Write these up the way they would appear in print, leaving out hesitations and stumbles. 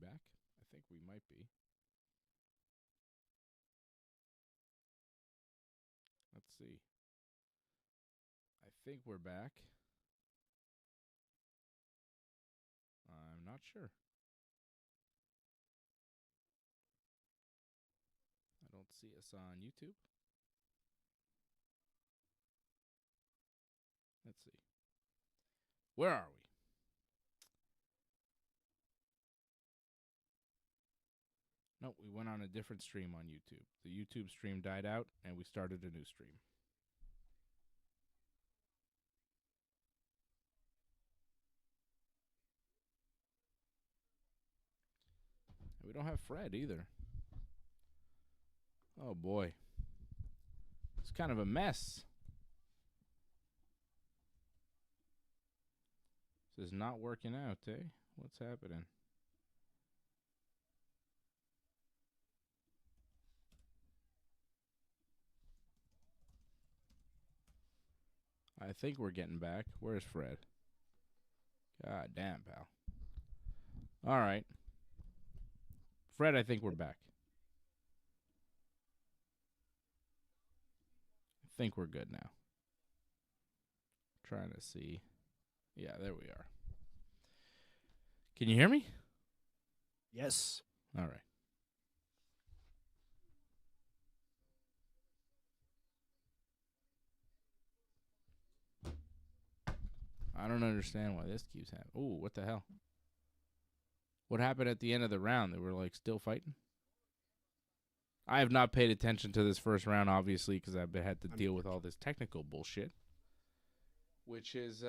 back? I think we might be. Let's see. I think we're back. I'm not sure. I don't see us on YouTube. Let's see. Where are we? Nope, we went on a different stream on YouTube. The YouTube stream died out, and we started a new stream. We don't have Fred either. Oh, boy. It's kind of a mess. This is not working out, eh? What's happening? I think we're getting back. Where's Fred? God damn, pal. All right. Fred, I think we're back. I think we're good now. Trying to see. Yeah, there we are. Can you hear me? Yes. All right. I don't understand why this keeps happening. Ooh, what the hell? What happened at the end of the round? They were, like, still fighting? I have not paid attention to this first round, obviously, because I've had to deal with all this technical bullshit. Which is,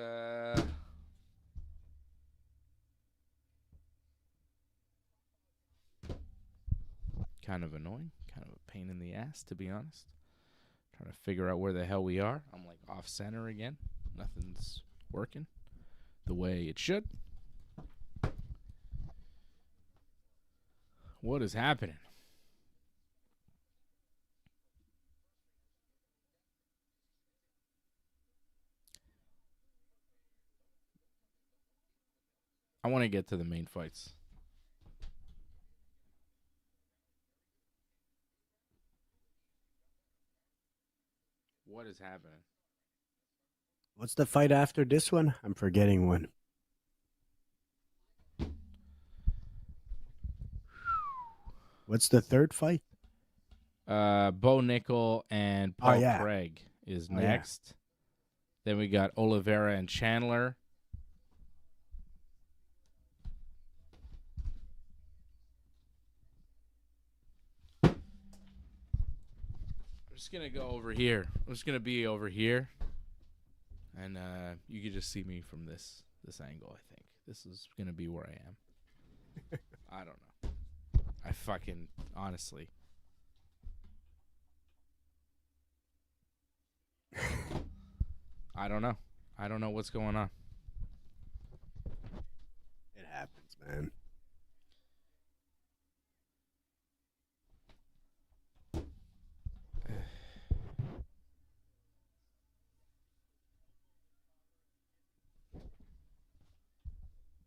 kind of annoying. Kind of a pain in the ass, to be honest. Trying to figure out where the hell we are. I'm, like, off-center again. Nothing's working the way it should. What is happening? I want to get to the main fights. What is happening? What's the fight after this one? I'm forgetting one. What's the third fight? Bo Nickal and Paul Craig is next. Then we got Oliveira and Chandler. I'm just going to go over here. I'm just going to be over here. And you can just see me from this angle, I think. This is going to be where I am. I don't know. I fucking, honestly. I don't know. I don't know what's going on. It happens, man.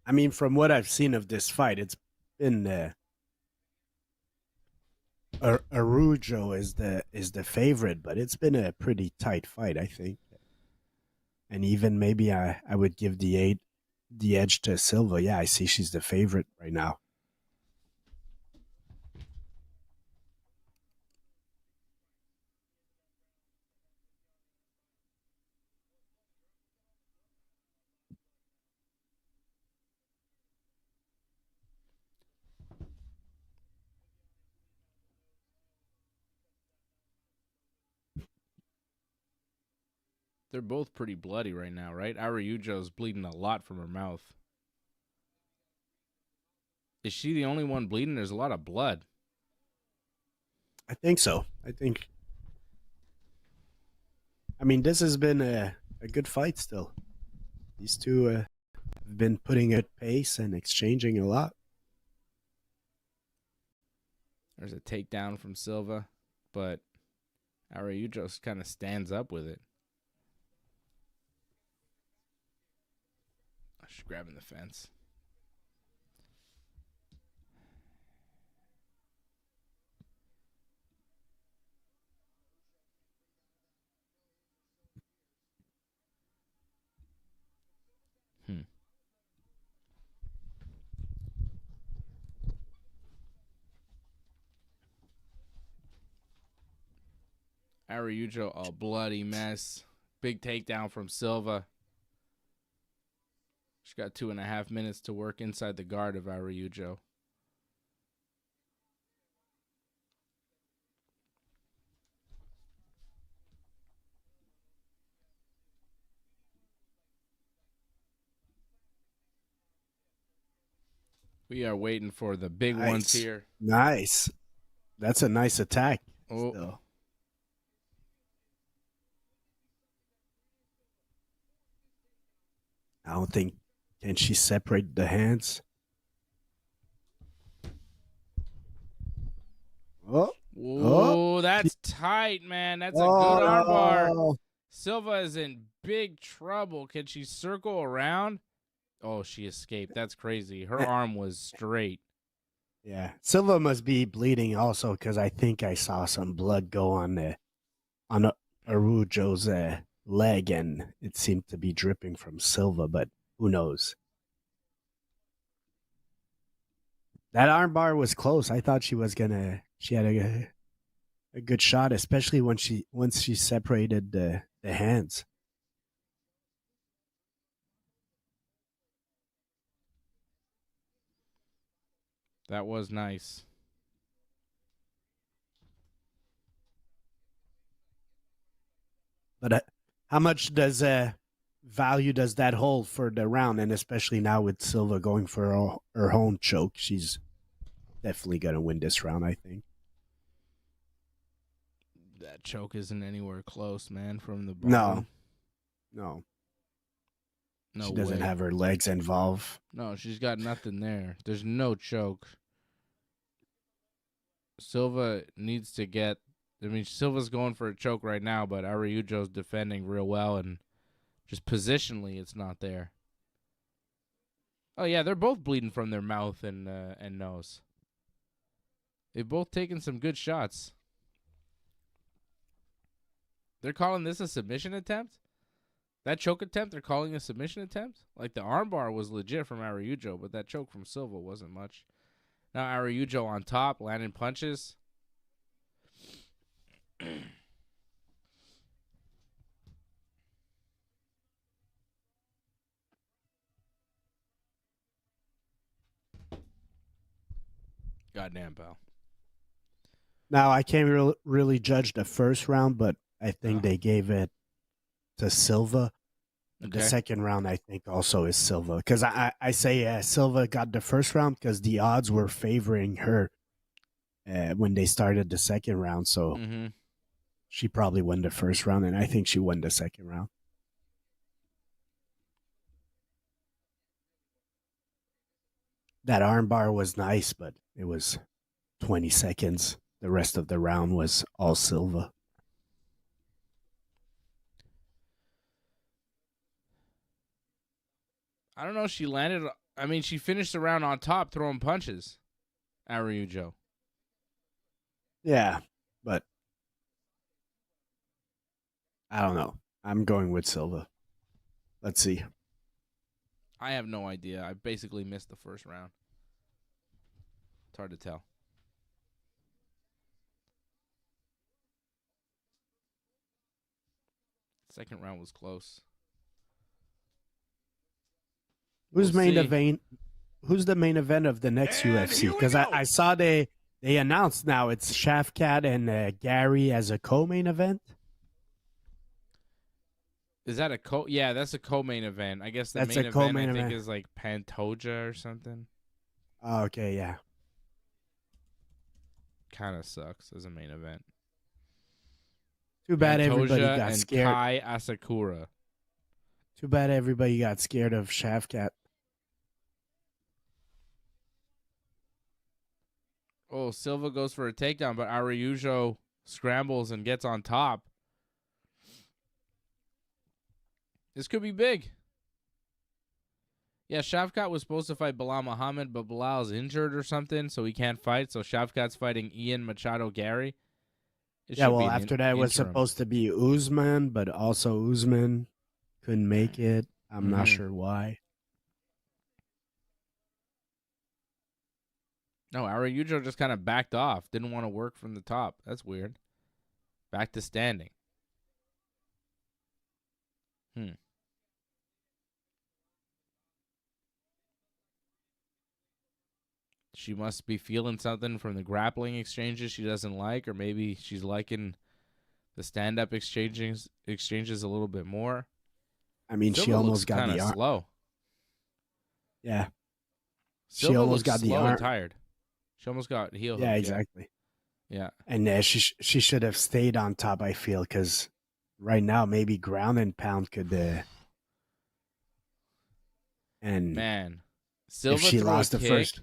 I mean, from what I've seen of this fight, it's been Araujo is the favorite, but it's been a pretty tight fight, I think. And even maybe I would give the edge to Silva. Yeah, I see she's the favorite right now. They're both pretty bloody right now, right? Araujo's bleeding a lot from her mouth. Is she the only one bleeding? There's a lot of blood. I think so. I mean, this has been a good fight still. These two have been putting at pace and exchanging a lot. There's a takedown from Silva, but Araujo kind of stands up with it. She's grabbing the fence. Araujo, a bloody mess. Big takedown from Silva. She's got 2.5 minutes to work inside the guard of Araujo. We are waiting for the big ones here. Nice. That's a nice attack. Oh. Still. I don't think. Can she separate the hands? Oh, that's tight, man. That's a good armbar. Silva is in big trouble. Can she circle around? Oh, she escaped. That's crazy. Her arm was straight. Yeah. Silva must be bleeding also because I think I saw some blood go on Araujo's leg, and it seemed to be dripping from Silva, but who knows? That armbar was close. I thought she had a good shot, especially once she separated the hands. That was nice. But how much value does that hold for the round? And especially now with Silva going for her home choke, she's definitely going to win this round, I think. That choke isn't anywhere close, man, from the bottom. No. She doesn't have her legs involved. No, she's got nothing there. There's no choke. Silva needs to get... I mean, Silva's going for a choke right now, but Araujo's defending real well, and just positionally, it's not there. Oh, yeah, they're both bleeding from their mouth and nose. They've both taken some good shots. They're calling this a submission attempt? That choke attempt, they're calling a submission attempt? Like, the armbar was legit from Araujo, but that choke from Silva wasn't much. Now Araujo on top, landing punches. Goddamn, pal. Now, I can't really judge the first round, but I think they gave it to Silva. Okay. The second round, I think, also is Silva. Because I say Silva got the first round because the odds were favoring her when they started the second round. So she probably won the first round, and I think she won the second round. That armbar was nice, but it was 20 seconds. The rest of the round was all Silva. I don't know. She landed. I mean, she finished the round on top throwing punches. Araujo. Yeah, but I don't know. I'm going with Silva. Let's see. I have no idea. I basically missed the first round. It's hard to tell. Second round was close. Who's the main event of the next UFC? Because I saw they announced now it's Shafkat and Gary as a co-main event. Is that a Yeah, that's a co-main event. I guess that's main event I think is like Pantoja or something. Oh, okay, yeah. Kind of sucks as a main event. Too bad Pantoja everybody got and scared. Kai Asakura. Too bad everybody got scared of Shafkat. Oh, Silva goes for a takedown, but Araujo scrambles and gets on top. This could be big. Yeah, Shafkat was supposed to fight Bilal Muhammad, but Bilal's injured or something, so he can't fight. So Shafkat's fighting Ian Machado Gary. Yeah, well, after that was supposed to be Usman, but also Usman couldn't make it. I'm not sure why. No, Araujo just kind of backed off. Didn't want to work from the top. That's weird. Back to standing. She must be feeling something from the grappling exchanges she doesn't like, or maybe she's liking the stand-up exchanges a little bit more. I mean, Silva she almost looks got kind the of arm. slow. Yeah. She Silva almost looks got the slow arm. and tired. She almost got heel hook. Yeah, exactly. Yeah. And she should have stayed on top, I feel, because right now maybe ground and pound could. And Man, if Silva she threw a lost the kick. first,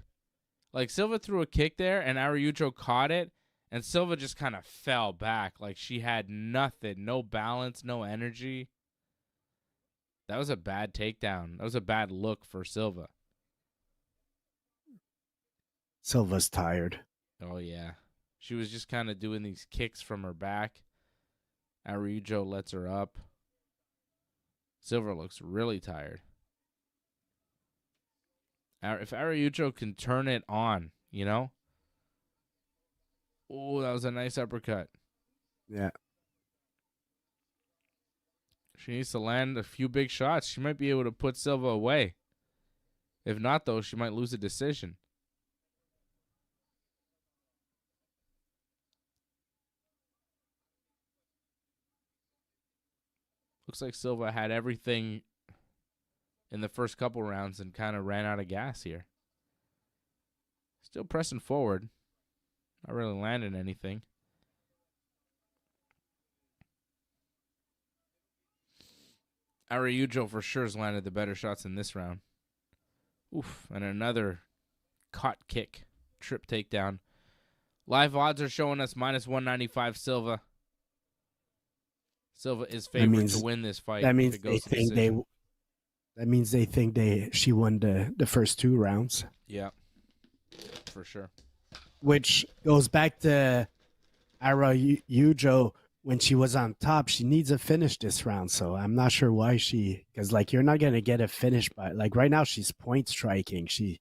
Like, Silva threw a kick there, and Araujo caught it, and Silva just kind of fell back. Like, she had nothing. No balance, no energy. That was a bad takedown. That was a bad look for Silva. Silva's tired. Oh, yeah. She was just kind of doing these kicks from her back. Araujo lets her up. Silva looks really tired. If Araujo can turn it on, you know? Oh, that was a nice uppercut. Yeah. She needs to land a few big shots. She might be able to put Silva away. If not, though, she might lose a decision. Looks like Silva had everything in the first couple rounds and kind of ran out of gas here. Still pressing forward. Not really landing anything. Araujo for sure has landed the better shots in this round. Oof, and another caught kick. Trip takedown. Live odds are showing us -195 Silva. Silva is favored to win this fight. That means if it goes they to think decision. That means they think she won the first 2 rounds. Yeah, for sure. Which goes back to Araujo when she was on top. She needs a finish this round, so I'm not sure why because like you're not gonna get a finish by like right now she's point striking. She's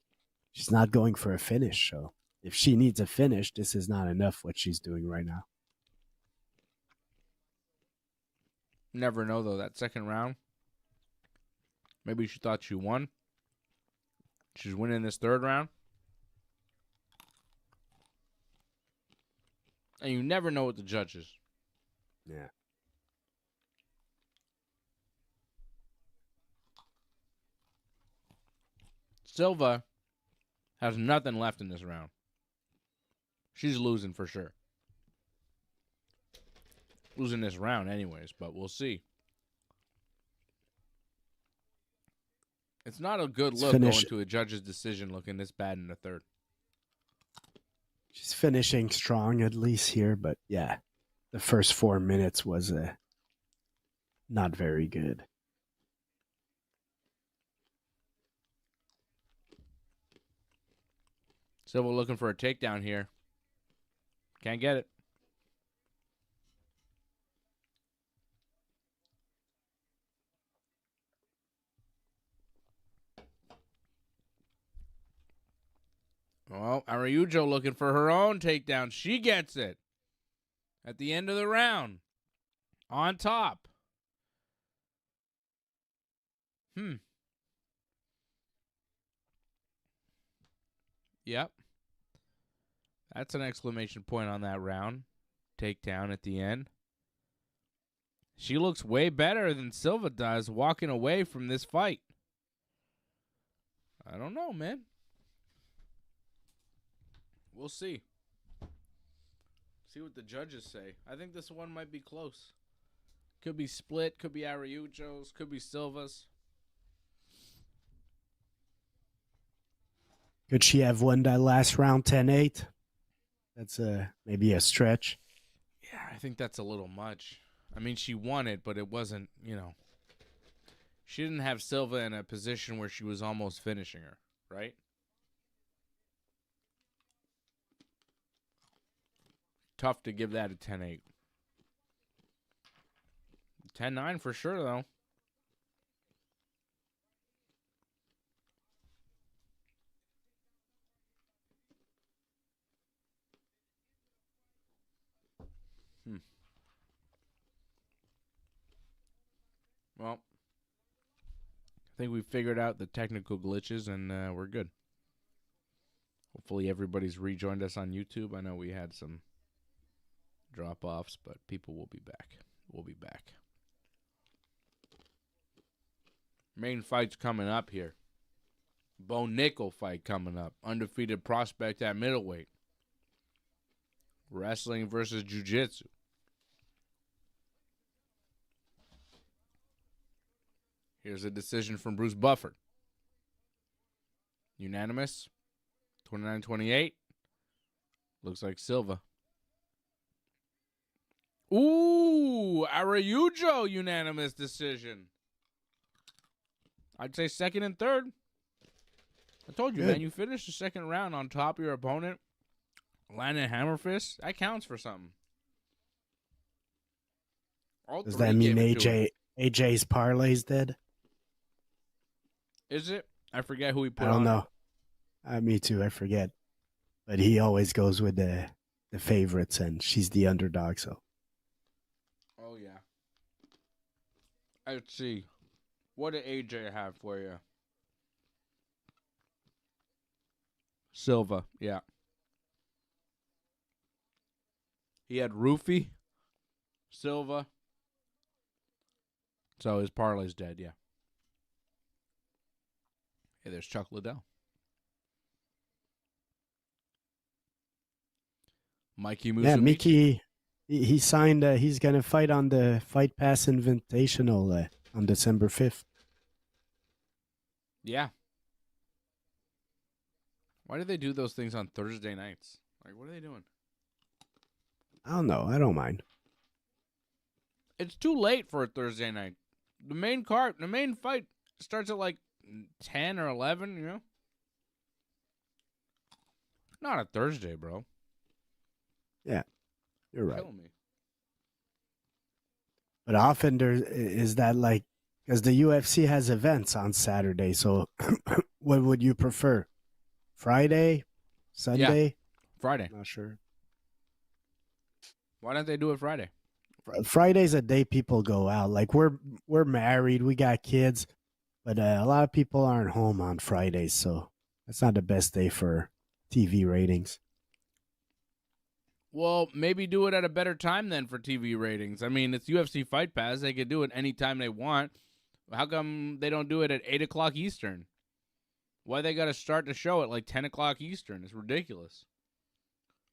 not going for a finish. So if she needs a finish, this is not enough what she's doing right now. Never know, though. That second round, maybe she thought she won. She's winning this third round. And you never know with the judges. Yeah. Silva has nothing left in this round. She's losing for sure. Losing this round anyways, but we'll see. It's not a good look going to a judge's decision looking this bad in the third. She's finishing strong at least here, but yeah, the first 4 minutes was not very good. Silva looking for a takedown here. Can't get it. Well, Araujo looking for her own takedown. She gets it. At the end of the round. On top. Yep. That's an exclamation point on that round. Takedown at the end. She looks way better than Silva does walking away from this fight. I don't know, man. We'll see. See what the judges say. I think this one might be close. Could be split. Could be Araujo's. Could be Silva's. Could she have won that last round 10-8? That's maybe a stretch. Yeah, I think that's a little much. I mean, she won it, but it wasn't, she didn't have Silva in a position where she was almost finishing her, right? Tough to give that a 10-8. 10-9 for sure, though. Well, I think we figured out the technical glitches, and we're good. Hopefully everybody's rejoined us on YouTube. I know we had some drop-offs, but people will be back. We'll be back. Main fight's coming up here. Nickal fight coming up. Undefeated prospect at middleweight. Wrestling versus jiu-jitsu. Here's a decision from Bruce Bufford. Unanimous. 29-28. Looks like Silva. Ooh, Araujo unanimous decision. I'd say second and third. I told you, man, you finished the second round on top of your opponent. Landing hammer fist, that counts for something. Does that mean AJ's parlay's dead? Is it? I forget who he put on. I don't know. Me too, I forget. But he always goes with the favorites, and she's the underdog, so. Oh, yeah. Let's see. What did AJ have for you? Silva, yeah. He had Roofy, Silva. So his parlay's dead, yeah. Hey, there's Chuck Liddell. Mikey Musumeci. Yeah, Mickey, he signed, he's going to fight on the Fight Pass Invitational on December 5th. Yeah. Why do they do those things on Thursday nights? Like, what are they doing? I don't know. I don't mind. It's too late for a Thursday night. The main fight starts at like 10 or 11, you know? Not a Thursday, bro. Yeah, you're right. Kill me. But often there is that, like, because the UFC has events on Saturday, so what would you prefer? Friday? Sunday? Yeah. Friday. Not sure. Why don't they do it Friday? Friday's a day people go out. Like, we're married, we got kids, but a lot of people aren't home on Fridays, so that's not the best day for TV ratings. Well, maybe do it at a better time then for TV ratings. I mean, it's UFC Fight Pass. They could do it anytime they want. How come they don't do it at 8 o'clock Eastern? Why they got to start the show at like 10 o'clock Eastern? It's ridiculous.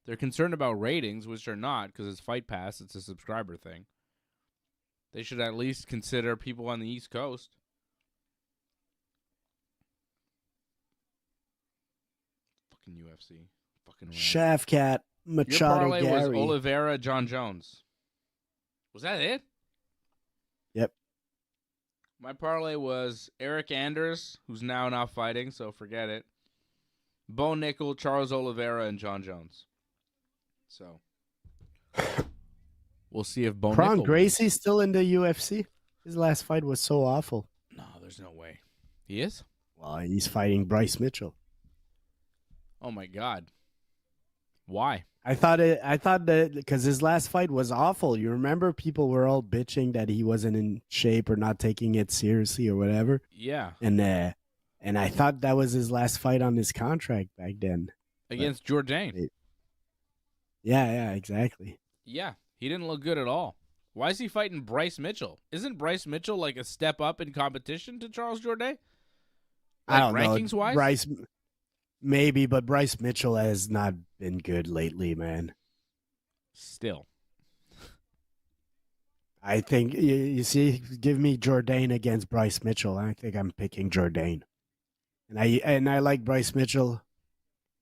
They're concerned about ratings, which they're not, because it's Fight Pass. It's a subscriber thing. They should at least consider people on the East Coast. Fucking UFC. Fucking Shaft Cat, Machado, your parlay Gary. was Oliveira, John Jones. Was that it? Yep. My parlay was Eryk Anders, who's now not fighting, so forget it. Nickal, Charles Oliveira, and John Jones. So we'll see if Kron Nickal Gracie's still in the UFC. His last fight was so awful. No, there's no way. He is? Well, he's fighting Bryce Mitchell. Oh my God. Why? I thought that because his last fight was awful. You remember people were all bitching that he wasn't in shape or not taking it seriously or whatever. Yeah. And I thought that was his last fight on his contract back then. Against Jourdain. Yeah, exactly. Yeah, he didn't look good at all. Why is he fighting Bryce Mitchell? Isn't Bryce Mitchell like a step up in competition to Charles Jourdain? Like, I don't know. Rankings-wise? Bryce, maybe, but Bryce Mitchell has not been good lately, man. Still. I think, you see, give me Jourdain against Bryce Mitchell. I think I'm picking Jourdain. And I like Bryce Mitchell,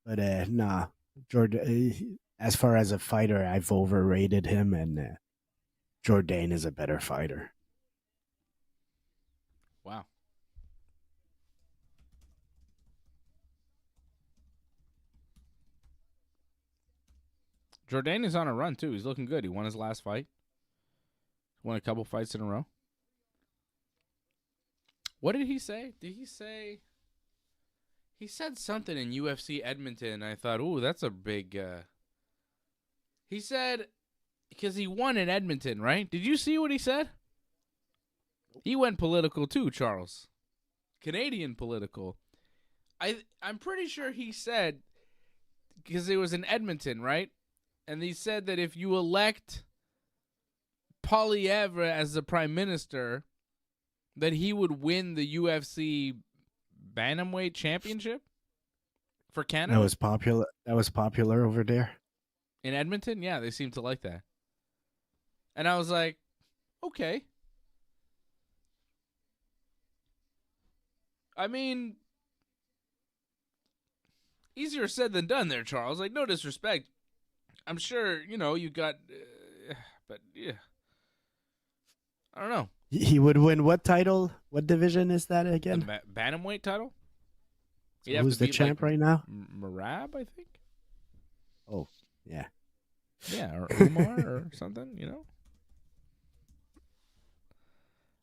but nah. Jourdain, as far as a fighter, I've overrated him, and Jourdain is a better fighter. Wow. Jourdain is on a run, too. He's looking good. He won his last fight. Won a couple fights in a row. What did he say? Did he say... He said something in UFC Edmonton. I thought, ooh, that's a big... He said... Because he won in Edmonton, right? Did you see what he said? He went political too, Charles. Canadian political. I'm pretty sure he said, because it was in Edmonton, right? And he said that if you elect Poilievre as the prime minister, that he would win the UFC Bantamweight championship for Canada. That was popular over there. In Edmonton? Yeah, they seem to like that. And I was like, okay. I mean, easier said than done there, Charles. Like, no disrespect. I'm sure, you got, but yeah. I don't know. He would win what title? What division is that again? The Bantamweight title? So who's the champ right now? Marab, I think. Oh, yeah. Yeah, or Umar or something,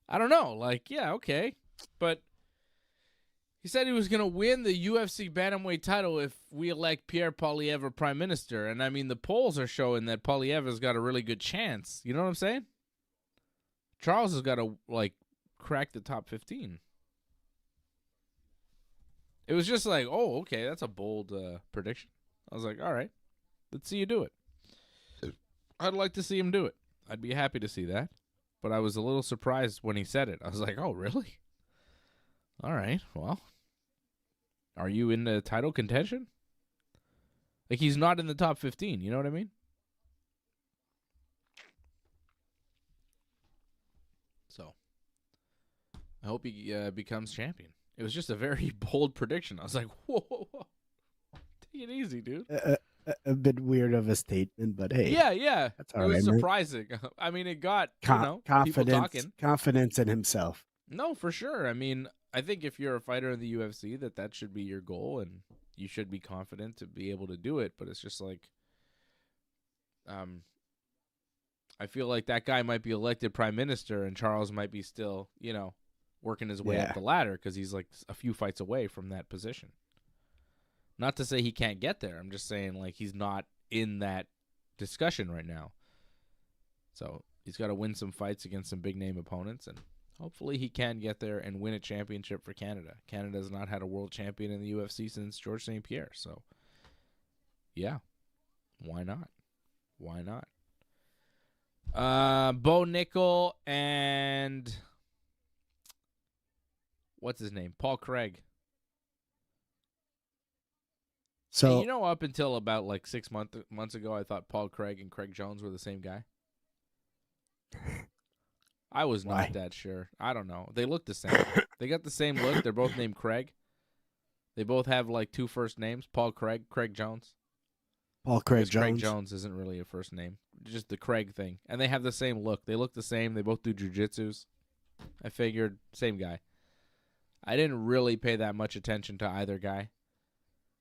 I don't know. Like, yeah, okay. But he said he was going to win the UFC Bantamweight title if we elect Pierre Poilievre prime minister. And, I mean, the polls are showing that Poilievre's got a really good chance. You know what I'm saying? Charles has got to, crack the top 15. It was just like, oh, okay, that's a bold prediction. I was like, all right, let's see you do it. I'd like to see him do it. I'd be happy to see that. But I was a little surprised when he said it. I was like, oh, really? All right, well, are you in the title contention? Like, he's not in the top 15, you know what I mean? So, I hope he becomes champion. It was just a very bold prediction. I was like, whoa. Take it easy, dude. A bit weird of a statement, but hey. Yeah. That's all it was right, surprising. I mean, it got, people talking. Confidence in himself. No, for sure. I mean, I think if you're a fighter in the UFC, that should be your goal, and you should be confident to be able to do it. But it's just like, I feel like that guy might be elected prime minister, and Charles might be still, working his way up the ladder because he's like a few fights away from that position. Not to say he can't get there. I'm just saying, like, he's not in that discussion right now. So he's got to win some fights against some big-name opponents, and hopefully he can get there and win a championship for Canada. Canada has not had a world champion in the UFC since Georges St. Pierre. So, yeah, why not? Why not? Bo Nickal and what's his name? Paul Craig. So hey, up until about like 6 months ago, I thought Paul Craig and Craig Jones were the same guy. I was not that sure. I don't know. They look the same. They got the same look. They're both named Craig. They both have like two first names: Paul Craig, Craig Jones. Paul Craig Jones. Craig Jones isn't really a first name. Just the Craig thing. And they have the same look. They look the same. They both do jiu-jitsus. I figured same guy. I didn't really pay that much attention to either guy.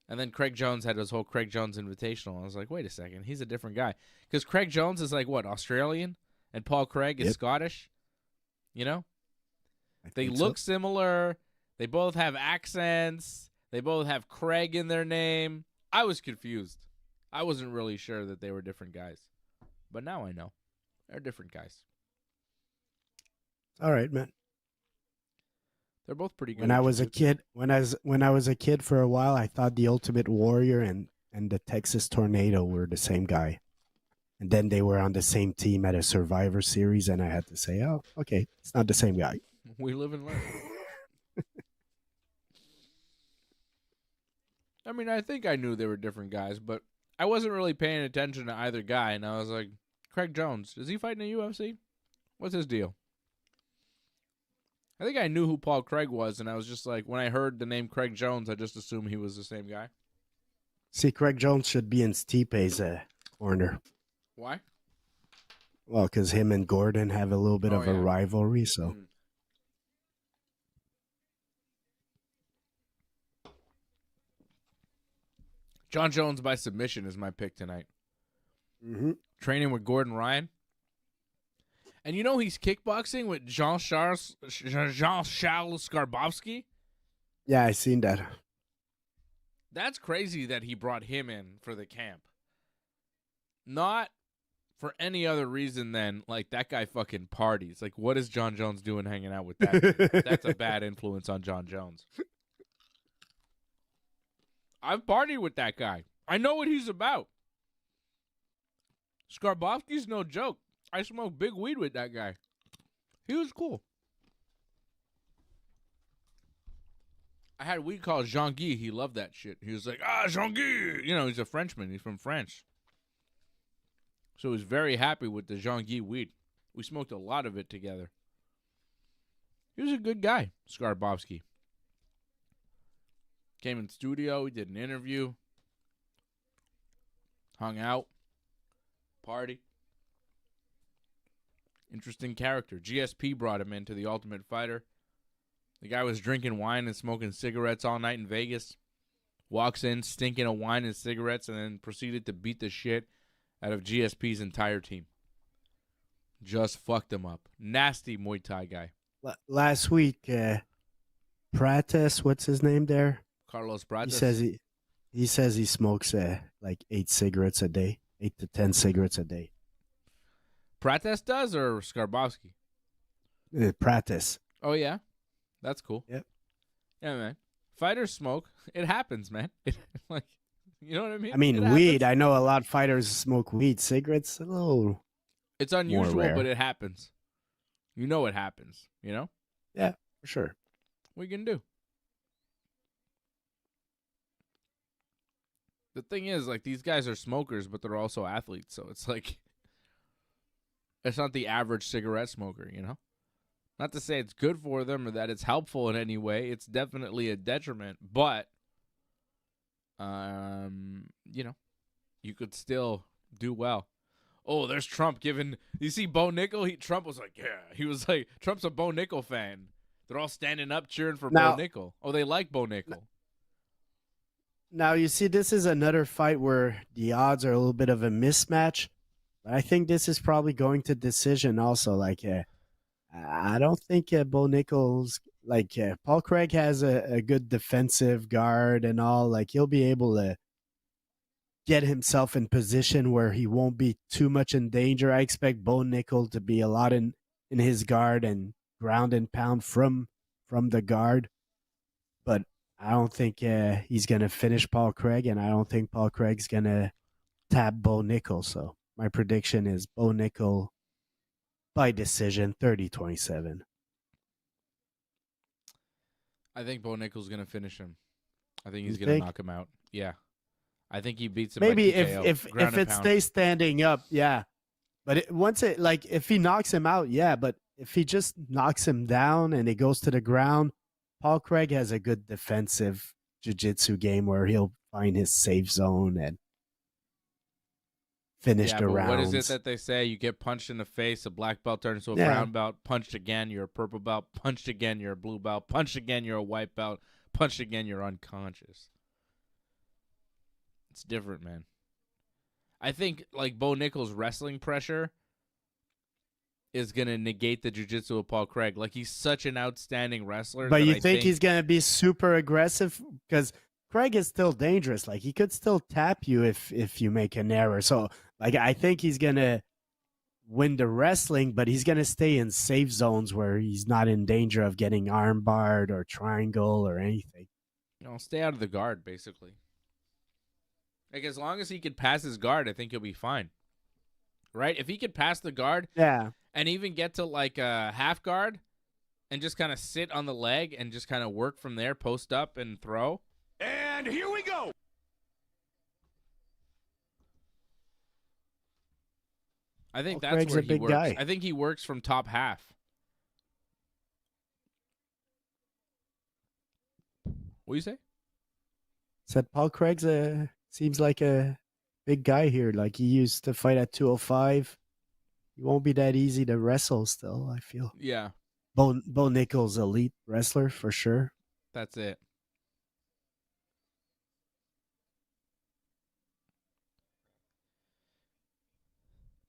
And then Craig Jones had his whole Craig Jones Invitational. I was like, wait a second. He's a different guy. Because Craig Jones is like, what, Australian? And Paul Craig is Scottish? They look similar. They both have accents. They both have Craig in their name. I was confused. I wasn't really sure that they were different guys. But now I know. They're different guys. All right, man. They're both pretty good. When I was a kid, when I was a kid for a while, I thought the Ultimate Warrior and the Texas Tornado were the same guy. And then they were on the same team at a Survivor Series, and I had to say, oh, okay, it's not the same guy. We live and learn. I mean, I think I knew they were different guys, but I wasn't really paying attention to either guy, and I was like, Craig Jones, is he fighting in the UFC? What's his deal? I think I knew who Paul Craig was, and I was just like, when I heard the name Craig Jones, I just assumed he was the same guy. See, Craig Jones should be in Stipe's corner. Why? Well, because him and Gordon have a little bit of a rivalry, so. Mm-hmm. John Jones by submission is my pick tonight. Mm-hmm. Training with Gordon Ryan. And he's kickboxing with Jean-Charles Skarbowski? Yeah, I seen that. That's crazy that he brought him in for the camp. Not for any other reason than, like, that guy fucking parties. Like, what is John Jones doing hanging out with that dude? That's a bad influence on John Jones. I've partied with that guy. I know what he's about. Skarbovsky's no joke. I smoked big weed with that guy. He was cool. I had weed called Jean-Guy. He loved that shit. He was like, Jean-Guy. You know, he's a Frenchman. He's from France. So he was very happy with the Jean-Guy weed. We smoked a lot of it together. He was a good guy, Skarbovsky. Came in studio. We did an interview. Hung out. Party. Interesting character. GSP brought him into The Ultimate Fighter. The guy was drinking wine and smoking cigarettes all night in Vegas. Walks in, stinking of wine and cigarettes, and then proceeded to beat the shit out of GSP's entire team. Just fucked him up. Nasty Muay Thai guy. Last week, Prates, what's his name there? Carlos Prates. He says he smokes like 8 cigarettes a day, 8 to 10 cigarettes a day. Prates does, or Skarbovsky? Prates. Oh, yeah? That's cool. Yep. Yeah, man. Fighters smoke. It happens, man. Like, you know what I mean? I mean, weed. I know a lot of fighters smoke weed. Cigarettes, a little. It's unusual, but it happens. You know it happens, you know? Yeah, for sure. What you can do? The thing is, like, these guys are smokers, but they're also athletes. So it's like, it's not the average cigarette smoker, you know? Not to say it's good for them or that it's helpful in any way. It's definitely a detriment. But, you know, you could still do well. Oh, there's Trump giving. You see Bo Nickal? Trump was like, yeah. He was like, Trump's a Bo Nickal fan. They're all standing up cheering for Bo Nickal. Oh, they like Bo Nickal. Now, you see, this is another fight where the odds are a little bit of a mismatch. But I think this is probably going to decision also. Like, I don't think Bo Nickal's, like, Paul Craig has a good defensive guard and all. Like, he'll be able to get himself in position where he won't be too much in danger. I expect Bo Nickal to be a lot in his guard and ground and pound from the guard. But I don't think he's going to finish Paul Craig, and I don't think Paul Craig's going to tap Bo Nickal. So my prediction is Bo Nickal by decision, 30-27. I think Bo Nickal's going to finish him. I think he's going to knock him out. Yeah. I think he beats him. Maybe by TKO, if it stays standing up, yeah. But if he knocks him out, yeah. But if he just knocks him down and it goes to the ground, Paul Craig has a good defensive jiu-jitsu game where he'll find his safe zone and finish the rounds. What is it that they say? You get punched in the face, a black belt turns to a brown belt, punched again, you're a purple belt, punched again, you're a blue belt, punched again, you're a white belt, punched again, you're unconscious. It's different, man. I think, like, Bo Nickal's wrestling pressure is going to negate the jiu-jitsu of Paul Craig. Like, he's such an outstanding wrestler. But you think he's going to be super aggressive? Because Craig is still dangerous. Like, he could still tap you if you make an error. So, like, I think he's going to win the wrestling, but he's going to stay in safe zones where he's not in danger of getting arm barred or triangle or anything. You know, stay out of the guard, basically. Like, as long as he could pass his guard, I think he'll be fine. Right? If he could pass the guard and even get to, like, a half guard and just kind of sit on the leg and just kind of work from there, post up and throw. And here we go. I think that's where he works. Guy. I think he works from top half. What do you say? Said Paul Craig's seems like a big guy here. Like, he used to fight at 205. He won't be that easy to wrestle still, I feel. Yeah. Bo Nickal's elite wrestler for sure. That's it.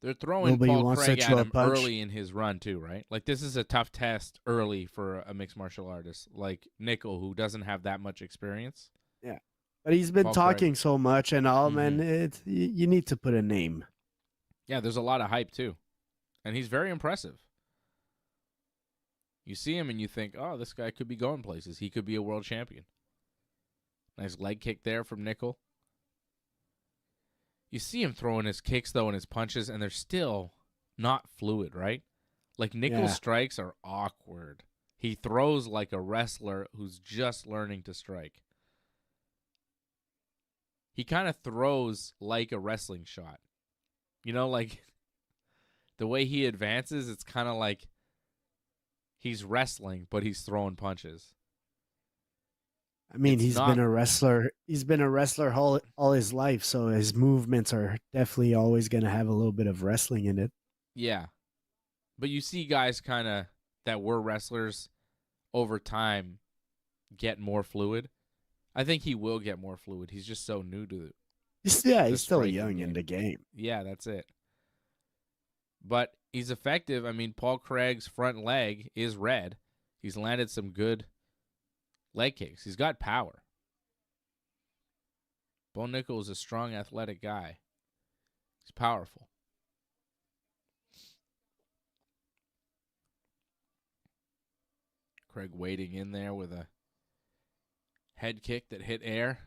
They're throwing Paul Craig at him early in his run too, right? Like, this is a tough test early for a mixed martial artist like Nickal, who doesn't have that much experience. Yeah. But he's been talking so much and all, man. You need to put a name. Yeah, there's a lot of hype too. And he's very impressive. You see him and you think, oh, this guy could be going places. He could be a world champion. Nice leg kick there from Nickal. You see him throwing his kicks, though, and his punches, and they're still not fluid, right? Like, Nickal's strikes are awkward. He throws like a wrestler who's just learning to strike. He kind of throws like a wrestling shot. You know, like, the way he advances, it's kind of like he's wrestling, but he's throwing punches. I mean, he's been a wrestler. He's been a wrestler all his life, so his movements are definitely always going to have a little bit of wrestling in it. Yeah. But you see guys kind of that were wrestlers over time get more fluid. I think he will get more fluid. He's just so new to it. He's still young in the game. Yeah, that's it. But he's effective. I mean, Paul Craig's front leg is red. He's landed some good leg kicks. He's got power. Bo Nickal is a strong, athletic guy. He's powerful. Craig waiting in there with a head kick that hit air.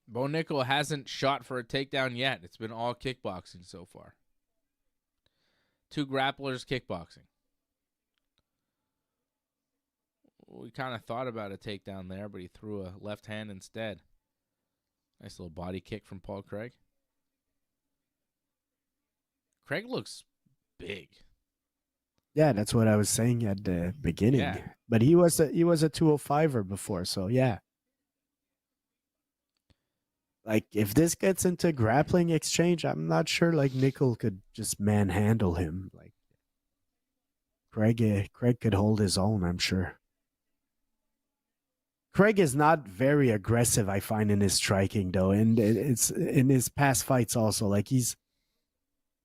Bo Nickal hasn't shot for a takedown yet. It's been all kickboxing so far. 2 grapplers kickboxing. We kind of thought about a takedown there, but he threw a left hand instead. Nice little body kick from Paul Craig. Craig looks big. Yeah, that's what I was saying at the beginning. Yeah. But he was a 205er before, so yeah. Like, if this gets into grappling exchange, I'm not sure, like, Nickal could just manhandle him. Like, Craig could hold his own, I'm sure. Craig is not very aggressive, I find, in his striking, though. And it's in his past fights also. Like, he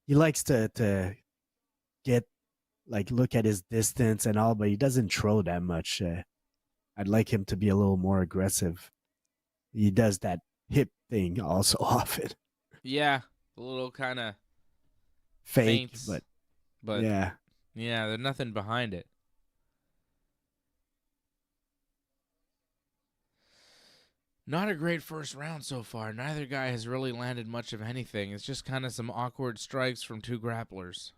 likes to get, like, look at his distance and all, but he doesn't throw that much. I'd like him to be a little more aggressive. He does that hip thing also often. Yeah, a little kind of fake, feints, but yeah, there's nothing behind it. Not a great first round so far. Neither guy has really landed much of anything. It's just kind of some awkward strikes from 2 grapplers.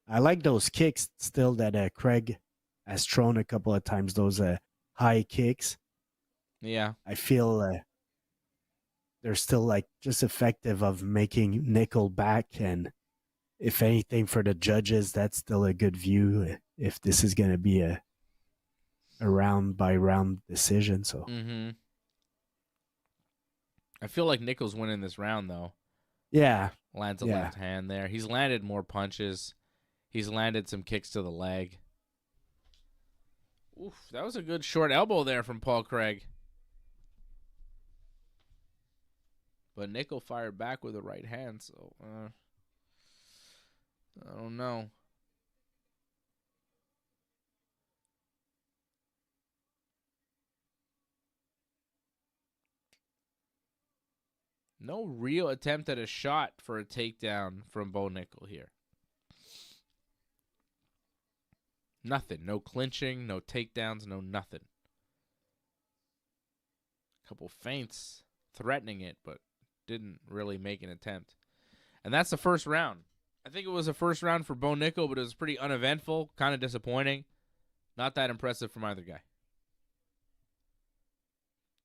I like those kicks still that Craig has thrown a couple of times, those high kicks. Yeah. I feel they're still, like, just effective of making Nickal back. And if anything, for the judges, that's still a good view if this is going to be a round-by-round decision. So I feel like Nickal's winning this round, though. Yeah. Lands a left hand there. He's landed more punches. He's landed some kicks to the leg. Oof, that was a good short elbow there from Paul Craig. But Nickal fired back with a right hand, so I don't know. No real attempt at a shot for a takedown from Bo Nickal here. Nothing. No clinching, no takedowns, no nothing. Couple feints threatening it, but didn't really make an attempt. And that's the first round. I think it was a first round for Bo Nickal, but it was pretty uneventful, kind of disappointing. Not that impressive from either guy.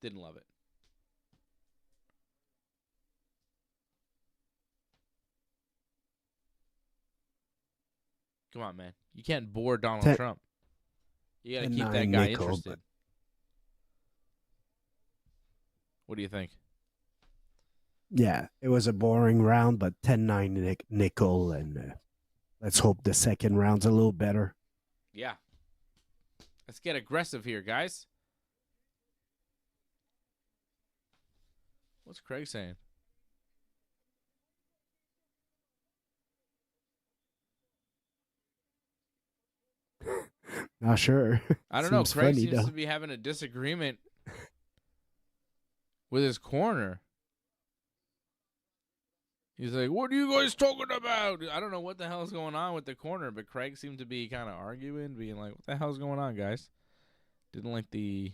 Didn't love it. Come on, man. You can't bore Donald Trump. You got to keep that guy interested. What do you think? Yeah, it was a boring round, but 10-9 Nickal, and let's hope the second round's a little better. Yeah. Let's get aggressive here, guys. What's Craig saying? Not sure. I don't know. Seems Craig funny, seems though. to be having a disagreement with his corner. He's like, what are you guys talking about? I don't know what the hell's going on with the corner, but Craig seemed to be kind of arguing, being like, what the hell's going on, guys? Didn't like the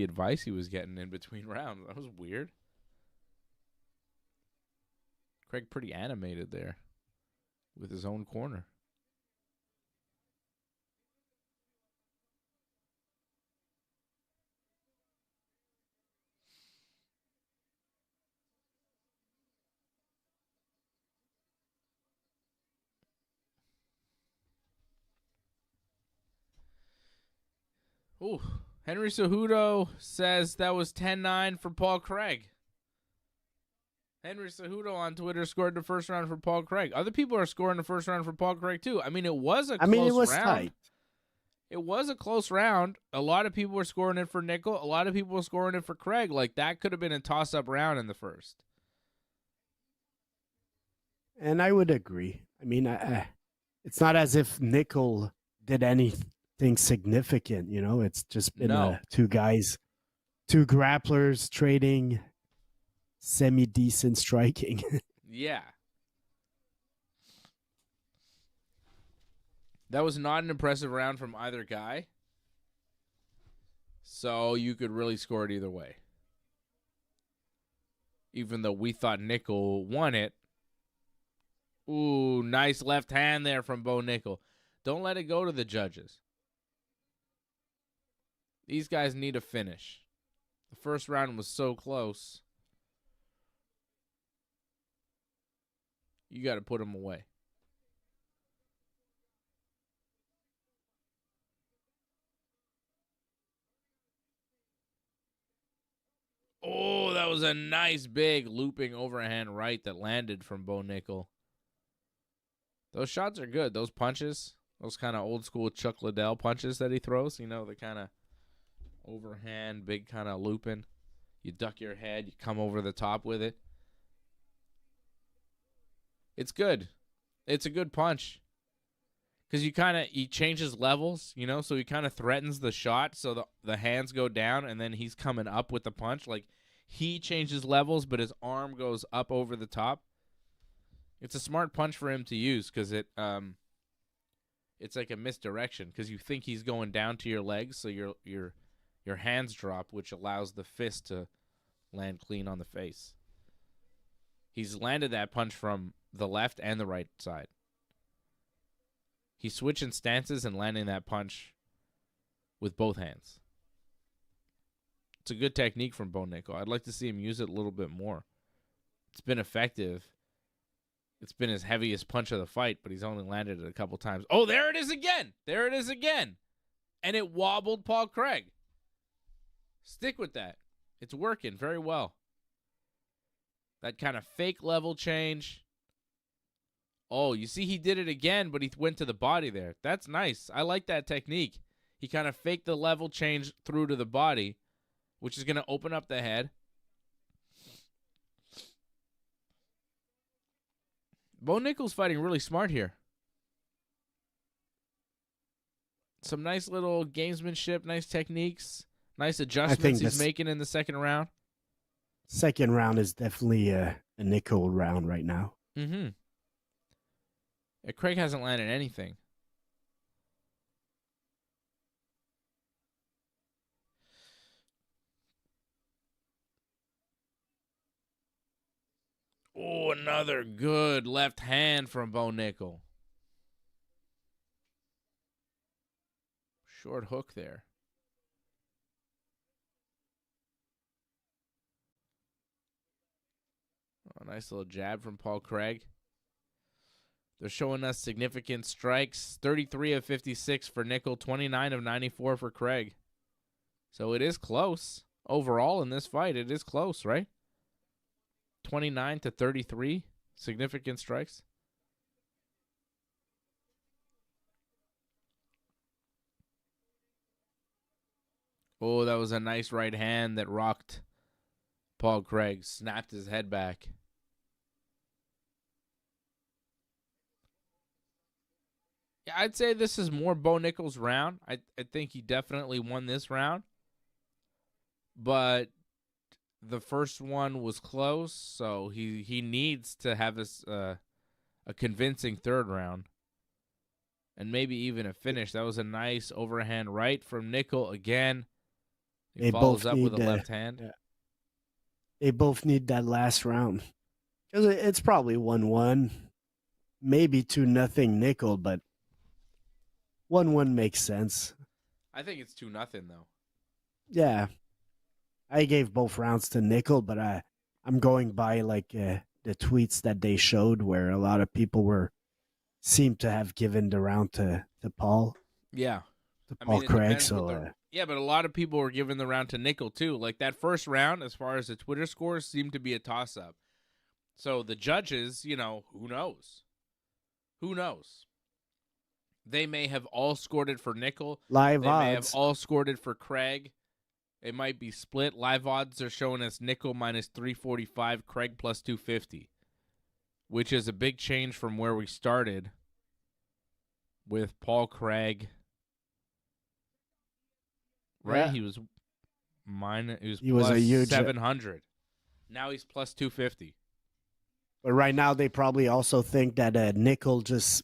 advice he was getting in between rounds. That was weird. Craig pretty animated there with his own corner. Ooh, Henry Cejudo says that was 10-9 for Paul Craig. Henry Cejudo on Twitter scored the first round for Paul Craig. Other people are scoring the first round for Paul Craig too. I mean, it was a close round. Tight. It was a close round. A lot of people were scoring it for Nickal. A lot of people were scoring it for Craig. Like, that could have been a toss-up round in the first. And I would agree. I mean, it's not as if Nickal did anything significant, you know? It's just been two grapplers trading semi-decent striking. Yeah. That was not an impressive round from either guy. So you could really score it either way. Even though we thought Nickal won it. Ooh, nice left hand there from Bo Nickal. Don't let it go to the judges. These guys need a finish. The first round was so close. You got to put them away. Oh, that was a nice big looping overhand right that landed from Bo Nickal. Those shots are good. Those punches, those kind of old school Chuck Liddell punches that he throws, you know, the kind of overhand, big kind of looping. You duck your head, you come over the top with it. It's good. It's a good punch. Because he changes levels, you know, so he kind of threatens the shot so the hands go down and then he's coming up with the punch. Like, he changes levels, but his arm goes up over the top. It's a smart punch for him to use because it's like a misdirection because you think he's going down to your legs, so your hands drop, which allows the fist to land clean on the face. He's landed that punch from the left and the right side. He's switching stances and landing that punch with both hands. It's a good technique from Bo Nickal. I'd like to see him use it a little bit more. It's been effective. It's been his heaviest punch of the fight, but he's only landed it a couple times. Oh, there it is again. There it is again. And it wobbled Paul Craig. Stick with that. It's working very well. That kind of fake level change. Oh, you see he did it again, but he went to the body there. That's nice. I like that technique. He kind of faked the level change through to the body, which is going to open up the head. Bo Nickal's fighting really smart here. Some nice little gamesmanship, nice techniques, nice adjustments he's making in the second round. Second round is definitely a Nickal round right now. Mm-hmm. Craig hasn't landed anything. Oh, another good left hand from Bo Nickal. Short hook there. Oh, nice little jab from Paul Craig. They're showing us significant strikes. 33 of 56 for Nickal, 29 of 94 for Craig. So it is close. Overall in this fight, it is close, right? 29 to 33, significant strikes. Oh, that was a nice right hand that rocked Paul Craig, snapped his head back. Yeah, I'd say this is more Bo Nickal's round. I think he definitely won this round. But the first one was close, so he needs to have a convincing third round. And maybe even a finish. That was a nice overhand right from Nickal again. He follows up with a left hand. Yeah. They both need that last round. Because it's probably 1-1. Maybe 2-0 Nickal, but 1-1 makes sense. I think it's 2-0 though. Yeah. I gave both rounds to Nickal, but I'm going by like the tweets that they showed where a lot of people seemed to have given the round to Paul. Yeah. To Paul Craig. Yeah, but a lot of people were giving the round to Nickal too. Like that first round, as far as the Twitter scores, seemed to be a toss-up. So the judges, who knows? Who knows? They may have all scored it for Nickal. Live odds. They may have odds. all scored it for Craig. It might be split. Live odds are showing us Nickal minus 345, Craig plus 250, which is a big change from where we started with Paul Craig. Right? Yeah. He was was a huge 700. Now he's plus 250. But right now they probably also think that Nickal just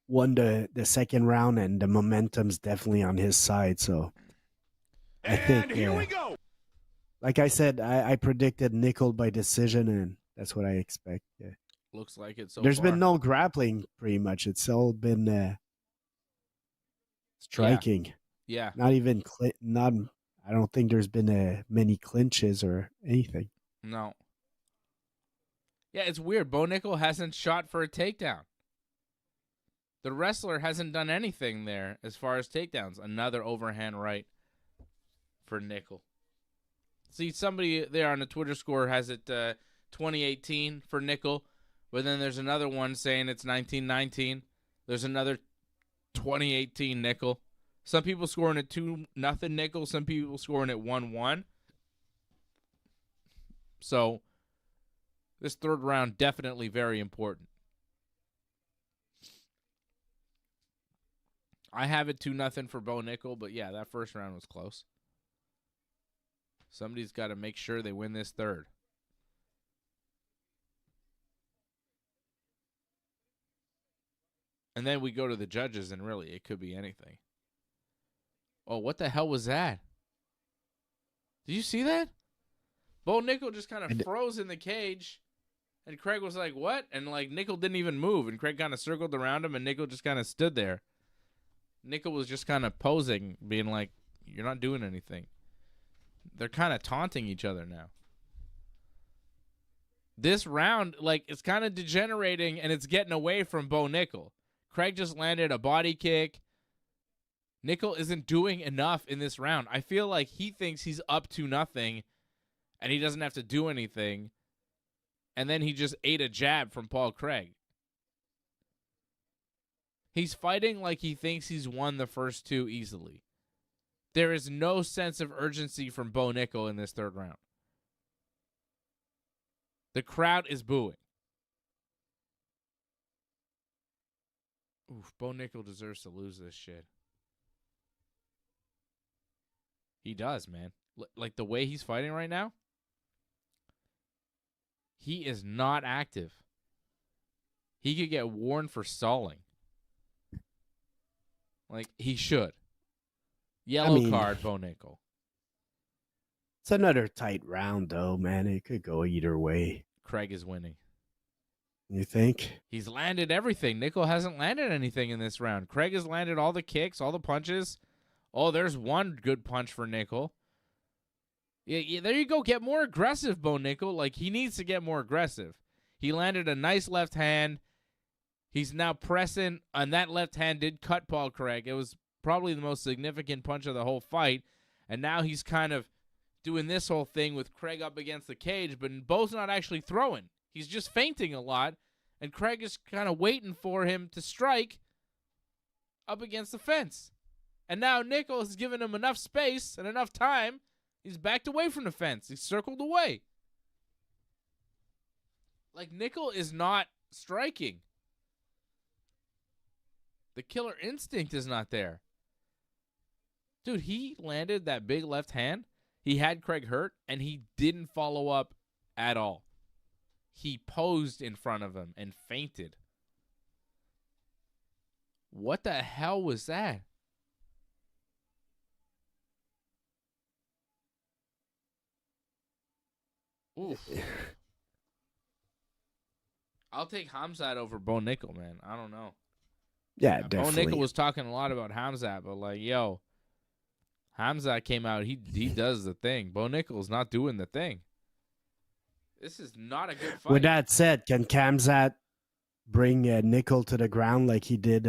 won the second round and the momentum's definitely on his side. So I think here we go. Like I said, I predicted Nickal by decision, and that's what I expect. Yeah. Looks like it so There's far. been no grappling, pretty much. It's all been striking. Yeah. Not even I don't think there's been many clinches or anything. No. Yeah, it's weird. Bo Nickal hasn't shot for a takedown. The wrestler hasn't done anything there as far as takedowns. Another overhand right for Nickal. See, somebody there on the Twitter score has it 2018 for Nickal, but then there's another one saying it's 1919. There's another 2018 Nickal. Some people scoring at 2-0 Nickal. Some people scoring at 1-1. So this third round definitely very important. I have it 2-0 for Bo Nickal, but yeah, that first round was close. Somebody's got to make sure they win this third. And then we go to the judges, and really, it could be anything. Oh, what the hell was that? Did you see that? Bo Nickal just kind of froze in the cage, and Craig was like, what? And, Nickal didn't even move, and Craig kind of circled around him, and Nickal just kind of stood there. Nickal was just kind of posing, being like, you're not doing anything. They're kind of taunting each other now. This round, it's kind of degenerating, and it's getting away from Bo Nickal. Craig just landed a body kick. Nickal isn't doing enough in this round. I feel like he thinks he's up 2-0, and he doesn't have to do anything. And then he just ate a jab from Paul Craig. He's fighting like he thinks he's won the first two easily. There is no sense of urgency from Bo Nickal in this third round. The crowd is booing. Oof, Bo Nickal deserves to lose this shit. He does, man. The way he's fighting right now, he is not active. He could get warned for stalling. He should. Yellow card, Bo Nickal. It's another tight round, though, man. It could go either way. Craig is winning. You think? He's landed everything. Nickal hasn't landed anything in this round. Craig has landed all the kicks, all the punches. Oh, there's one good punch for Nickal. Yeah, there you go. Get more aggressive, Bo Nickal. He needs to get more aggressive. He landed a nice left hand. He's now pressing, and that left hand did cut Paul Craig. It was probably the most significant punch of the whole fight. And now he's kind of doing this whole thing with Craig up against the cage, but Bo's not actually throwing. He's just feinting a lot, and Craig is kind of waiting for him to strike up against the fence. And now Nickal has given him enough space and enough time. He's backed away from the fence. He's circled away. Nickal is not striking. The killer instinct is not there. Dude, he landed that big left hand. He had Craig hurt, and he didn't follow up at all. He posed in front of him and feinted. What the hell was that? Oof. I'll take Khamzat over Bo Nickal, man. I don't know. Yeah, Bo definitely. Nickal was talking a lot about Khamzat, but like, yo, Khamzat came out. He does the thing. Bo Nickal's not doing the thing. This is not a good fight. With that said, can Khamzat bring Nickal to the ground like he did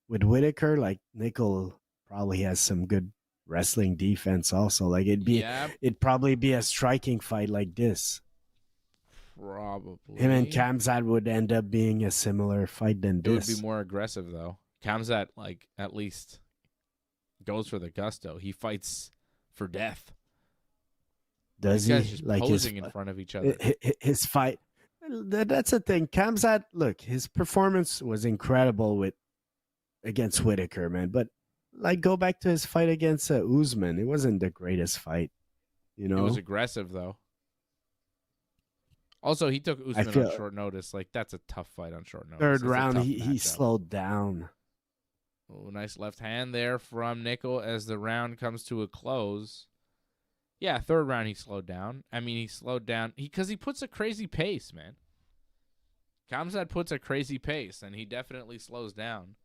with Whitaker? Like Nickal probably has some good wrestling defense also. Like it'd probably be a striking fight like this. Probably. Him and Khamzat would end up being a similar fight than this. It would be more aggressive though. Khamzat, like, at least goes for the gusto. He fights for death. Does These guys he? just Like posing in front of each other. His fight. That's the thing. Khamzat, look, his performance was incredible against Whitaker, man. But like, go back to his fight against Usman. It wasn't the greatest fight, you know. It was aggressive though. Also, he took Usman on short notice. Like, that's a tough fight on short notice. Third round, he slowed down. Oh, nice left hand there from Nickal as the round comes to a close. Yeah, third round he slowed down. I mean, he slowed down because he puts a crazy pace, man. Khamzat puts a crazy pace, and he definitely slows down.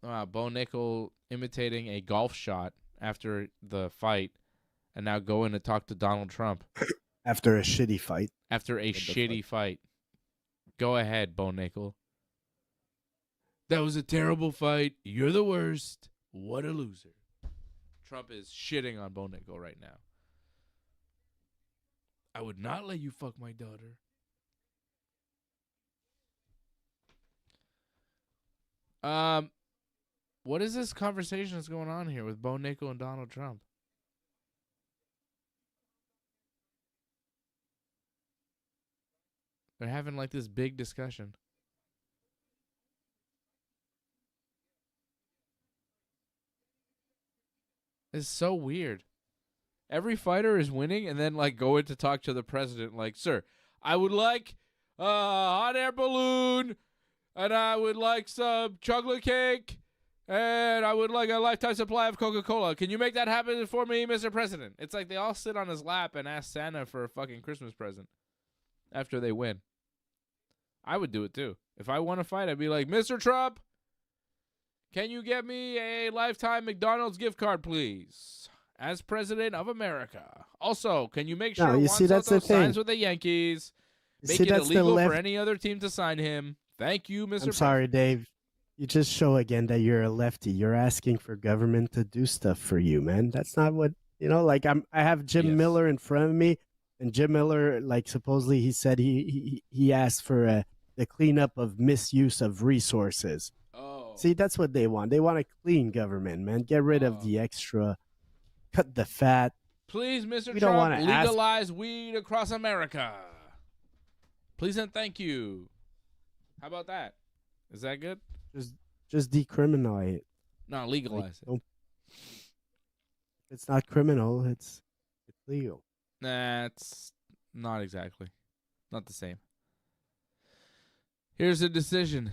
Bo Nickal imitating a golf shot after the fight, and now going to talk to Donald Trump. After a shitty fight. After a shitty fight. Go ahead, Bo Nickal. That was a terrible fight. You're the worst. What a loser. Trump is shitting on Bo Nickal right now. I would not let you fuck my daughter. What is this conversation that's going on here with Bo Nickal and Donald Trump? They're having like this big discussion. It's so weird. Every fighter is winning and then like going to talk to the president like, sir, I would like a hot air balloon, and I would like some chocolate cake, and I would like a lifetime supply of Coca-Cola. Can you make that happen for me, Mr. President? It's like they all sit on his lap and ask Santa for a fucking Christmas present after they win. I would do it too. If I won a fight, I'd be like, Mr. Trump, can you get me a lifetime McDonald's gift card, please? As president of America. Also, can you make sure Juan Soto signs with the Yankees? Make it illegal for any other team to sign him. Thank you, Mr. I'm sorry, President. Dave. You just show again that you're a lefty. You're asking for government to do stuff for you, man. That's not what, like I have Jim Miller in front of me, and Jim Miller, like, supposedly he said he asked for the cleanup of misuse of resources. Oh. See, that's what they want. They want a clean government, man. Get rid of the extra, cut the fat. Please, Mr. Trump, legalize weed across America. Please and thank you. How about that? Is that good? Just decriminalize it. No, legalize it. It's not criminal. It's legal. Nah, it's not exactly. Not the same. Here's the decision.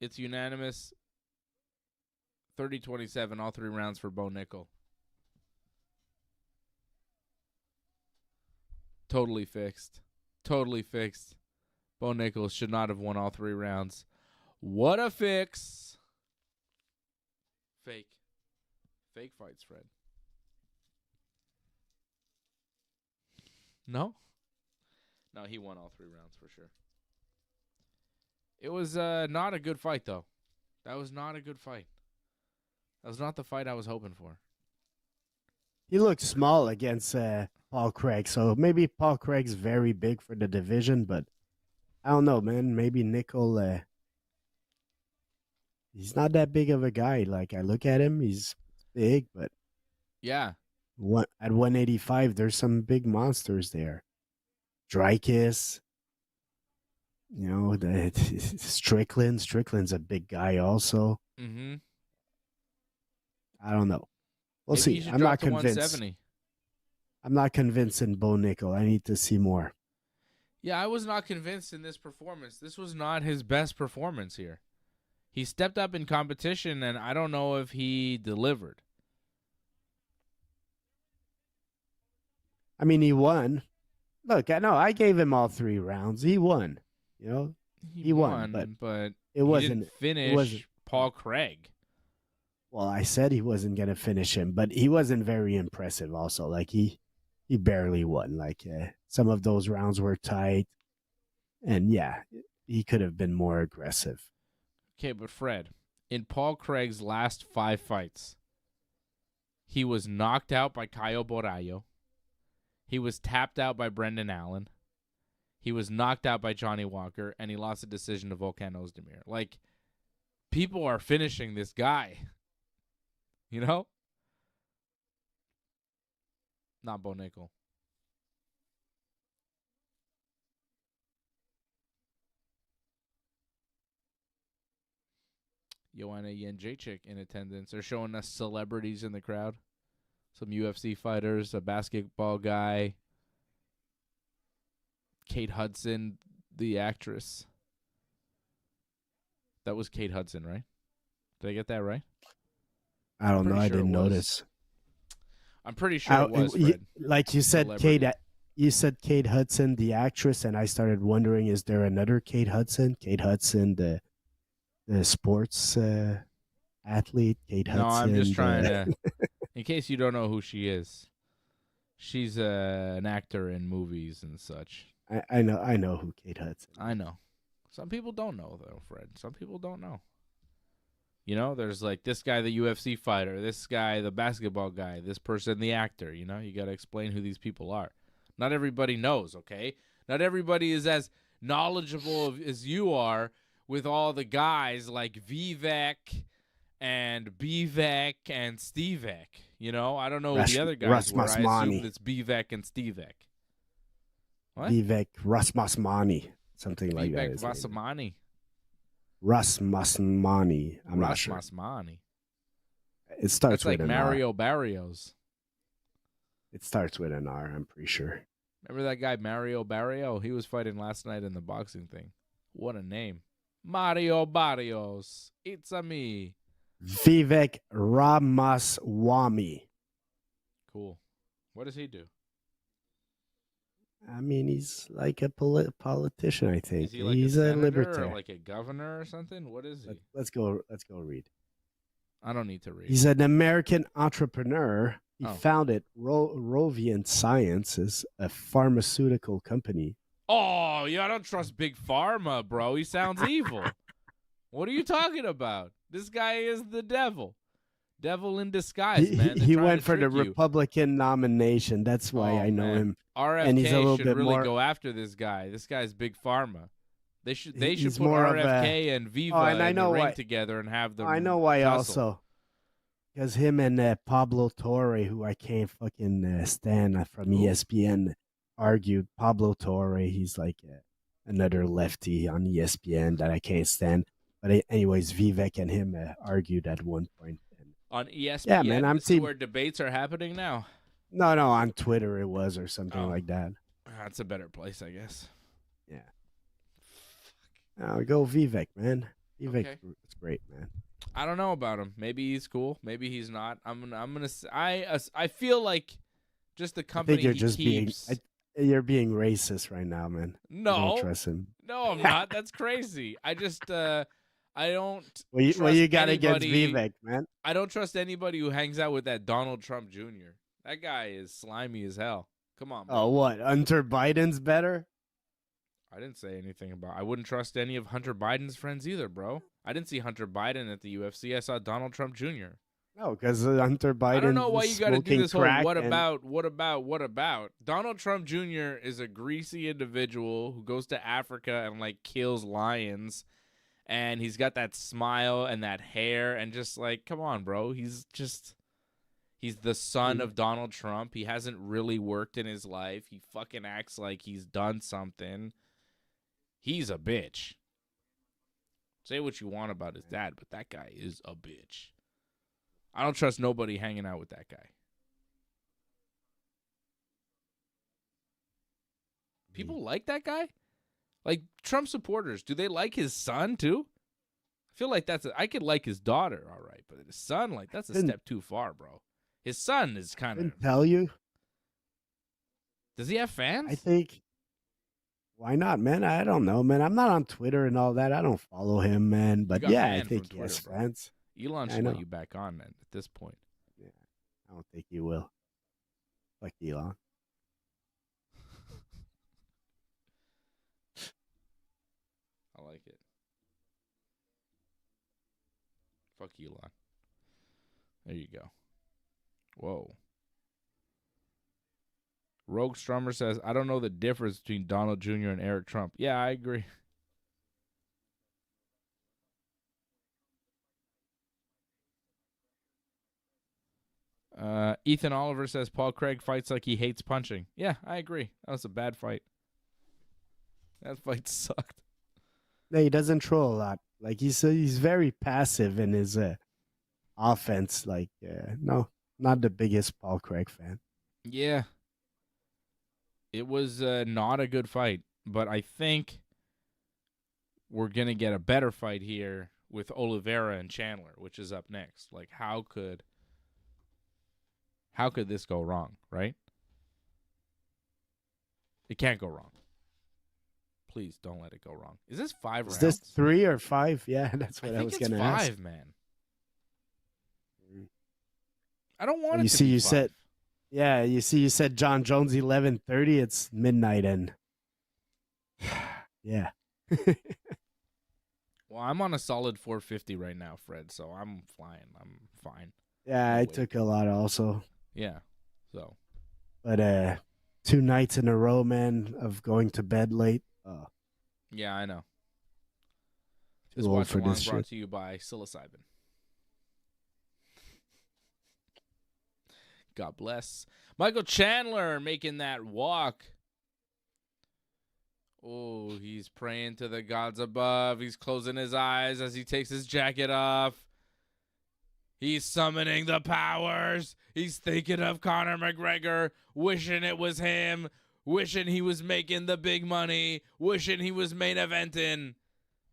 It's unanimous. 30-27, all three rounds for Bo Nickal. Totally fixed. Totally fixed. Bo Nickal should not have won all three rounds. What a fix. Fake. Fake fights, Fred. No? No, he won all three rounds for sure. It was not a good fight, though. That was not a good fight. That was not the fight I was hoping for. He looked small against Paul Craig, so maybe Paul Craig's very big for the division, but I don't know, man. Maybe Nickal, he's not that big of a guy. Like, I look at him, he's big, but yeah, at 185, there's some big monsters there. Dreykus, You know, Strickland's a big guy also. Mm-hmm. I don't know. We'll Maybe he see. should I'm drop not to convinced. 170. I'm not convinced in Bo Nickal. I need to see more. Yeah, I was not convinced in this performance. This was not his best performance here. He stepped up in competition, and I don't know if he delivered. I mean, he won. Look, I know I gave him all 3 rounds. He won. You know, he won, but it he wasn't. didn't finish It wasn't. Paul Craig. Well, I said he wasn't gonna finish him, but he wasn't very impressive. Also, like he barely won. Like some of those rounds were tight, and yeah, he could have been more aggressive. Okay, but Fred, in Paul Craig's last 5 fights, he was knocked out by Caio Borralho. He was tapped out by Brendan Allen. He was knocked out by Johnny Walker, and he lost a decision to Volkan Ozdemir. Like, people are finishing this guy. You know? Not Bo Nickal. Joanna Jędrzejczyk in attendance. They're showing us celebrities in the crowd. Some UFC fighters, a basketball guy, Kate Hudson, the actress. That was Kate Hudson, right? Did I get that right? I don't know. I didn't notice. I'm pretty sure it was, Fred. Like you said, Celebrity. You said Kate Hudson, the actress, and I started wondering: is there another Kate Hudson? Kate Hudson, the sports athlete. Kate Hudson. No, I'm just trying to. In case you don't know who she is, she's an actor in movies and such. I know who Kate Hudson is. I know. Some people don't know, though, Fred. Some people don't know. You know, there's like this guy, the UFC fighter, this guy, the basketball guy, this person, the actor. You know, you got to explain who these people are. Not everybody knows, okay? Not everybody is as knowledgeable as you are with all the guys like Vivek and Bivek and Stevek. You know, I don't know who the other guys were. I assume it's Bivek and Stevek. What? Vivek Rasmusmani, something like that. Vivek Vasamani. Rasmusmani. I'm not sure. Rasmusmani. It starts with like an Mario R. Barrios. It starts with an R, I'm pretty sure. Remember that guy Mario Barrio? He was fighting last night in the boxing thing. What a name. Mario Barrios. It's a me. Vivek Ramaswamy. Cool. What does he do? I mean, he's like a politician, I think. Is he like he's a libertarian. or like a governor or something? What is he? Let's go read. I don't need to read. He's an American entrepreneur. He Oh. founded Roviant Sciences, a pharmaceutical company. Oh, yeah, I don't trust Big Pharma, bro. He sounds evil. What are you talking about? This guy is the devil. Devil in disguise, man. He went for the Republican nomination. That's why I know him. RFK and he's a little should bit really more, go after this guy. This guy's Big Pharma. They should put more RFK and Viva in the ring together and have them. I know why tussle. also. Because him and Pablo Torre, who I can't fucking stand from ESPN, argued. Pablo Torre, he's like another lefty on ESPN that I can't stand. But anyways, Vivek and him argued at one point. On ESPN? Yeah, man, I'm seeing where debates are happening now. No, on Twitter it was or something like that. That's a better place, I guess. Yeah. Go Vivek, man. Vivek, Okay. it's great, man. I don't know about him. Maybe he's cool. Maybe he's not. I feel like just the company you're he just keeps. You're being racist right now, man. No, I don't trust him. No, I'm not. That's crazy. I just I don't. What you got against anybody- Vivek, man? I don't trust anybody who hangs out with that Donald Trump Jr. That guy is slimy as hell. Come on, bro. Oh, what? Hunter Biden's better? I didn't say anything about. I wouldn't trust any of Hunter Biden's friends either, bro. I didn't see Hunter Biden at the UFC. I saw Donald Trump Jr. No, because Hunter Biden. I don't know why you got to do this whole what and- about. Donald Trump Jr. is a greasy individual who goes to Africa and like kills lions, and he's got that smile and that hair and just like, come on, bro. He's the son of Donald Trump. He hasn't really worked in his life. He fucking acts like he's done something. He's a bitch. Say what you want about his dad, but that guy is a bitch. I don't trust nobody hanging out with that guy. People like that guy? Like Trump supporters, do they like his son too? I feel like I could like his daughter, all right, but his son, like that's a step too far, bro. His son is kind of. Didn't tell you. Does he have fans? I think. Why not, man? I don't know, man. I'm not on Twitter and all that. I don't follow him, man. But yeah, I think he has fans. Elon should let you back on, man. At this point. Yeah, I don't think he will. Like Elon. I like it. Fuck Elon. There you go. Whoa. Rogue Strummer says, I don't know the difference between Donald Jr. and Eryk Trump. Yeah, I agree. Ethan Oliver says, Paul Craig fights like he hates punching. Yeah, I agree. That was a bad fight. That fight sucked. No, he doesn't throw a lot. Like he's very passive in his offense. Like, no, not the biggest Paul Craig fan. Yeah. It was not a good fight, but I think we're going to get a better fight here with Oliveira and Chandler, which is up next. Like, how could this go wrong, right? It can't go wrong. Please don't let it go wrong. Is this 5 rounds? Is this 3 or 5? Yeah, that's what I was going to ask. I think it's 5, man. I don't want it to be 5. You said John Jones 11:30. It's midnight and yeah. Well, I'm on a solid 450 right now, Fred, so I'm flying. I'm fine. Yeah, I took a lot also. Yeah. So. But 2 nights in a row, man, of going to bed late. Yeah, I know. This watch along brought to you by psilocybin. God bless. Michael Chandler making that walk. Oh, he's praying to the gods above. He's closing his eyes as he takes his jacket off. He's summoning the powers. He's thinking of Conor McGregor, wishing it was him, wishing he was making the big money, wishing he was main eventing.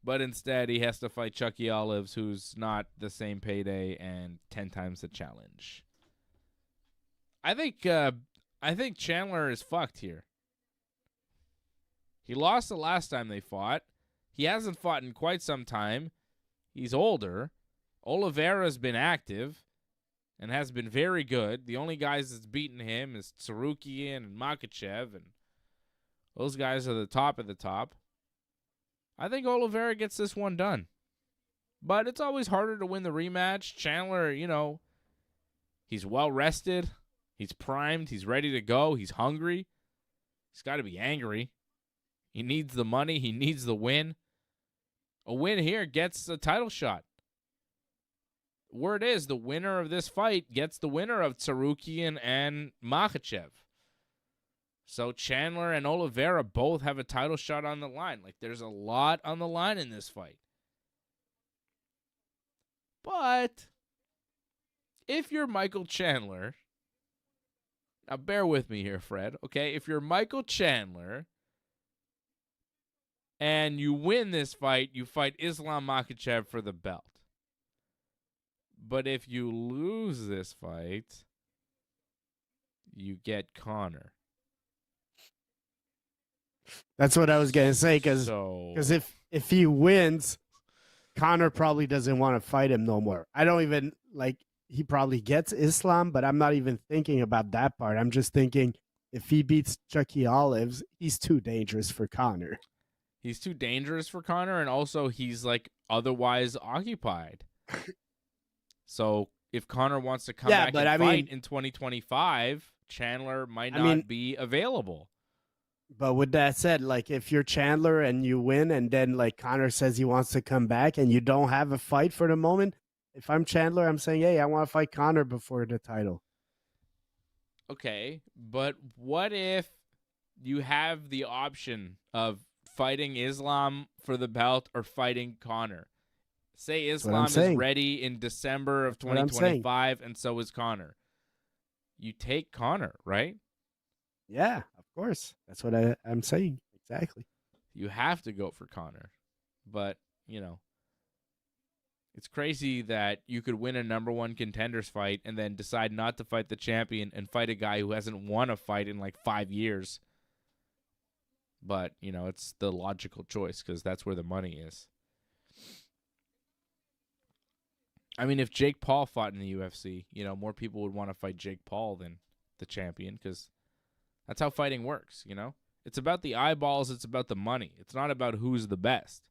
But instead, he has to fight Chucky Olives, who's not the same payday and 10 times the challenge. I think Chandler is fucked here. He lost the last time they fought. He hasn't fought in quite some time. He's older. Oliveira's been active and has been very good. The only guys that's beaten him is Tsarukian and Makhachev, and those guys are the top of the top. I think Oliveira gets this one done. But it's always harder to win the rematch. Chandler, he's well rested. He's primed. He's ready to go. He's hungry. He's got to be angry. He needs the money. He needs the win. A win here gets a title shot. Word is, the winner of this fight gets the winner of Tsarukian and Makhachev. So Chandler and Oliveira both have a title shot on the line. Like, there's a lot on the line in this fight. But if you're Michael Chandler, now bear with me here, Fred, okay? If you're Michael Chandler and you win this fight, you fight Islam Makhachev for the belt. But if you lose this fight, you get Conor. That's what I was going to say, because if he wins, Conor probably doesn't want to fight him no more. I don't even, he probably gets Islam, but I'm not even thinking about that part. I'm just thinking if he beats Chucky Olives, he's too dangerous for Conor. He's too dangerous for Conor, and also he's, otherwise occupied. So if Conor wants to come back and fight in 2025, Chandler might not be available. But with that said, if you're Chandler and you win and then Conor says he wants to come back and you don't have a fight for the moment, if I'm Chandler, I'm saying, hey, I want to fight Conor before the title. Okay, but what if you have the option of fighting Islam for the belt or fighting Conor. Say That's what I'm Islam is saying. ready in December of That's what I'm saying. 2025, and so is Conor. You take Conor, right? Yeah, of course. That's what I'm saying. Exactly. You have to go for Conor. But, it's crazy that you could win a number one contenders fight and then decide not to fight the champion and fight a guy who hasn't won a fight in like 5 years. But, it's the logical choice because that's where the money is. I mean, if Jake Paul fought in the UFC, more people would want to fight Jake Paul than the champion because that's how fighting works, It's about the eyeballs. It's about the money. It's not about who's the best.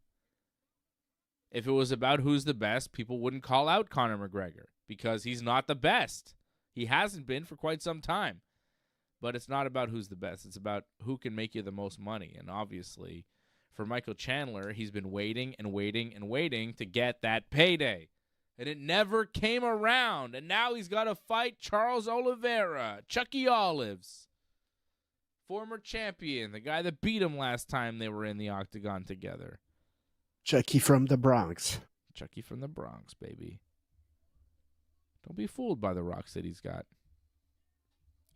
If it was about who's the best, people wouldn't call out Conor McGregor because he's not the best. He hasn't been for quite some time. But it's not about who's the best. It's about who can make you the most money. And obviously, for Michael Chandler, he's been waiting and waiting and waiting to get that payday. And it never came around. And now he's got to fight Charles Oliveira, Chucky Olives, former champion, the guy that beat him last time they were in the octagon together. Chucky from the Bronx. Chucky from the Bronx, baby. Don't be fooled by the rocks that he's got.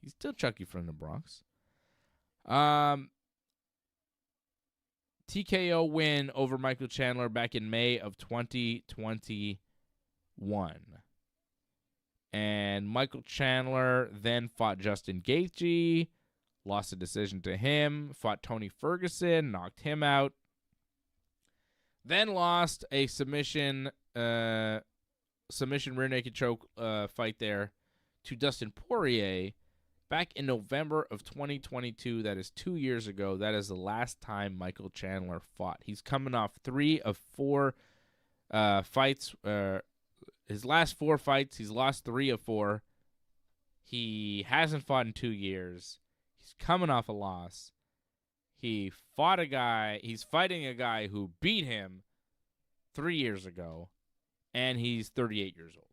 He's still Chucky from the Bronx. TKO win over Michael Chandler back in May of 2021. And Michael Chandler then fought Justin Gaethje, lost a decision to him, fought Tony Ferguson, knocked him out. Then lost a submission rear naked choke fight there to Dustin Poirier back in November of 2022. That is 2 years ago. That is the last time Michael Chandler fought. He's coming off 3 of 4 fights. His last 4 fights, he's lost 3 of 4. He hasn't fought in 2 years. He's coming off a loss. He fought a guy. He's fighting a guy who beat him 3 years ago, and he's 38 years old.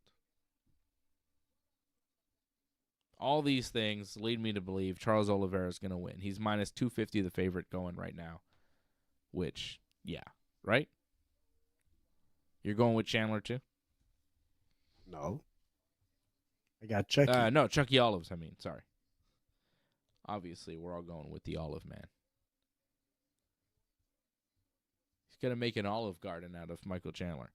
All these things lead me to believe Charles Oliveira is going to win. He's minus 250, the favorite going right now, which, yeah, right? You're going with Chandler too? No. I got Chucky. No, Chucky Olives, sorry. Obviously, we're all going with the Olive Man. He's going to make an Olive Garden out of Michael Chandler.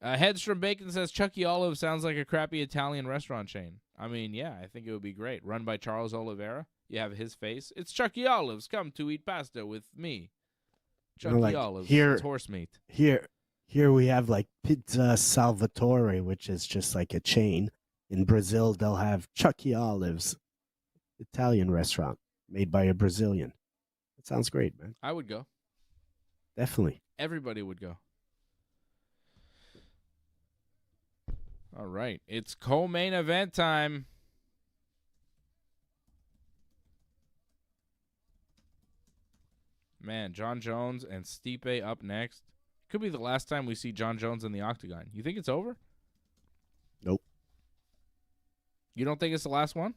Headstrom Bacon says, Chucky Olive sounds like a crappy Italian restaurant chain. Yeah, I think it would be great. Run by Charles Oliveira. You have his face. It's Chucky Olives. Come to eat pasta with me. Chucky Olives. Here, it's horse meat. Here we have like Pizza Salvatore, which is just like a chain. In Brazil, they'll have Chucky Olives, Italian restaurant made by a Brazilian. That sounds great, man. I would go. Definitely. Everybody would go. All right. It's co-main event time. Man, John Jones and Stipe up next. Could be the last time we see John Jones in the octagon. You think it's over? Nope. You don't think it's the last one?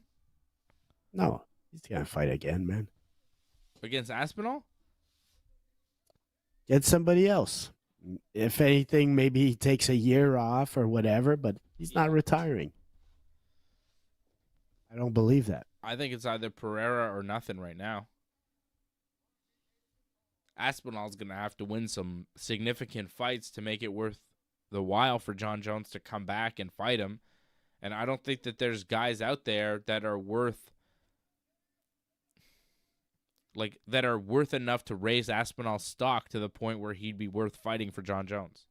No. He's going to fight again, man. Against Aspinall? Get somebody else. If anything, maybe he takes a year off or whatever, but he's not retiring. I don't believe that. I think it's either Pereira or nothing right now. Aspinall's going to have to win some significant fights to make it worth the while for John Jones to come back and fight him. And I don't think that there's guys out there that are worth enough to raise Aspinall's stock to the point where he'd be worth fighting for John Jones.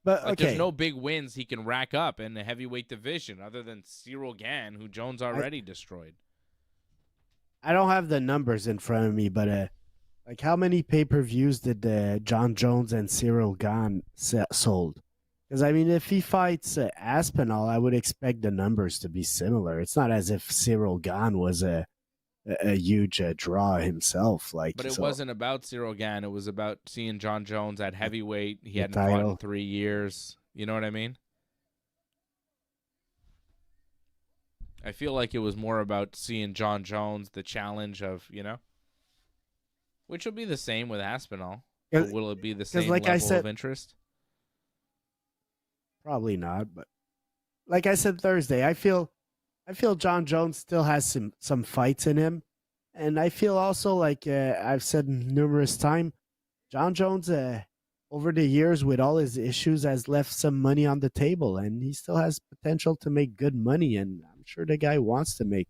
But okay, there's no big wins he can rack up in the heavyweight division other than Cyril Gane, who Jones already destroyed. I don't have the numbers in front of me, but like how many pay-per-views did John Jones and Cyril Gane sold? Because if he fights Aspinall, I would expect the numbers to be similar. It's not as if Cyril Gane was a huge draw himself. But it wasn't about Cyril Gane. It was about seeing John Jones at heavyweight. He hadn't fought in 3 years. You know what I mean? I feel like it was more about seeing John Jones, the challenge of, Which will be the same with Aspinall. Yeah, But will it be the same like I level said- of interest? Probably not, but like I said Thursday, I feel John Jones still has some fights in him, and I feel also like I've said numerous times, John Jones over the years with all his issues has left some money on the table, and he still has potential to make good money, and I'm sure the guy wants to make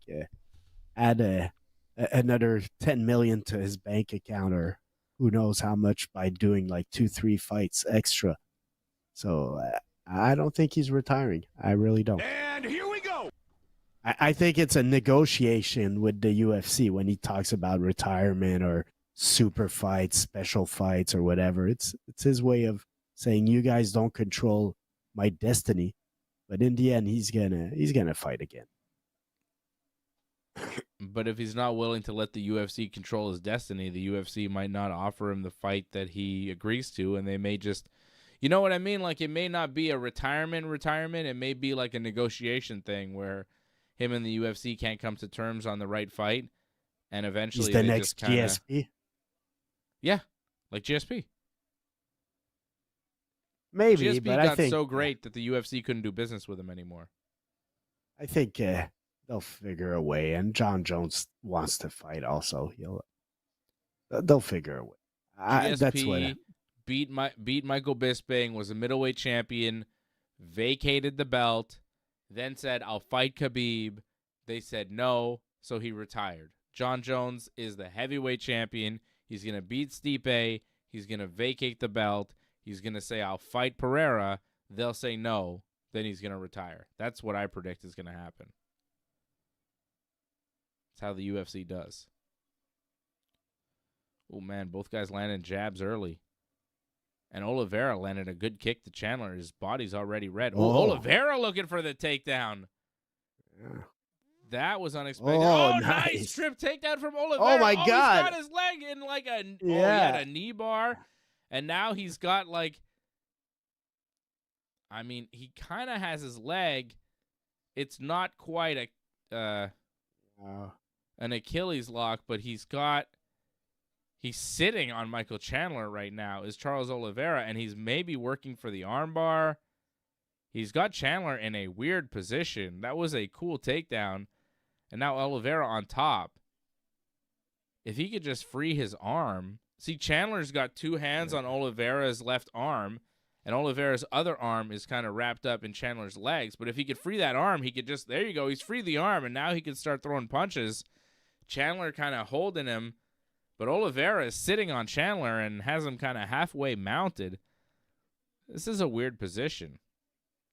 add another 10 million to his bank account, or who knows how much by doing like 2-3 fights extra. So I don't think he's retiring. I really don't. And here we go. I think it's a negotiation with the UFC when he talks about retirement or super fights, special fights, or whatever. It's his way of saying you guys don't control my destiny. But in the end, he's gonna fight again. But if he's not willing to let the UFC control his destiny, the UFC might not offer him the fight that he agrees to, and they may just, you know what I mean? Like, it may not be a retirement. It may be like a negotiation thing where him and the UFC can't come to terms on the right fight, and eventually He's the they next just kinda, GSP. yeah, like GSP. Maybe, GSP but got I think so great that the UFC couldn't do business with him anymore. I think they'll figure a way, and John Jones wants to fight. Also, they'll figure a way. That's what. GSP beat Michael Bisping, was a middleweight champion, vacated the belt, then said, "I'll fight Khabib." They said no, so he retired. John Jones is the heavyweight champion. He's going to beat Stipe. He's going to vacate the belt. He's going to say, "I'll fight Pereira." They'll say no. Then he's going to retire. That's what I predict is going to happen. That's how the UFC does. Oh, man, both guys landed jabs early. And Oliveira landed a good kick to Chandler. His body's already red. Oh, Oliveira looking for the takedown. Yeah. That was unexpected. Oh, nice nice. trip takedown from Oliveira. Oh, my He's God. got his leg in like a, he Yeah. had a knee bar. And now he's got like, I mean, he kind of has his leg. It's not quite an Achilles lock, but he's sitting on Michael Chandler right now, is Charles Oliveira, and he's maybe working for the armbar. He's got Chandler in a weird position. That was a cool takedown. And now Oliveira on top. If he could just free his arm. See, Chandler's got two hands on Oliveira's left arm, and Oliveira's other arm is kind of wrapped up in Chandler's legs. But if he could free that arm, he could just, there you go, he's freed the arm, and now he can start throwing punches. Chandler kind of holding him, but Oliveira is sitting on Chandler and has him kind of halfway mounted. This is a weird position.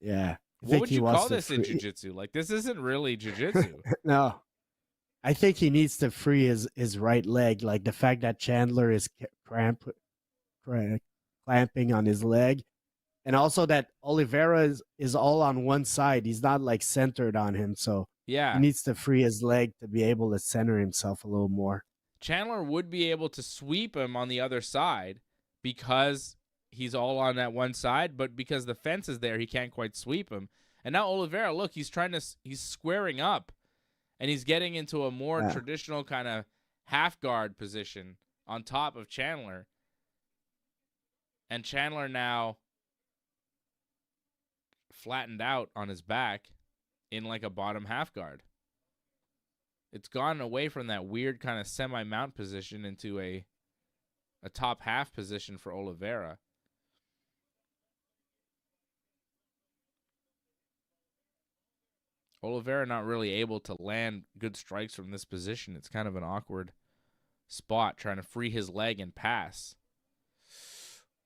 Yeah. What would you call this in jiu-jitsu? Like, this isn't really jiu-jitsu. No. I think he needs to free his right leg. Like the fact that Chandler is clamping on his leg. And also that Oliveira is all on one side. He's not like centered on him. So Yeah. he needs to free his leg to be able to center himself a little more. Chandler would be able to sweep him on the other side because he's all on that one side, but because the fence is there, he can't quite sweep him. And now Oliveira, look, he's squaring up, and he's getting into a more traditional kind of half guard position on top of Chandler. And Chandler now flattened out on his back in like a bottom half guard. It's gone away from that weird kind of semi-mount position into a top half position for Oliveira. Oliveira not really able to land good strikes from this position. It's kind of an awkward spot trying to free his leg and pass.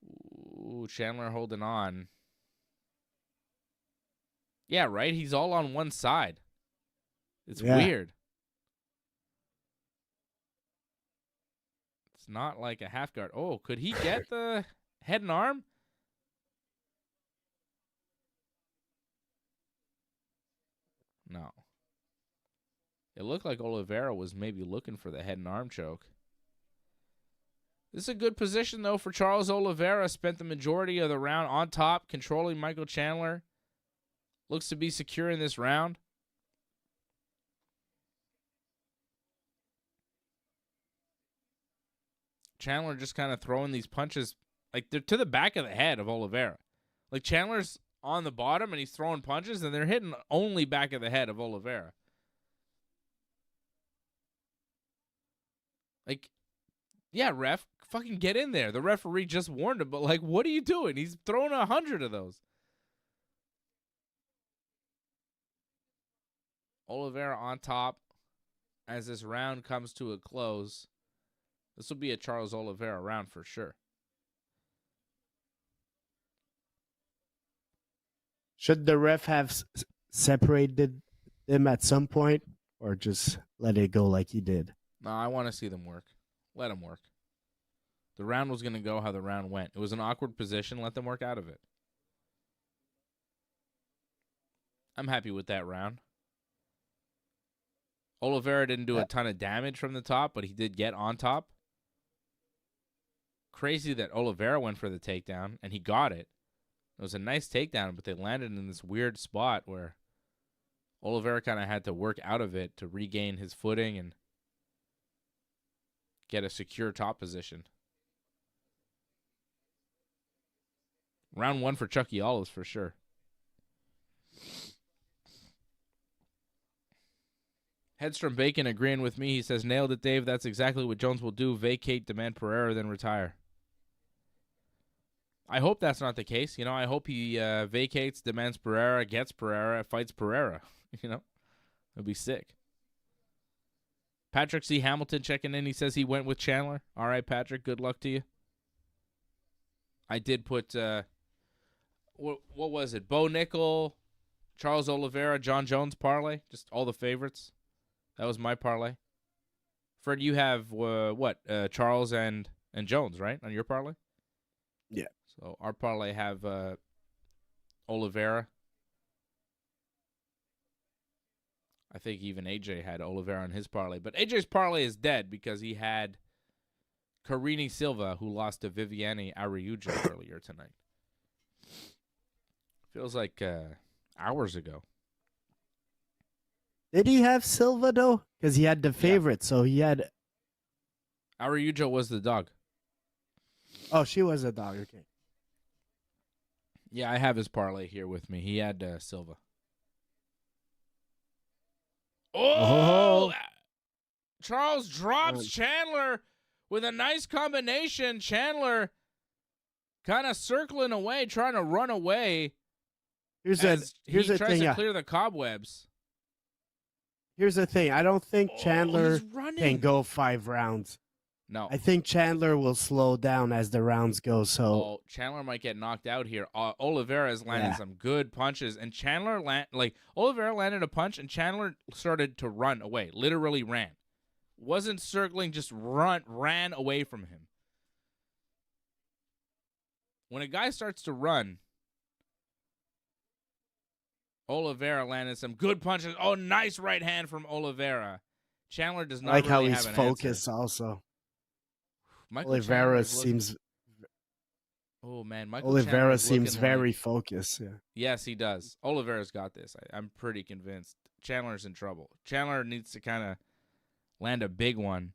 Ooh, Chandler holding on. Yeah, right? He's all on one side. It's weird. It's not like a half guard. Oh, could he get the head and arm? No. It looked like Oliveira was maybe looking for the head and arm choke. This is a good position, though, for Charles Oliveira. Spent the majority of the round on top, controlling Michael Chandler. Looks to be secure in this round. Chandler just kind of throwing these punches, like they're to the back of the head of Oliveira. Like Chandler's on the bottom and he's throwing punches and they're hitting only back of the head of Oliveira. Like, yeah, ref, fucking get in there. The referee just warned him, but like, what are you doing? He's throwing 100 of those. Oliveira on top as this round comes to a close. This will be a Charles Oliveira round for sure. Should the ref have separated them at some point or just let it go like he did? No, I want to see them work. Let them work. The round was going to go how the round went. It was an awkward position. Let them work out of it. I'm happy with that round. Oliveira didn't do a ton of damage from the top, but he did get on top. Crazy that Oliveira went for the takedown, and he got it. It was a nice takedown, but they landed in this weird spot where Oliveira kind of had to work out of it to regain his footing and get a secure top position. Round one for Chucky Olives for sure. Headstrom Bacon agreeing with me. He says, nailed it, Dave. That's exactly what Jones will do. Vacate, demand Pereira, then retire. I hope that's not the case. You know, I hope he vacates, demands Pereira, gets Pereira, fights Pereira. You know, it'll be sick. Patrick C. Hamilton checking in. He says he went with Chandler. All right, Patrick, good luck to you. I did put, what was it? Bo Nickal, Charles Oliveira, John Jones parlay. Just all the favorites. That was my parlay. Fred, you have, Charles and Jones, right, on your parlay? Yeah. So our parlay have Oliveira. I think even AJ had Oliveira on his parlay. But AJ's parlay is dead because he had Karine Silva, who lost to Viviane Araujo earlier tonight. Feels like hours ago. Did he have Silva, though? Because he had the favorite, so he had... Araujo was the dog. Oh, she was a dog, okay. Yeah, I have his parlay here with me. He had Silva. Oh! Charles drops Chandler with a nice combination. Chandler kind of circling away, trying to run away. Here's the tries thing. to clear the cobwebs. Here's the thing. I don't think Chandler can go 5 rounds. No. I think Chandler will slow down as the rounds go. So Chandler might get knocked out here. Oliveira has landed some good punches, and Oliveira landed a punch, and Chandler started to run away. Literally ran. Wasn't circling, just ran away from him. When a guy starts to run, Oliveira landed some good punches. Oh, nice right hand from Oliveira. Chandler does not like really how have he's an focused answer. also. Michael Oliveira seems... Oh, man. Michael Oliveira Chandler's seems looking very focused. Yeah. Yes, he does. Oliveira's got this. I'm pretty convinced. Chandler's in trouble. Chandler needs to kind of land a big one.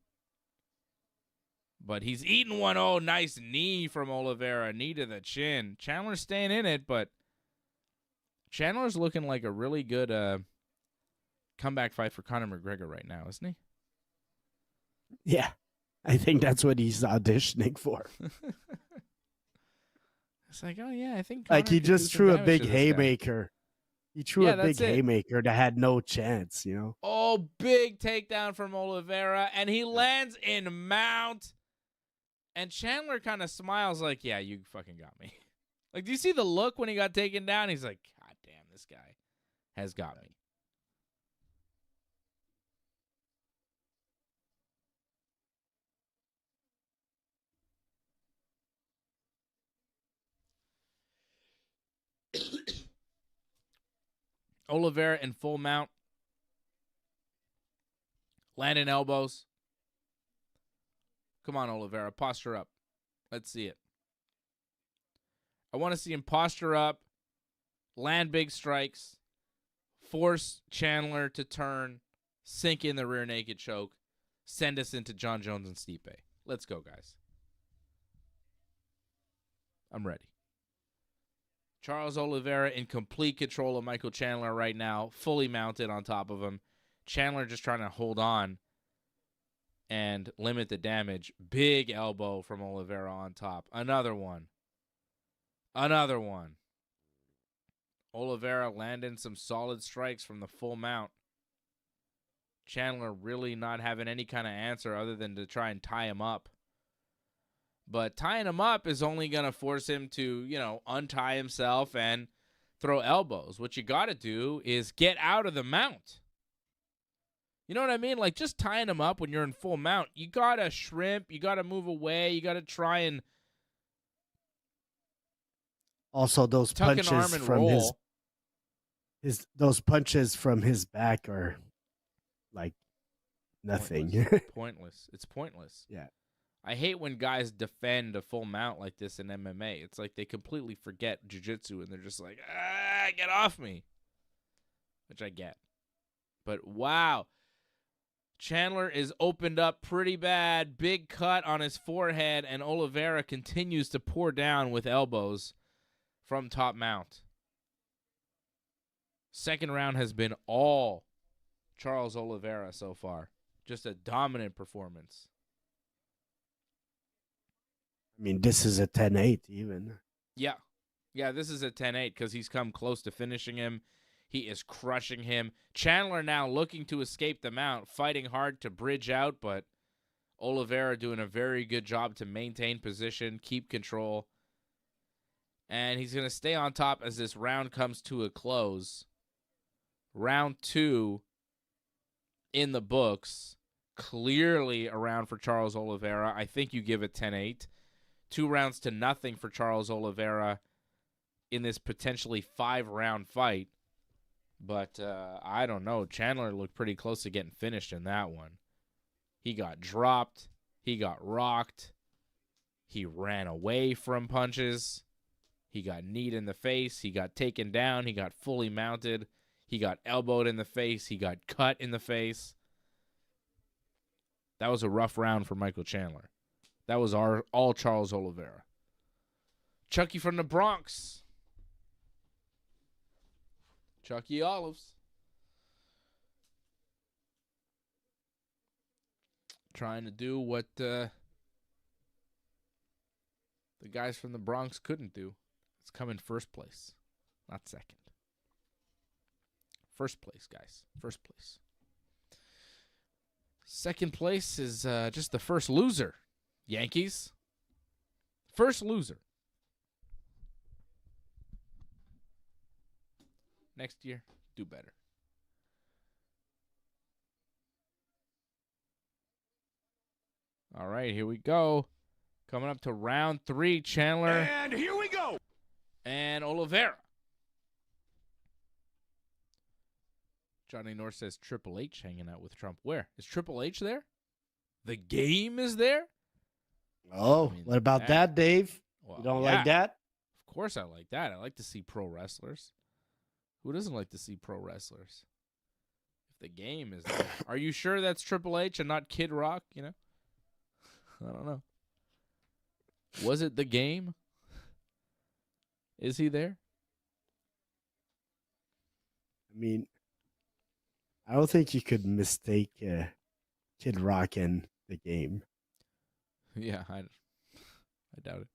But he's eating one. Oh, nice knee from Oliveira. Knee to the chin. Chandler's staying in it, but Chandler's looking like a really good comeback fight for Conor McGregor right now, isn't he? Yeah. I think that's what he's auditioning for. It's like, oh, yeah, I think Conor he just threw a big haymaker. He threw a big haymaker that had no chance, you know? Oh, big takedown from Oliveira, and he lands in mount. And Chandler kind of smiles like, yeah, you fucking got me. Like, do you see the look when he got taken down? He's like, God damn, this guy has got me. Oliveira in full mount. Landing elbows. Come on, Oliveira. Posture up. Let's see it. I want to see him posture up, land big strikes, force Chandler to turn, sink in the rear naked choke, send us into John Jones and Stipe. Let's go, guys. I'm ready. Charles Oliveira in complete control of Michael Chandler right now, fully mounted on top of him. Chandler just trying to hold on and limit the damage. Big elbow from Oliveira on top. Another one. Oliveira landing some solid strikes from the full mount. Chandler really not having any kind of answer other than to try and tie him up. But tying him up is only going to force him to, untie himself and throw elbows. What you got to do is get out of the mount. You know what I mean? Like, just tying him up when you're in full mount, you got to shrimp, you got to move away, you got to try and also those tuck punches an arm and from roll. those punches from his back are like nothing. Pointless. It's pointless. Yeah. I hate when guys defend a full mount like this in MMA. It's like they completely forget jiu-jitsu and they're just like, get off me. Which I get. But wow. Chandler is opened up pretty bad. Big cut on his forehead, and Oliveira continues to pour down with elbows from top mount. Second round has been all Charles Oliveira so far. Just a dominant performance. I mean, this is a 10-8 even. Yeah, this is a 10-8 because he's come close to finishing him. He is crushing him. Chandler now looking to escape the mount, fighting hard to bridge out, but Oliveira doing a very good job to maintain position, keep control. And he's going to stay on top as this round comes to a close. Round 2 in the books. Clearly a round for Charles Oliveira. I think you give it 10-8. 2 rounds to nothing for Charles Oliveira in this potentially 5-round fight. But I don't know. Chandler looked pretty close to getting finished in that one. He got dropped. He got rocked. He ran away from punches. He got kneed in the face. He got taken down. He got fully mounted. He got elbowed in the face. He got cut in the face. That was a rough round for Michael Chandler. That was all Charles Oliveira. Chucky from the Bronx. Chucky Olives. Trying to do what the guys from the Bronx couldn't do. It's come in first place, not second. First place, guys. First place. Second place is just the first loser. Yankees. First loser. Next year, do better. All right, here we go. Coming up to round 3, Chandler. And here we go. And Oliveira. Johnny North says Triple H hanging out with Trump. Where? Is Triple H there? The Game is there? Oh, what about that, Dave? Well, You don't like that? Of course I like that. I like to see pro wrestlers. Who doesn't like to see pro wrestlers? If the Game is there. Are you sure that's Triple H and not Kid Rock, I don't know. Was it the Game? Is he there? I mean, I don't think you could mistake Kid Rock and the Game. Yeah, I doubt it.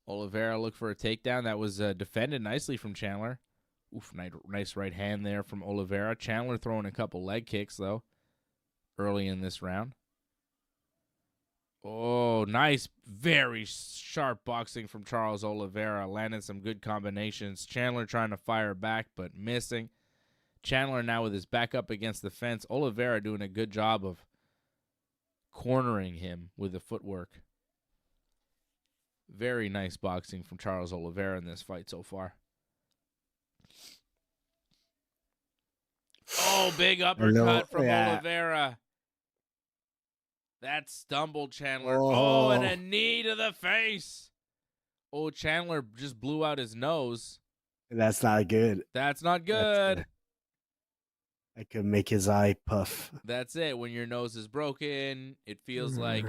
Oliveira looked for a takedown. That was defended nicely from Chandler. Oof, nice right hand there from Oliveira. Chandler throwing a couple leg kicks, though, early in this round. Oh, nice, very sharp boxing from Charles Oliveira. Landing some good combinations. Chandler trying to fire back, but missing. Chandler now with his back up against the fence. Oliveira doing a good job of cornering him with the footwork. Very nice boxing from Charles Oliveira in this fight so far. Oh, big uppercut from Oliveira. That stumbled Chandler. Oh, and a knee to the face. Oh, Chandler just blew out his nose. That's not good. That's not good. I could make his eye puff. That's it. When your nose is broken, it feels like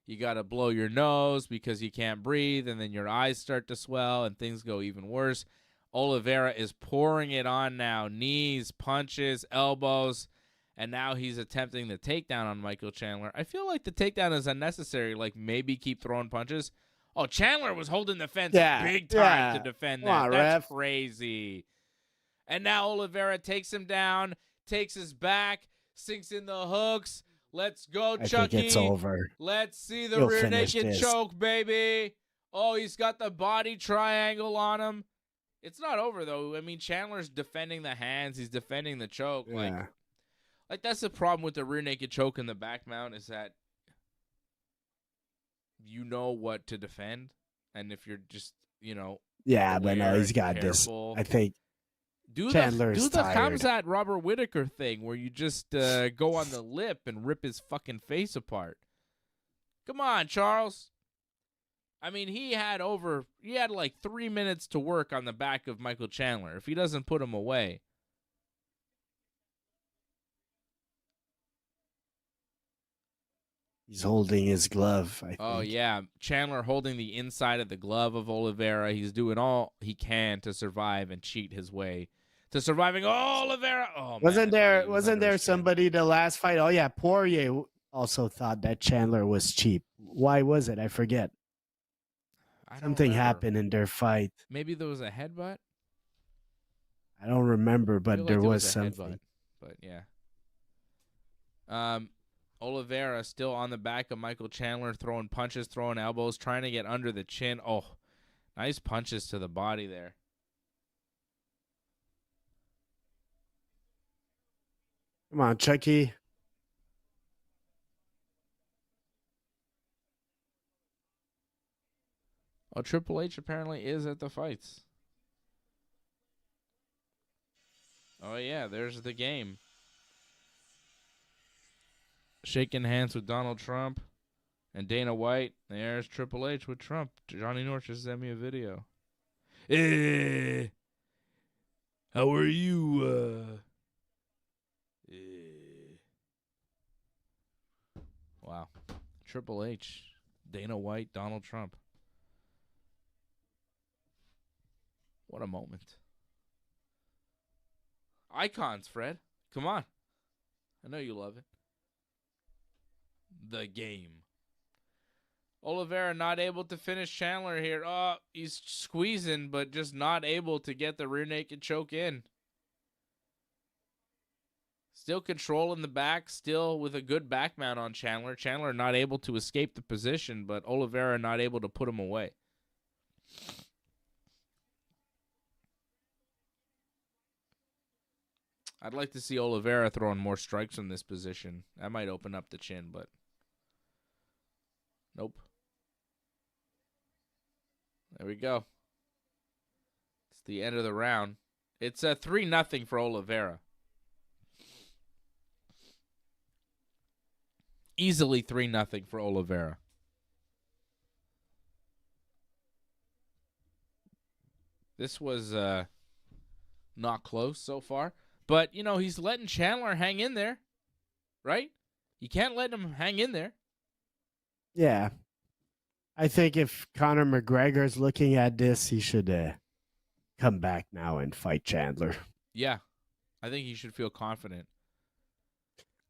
You got to blow your nose because you can't breathe, and then your eyes start to swell, and things go even worse. Oliveira is pouring it on now. Knees, punches, elbows, and now he's attempting the takedown on Michael Chandler. I feel like the takedown is unnecessary. Like, maybe keep throwing punches. Oh, Chandler was holding the fence big time to defend that. On, That's ref. crazy. And now Oliveira takes him down, takes his back, sinks in the hooks. Let's go, Chucky. I think it's over. Let's see the He'll rear finish naked this. choke, baby. Oh, he's got the body triangle on him. It's not over, though. I mean, Chandler's defending the hands. He's defending the choke. Yeah. Like that's the problem with the rear naked choke and the back mount is that you know what to defend. And if you're just, Yeah, but no, aware he's and got this. careful. I think Do Chandler's the tired. Khamzat Robert Whittaker thing where you just go on the lip and rip his fucking face apart. Come on, Charles. I mean, he had like 3 minutes to work on the back of Michael Chandler. If he doesn't put him away. he's holding his glove, I think. Oh, yeah. Chandler holding the inside of the glove of Oliveira. He's doing all he can to survive and cheat his way to surviving. Oh, Oliveira. Oh, Wasn't man, there somebody the last fight? Oh yeah, Poirier also thought that Chandler was cheap. Why was it? I forget. Something happened in their fight. Maybe there was a headbutt. I don't remember, I but feel there like was a something. headbutt, but yeah. Oliveira still on the back of Michael Chandler, throwing punches, throwing elbows, trying to get under the chin. Oh, nice punches to the body there. Come on, Chucky. Oh, Triple H apparently is at the fights. Oh, yeah, there's the game. Shaking hands with Donald Trump and Dana White. There's Triple H with Trump. Johnny North just sent me a video. Hey, how are you? Wow. Triple H, Dana White, Donald Trump. What a moment. Icons, Fred. Come on. I know you love it. The game. Oliveira not able to finish Chandler here. Oh, he's squeezing, but just not able to get the rear naked choke in. Still controlling the back, still with a good back mount on Chandler. Chandler not able to escape the position, but Oliveira not able to put him away. I'd like to see Oliveira throwing more strikes from this position. That might open up the chin, but nope. There we go. It's the end of the round. It's a 3-0 for Oliveira. Easily 3-0 for Oliveira. This was not close so far. But, he's letting Chandler hang in there, right? You can't let him hang in there. Yeah. I think if Conor McGregor's looking at this, he should come back now and fight Chandler. Yeah. I think he should feel confident.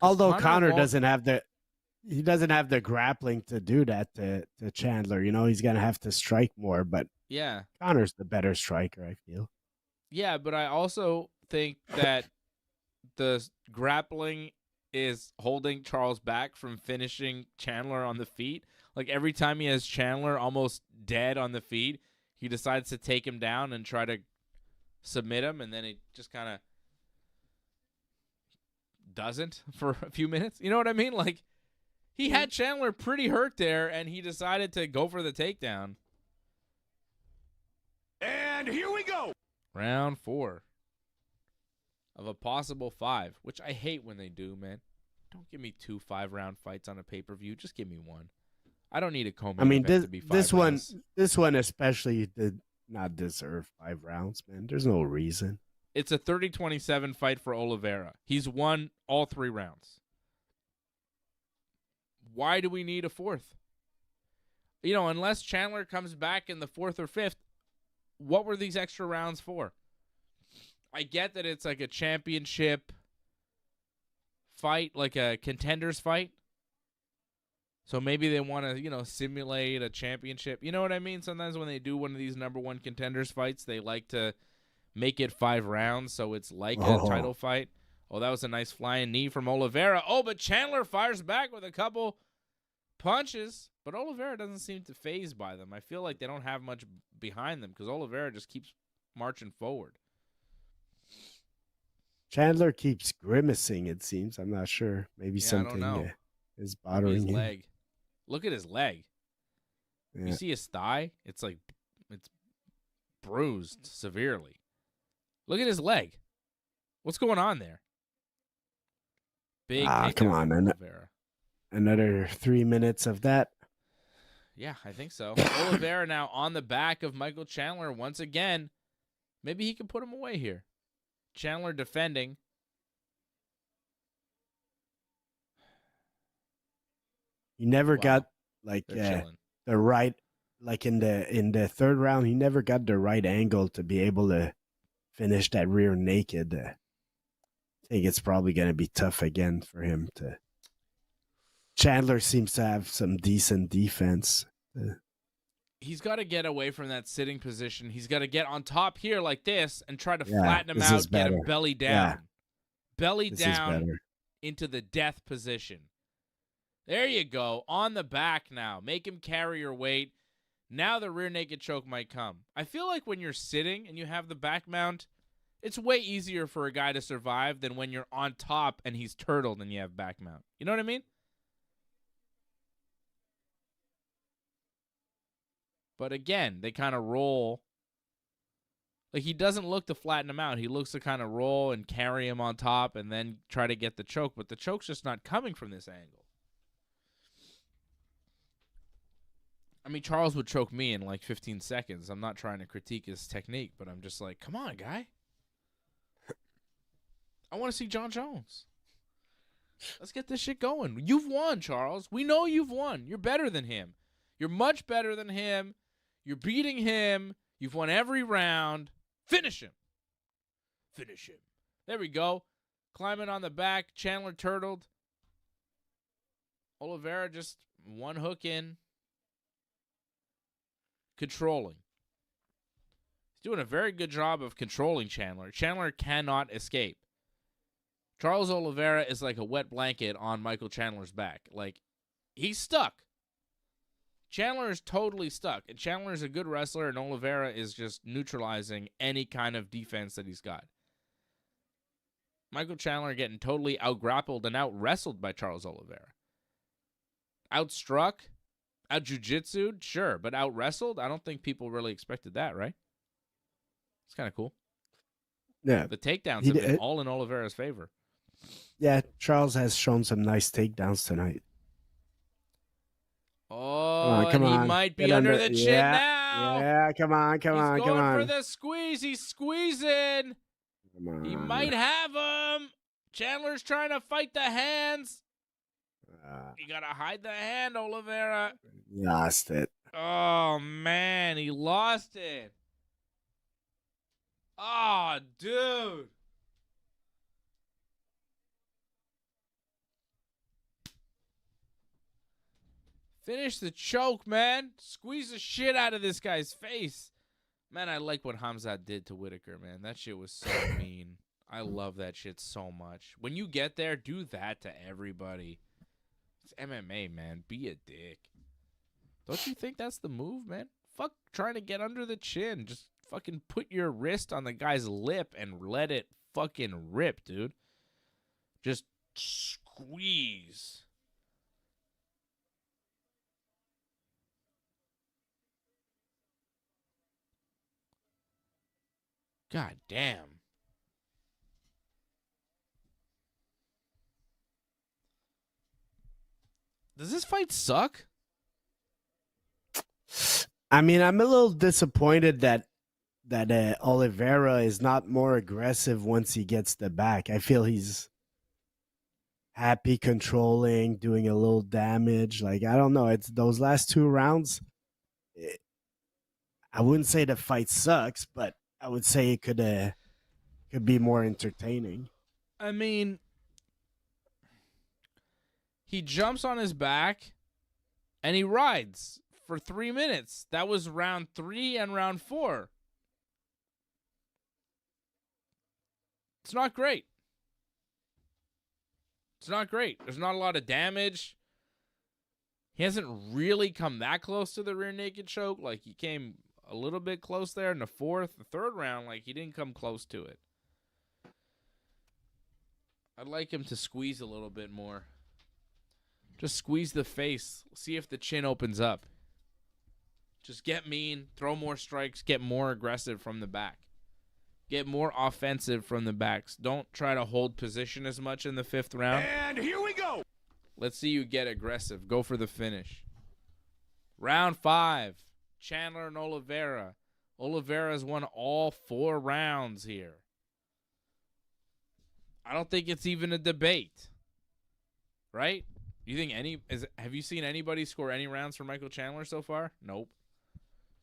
Although Conor doesn't have the grappling to do that to Chandler. He's going to have to strike more, but yeah, Conor's the better striker, I feel. Yeah, but I also think that the grappling is holding Charles back from finishing Chandler on the feet. Like every time he has Chandler almost dead on the feet, he decides to take him down and try to submit him, and then he just kind of doesn't for a few minutes. You know what I mean? Like he had Chandler pretty hurt there, and he decided to go for the takedown. And here we go. Round 4 of a possible 5, which I hate when they do, man. Don't give me 2 5-round fights on a pay-per-view. Just give me 1. I don't need a co-main event to be 5 rounds. This one especially did not deserve 5 rounds, man. There's no reason. It's a 30-27 fight for Oliveira. He's won all 3 rounds. Why do we need a 4th? unless Chandler comes back in the 4th or 5th, what were these extra rounds for? I get that it's like a championship fight, like a contenders fight. So maybe they want to, simulate a championship. You know what I mean? Sometimes when they do one of these number 1 contenders fights, they like to make it 5 rounds so it's like a title fight. Oh, that was a nice flying knee from Oliveira. Oh, but Chandler fires back with a couple punches. But Oliveira doesn't seem to faze by them. I feel like they don't have much behind them because Oliveira just keeps marching forward. Chandler keeps grimacing, it seems. I'm not sure. Maybe something is bothering his him. Leg. Look at his leg. Yeah. You see his thigh? It's bruised severely. Look at his leg. What's going on there? Big come on. Another 3 minutes of that. Yeah, I think so. Oliveira now on the back of Michael Chandler once again. Maybe he can put him away here. Chandler defending. He never got the right, like in the 3rd round, he never got the right angle to be able to finish that rear naked. I think it's probably going to be tough again for him to. Chandler seems to have some decent defense. He's got to get away from that sitting position. He's got to get on top here like this and try to flatten him out, get him belly down. Yeah. Belly down into the death position. There you go. On the back now. Make him carry your weight. Now the rear naked choke might come. I feel like when you're sitting and you have the back mount, it's way easier for a guy to survive than when you're on top and he's turtled and you have back mount. You know what I mean? But again, they kind of roll. Like, he doesn't look to flatten him out. He looks to kind of roll and carry him on top and then try to get the choke. But the choke's just not coming from this angle. I mean, Charles would choke me in like 15 seconds. I'm not trying to critique his technique, but I'm just like, come on, guy. I want to see John Jones. Let's get this shit going. You've won, Charles. We know you've won. You're better than him. You're much better than him. You're beating him. You've won every round. Finish him. Finish him. There we go. Climbing on the back. Chandler turtled. Oliveira just one hook in. Controlling. He's doing a very good job of controlling Chandler. Chandler cannot escape. Charles Oliveira is like a wet blanket on Michael Chandler's back. Like, he's stuck. Chandler is totally stuck. And Chandler is a good wrestler, and Oliveira is just neutralizing any kind of defense that he's got. Michael Chandler getting totally out-grappled and out-wrestled by Charles Oliveira. Outstruck? Out-jiu-jitsu'd? Sure. But out-wrestled? I don't think people really expected that, right? It's kind of cool. Yeah. The takedowns have been all in Oliveira's favor. Yeah, Charles has shown some nice takedowns tonight. Oh, he might be under the chin now. Yeah, come on. He's going for the squeeze. He's squeezing. Come on. He might have him. Chandler's trying to fight the hands. You got to hide the hand, Oliveira. Lost it. Oh, man. He lost it. Oh, dude. Finish the choke, man. Squeeze the shit out of this guy's face. Man, I like what Hamzat did to Whitaker, man. That shit was so mean. I love that shit so much. When you get there, do that to everybody. It's MMA, man. Be a dick. Don't you think that's the move, man? Fuck trying to get under the chin. Just fucking put your wrist on the guy's lip and let it fucking rip, dude. Just squeeze. God damn. Does this fight suck? I mean, I'm a little disappointed that Oliveira is not more aggressive once he gets the back. I feel he's happy controlling, doing a little damage. Like, I don't know. It's those last 2 rounds. I wouldn't say the fight sucks, but I would say it could be more entertaining. I mean, he jumps on his back and he rides for 3 minutes. That was round 3 and round 4. It's not great. It's not great. There's not a lot of damage. He hasn't really come that close to the rear naked choke. Like, he came a little bit close there in the 4th. The 3rd round, like, he didn't come close to it. I'd like him to squeeze a little bit more. Just squeeze the face. See if the chin opens up. Just get mean. Throw more strikes. Get more aggressive from the back. Get more offensive from the backs. Don't try to hold position as much in the 5th round. And here we go. Let's see you get aggressive. Go for the finish. Round 5. Chandler and Oliveira. Oliveira's won all 4 rounds here. I don't think it's even a debate. Right? You think have you seen anybody score any rounds for Michael Chandler so far? Nope.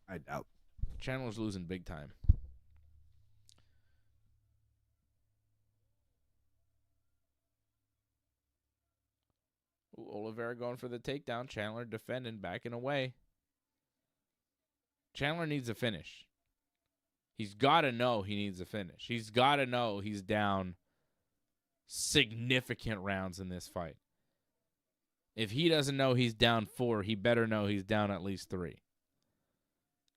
I doubt. Chandler's losing big time. Ooh, Oliveira going for the takedown. Chandler defending, backing away. Chandler needs a finish. He's got to know he needs a finish. He's got to know he's down significant rounds in this fight. If he doesn't know he's down 4, he better know he's down at least 3.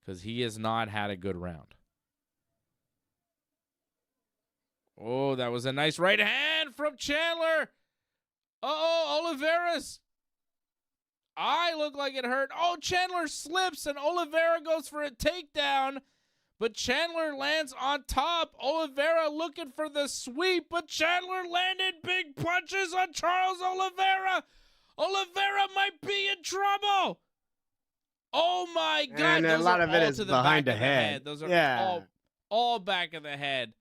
Because he has not had a good round. Oh, that was a nice right hand from Chandler. Uh-oh, Oliveira's eye looked like it hurt. Oh, Chandler slips and Oliveira goes for a takedown. But Chandler lands on top. Oliveira looking for the sweep, but Chandler landed big punches on Charles Oliveira. Oliveira might be in trouble. Oh, my God. And a lot of it is behind the head. Those are all back of the head.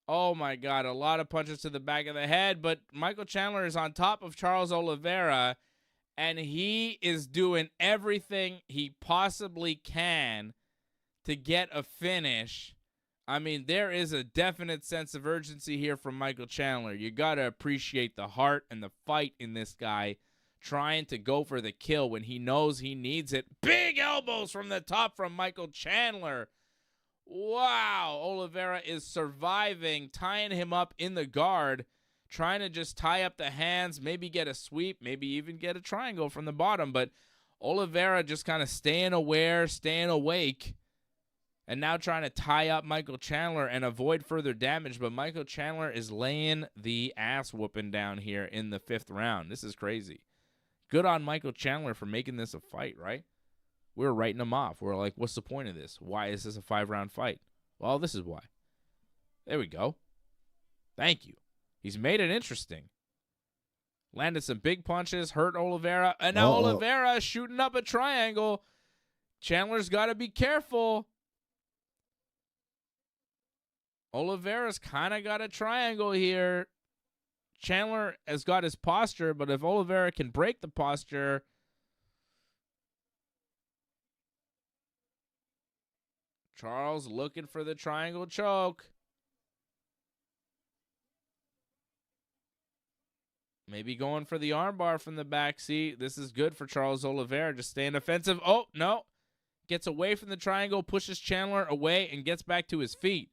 Oh, my God. A lot of punches to the back of the head. But Michael Chandler is on top of Charles Oliveira, and he is doing everything he possibly can to get a finish. I mean, there is a definite sense of urgency here from Michael Chandler. You got to appreciate the heart and the fight in this guy trying to go for the kill when he knows he needs it. Big elbows from the top from Michael Chandler. Wow, Oliveira is surviving, tying him up in the guard, trying to just tie up the hands, maybe get a sweep, maybe even get a triangle from the bottom. But Oliveira just kind of staying aware, staying awake, and now trying to tie up Michael Chandler and avoid further damage. But Michael Chandler is laying the ass whooping down here in the 5th round. This is crazy. Good on Michael Chandler for making this a fight, right? We were writing him off. We're like, what's the point of this? Why is this a 5-round fight? Well, this is why. There we go. Thank you. He's made it interesting. Landed some big punches, hurt Oliveira, and now Oliveira is shooting up a triangle. Chandler's got to be careful. Oliveira's kind of got a triangle here. Chandler has got his posture, but if Oliveira can break the posture, Charles looking for the triangle choke. Maybe going for the armbar from the back seat. This is good for Charles Oliveira. Just staying offensive. Oh, no. Gets away from the triangle, pushes Chandler away, and gets back to his feet.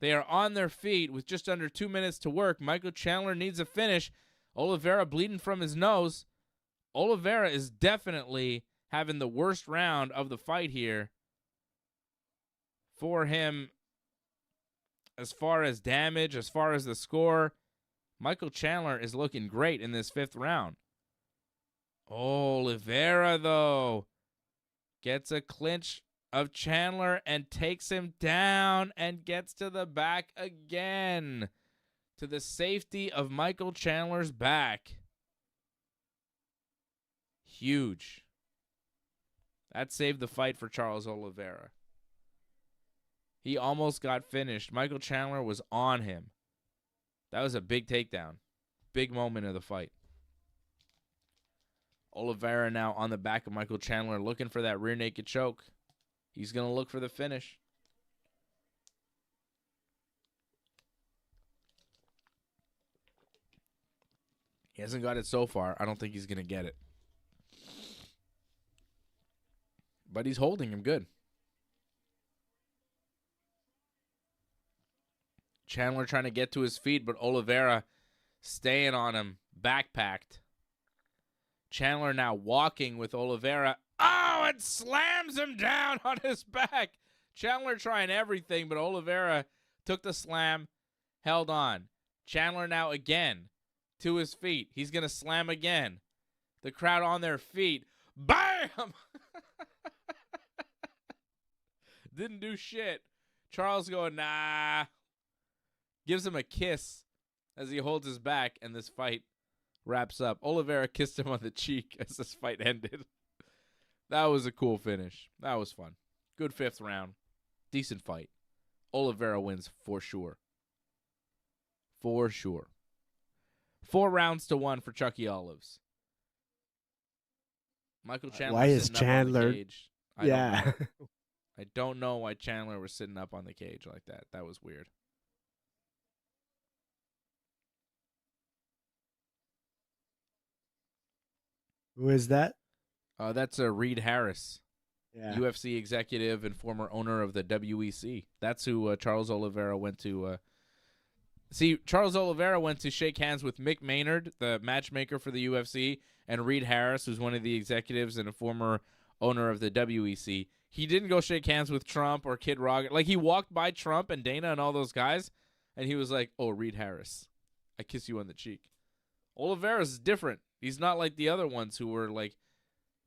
They are on their feet with just under 2 minutes to work. Michael Chandler needs a finish. Oliveira bleeding from his nose. Oliveira is definitely having the worst round of the fight here for him as far as damage, as far as the score. Michael Chandler is looking great in this 5th round. Oliveira, though, gets a clinch of Chandler and takes him down and gets to the back again. To the safety of Michael Chandler's back. Huge. That saved the fight for Charles Oliveira. He almost got finished. Michael Chandler was on him. That was a big takedown. Big moment of the fight. Oliveira now on the back of Michael Chandler looking for that rear naked choke. He's going to look for the finish. He hasn't got it so far. I don't think he's going to get it. But he's holding him good. Chandler trying to get to his feet, but Oliveira staying on him, backpacked. Chandler now walking with Oliveira. Oh, it slams him down on his back. Chandler trying everything, but Oliveira took the slam, held on. Chandler now again to his feet. He's going to slam again. The crowd on their feet. Bam! Didn't do shit. Charles going, nah. Gives him a kiss as he holds his back, and this fight wraps up. Oliveira kissed him on the cheek as this fight ended. That was a cool finish. That was fun. Good 5th round. Decent fight. Oliveira wins for sure. For sure. 4-1 for Chucky Olives. Michael Chandler. Why is sitting up on the Chandler? cage. Yeah. I don't know why Chandler was sitting up on the cage like that. That was weird. Who is that? That's Reed Harris, Yeah. UFC executive and former owner of the WEC. That's who Charles Oliveira went to. Charles Oliveira went to shake hands with Mick Maynard, the matchmaker for the UFC, and Reed Harris, who's one of the executives and a former owner of the WEC. He didn't go shake hands with Trump or Kid Rock. Like, he walked by Trump and Dana and all those guys, and he was like, oh, Reed Harris, I kiss you on the cheek. Oliveira's different. He's not like the other ones who were like,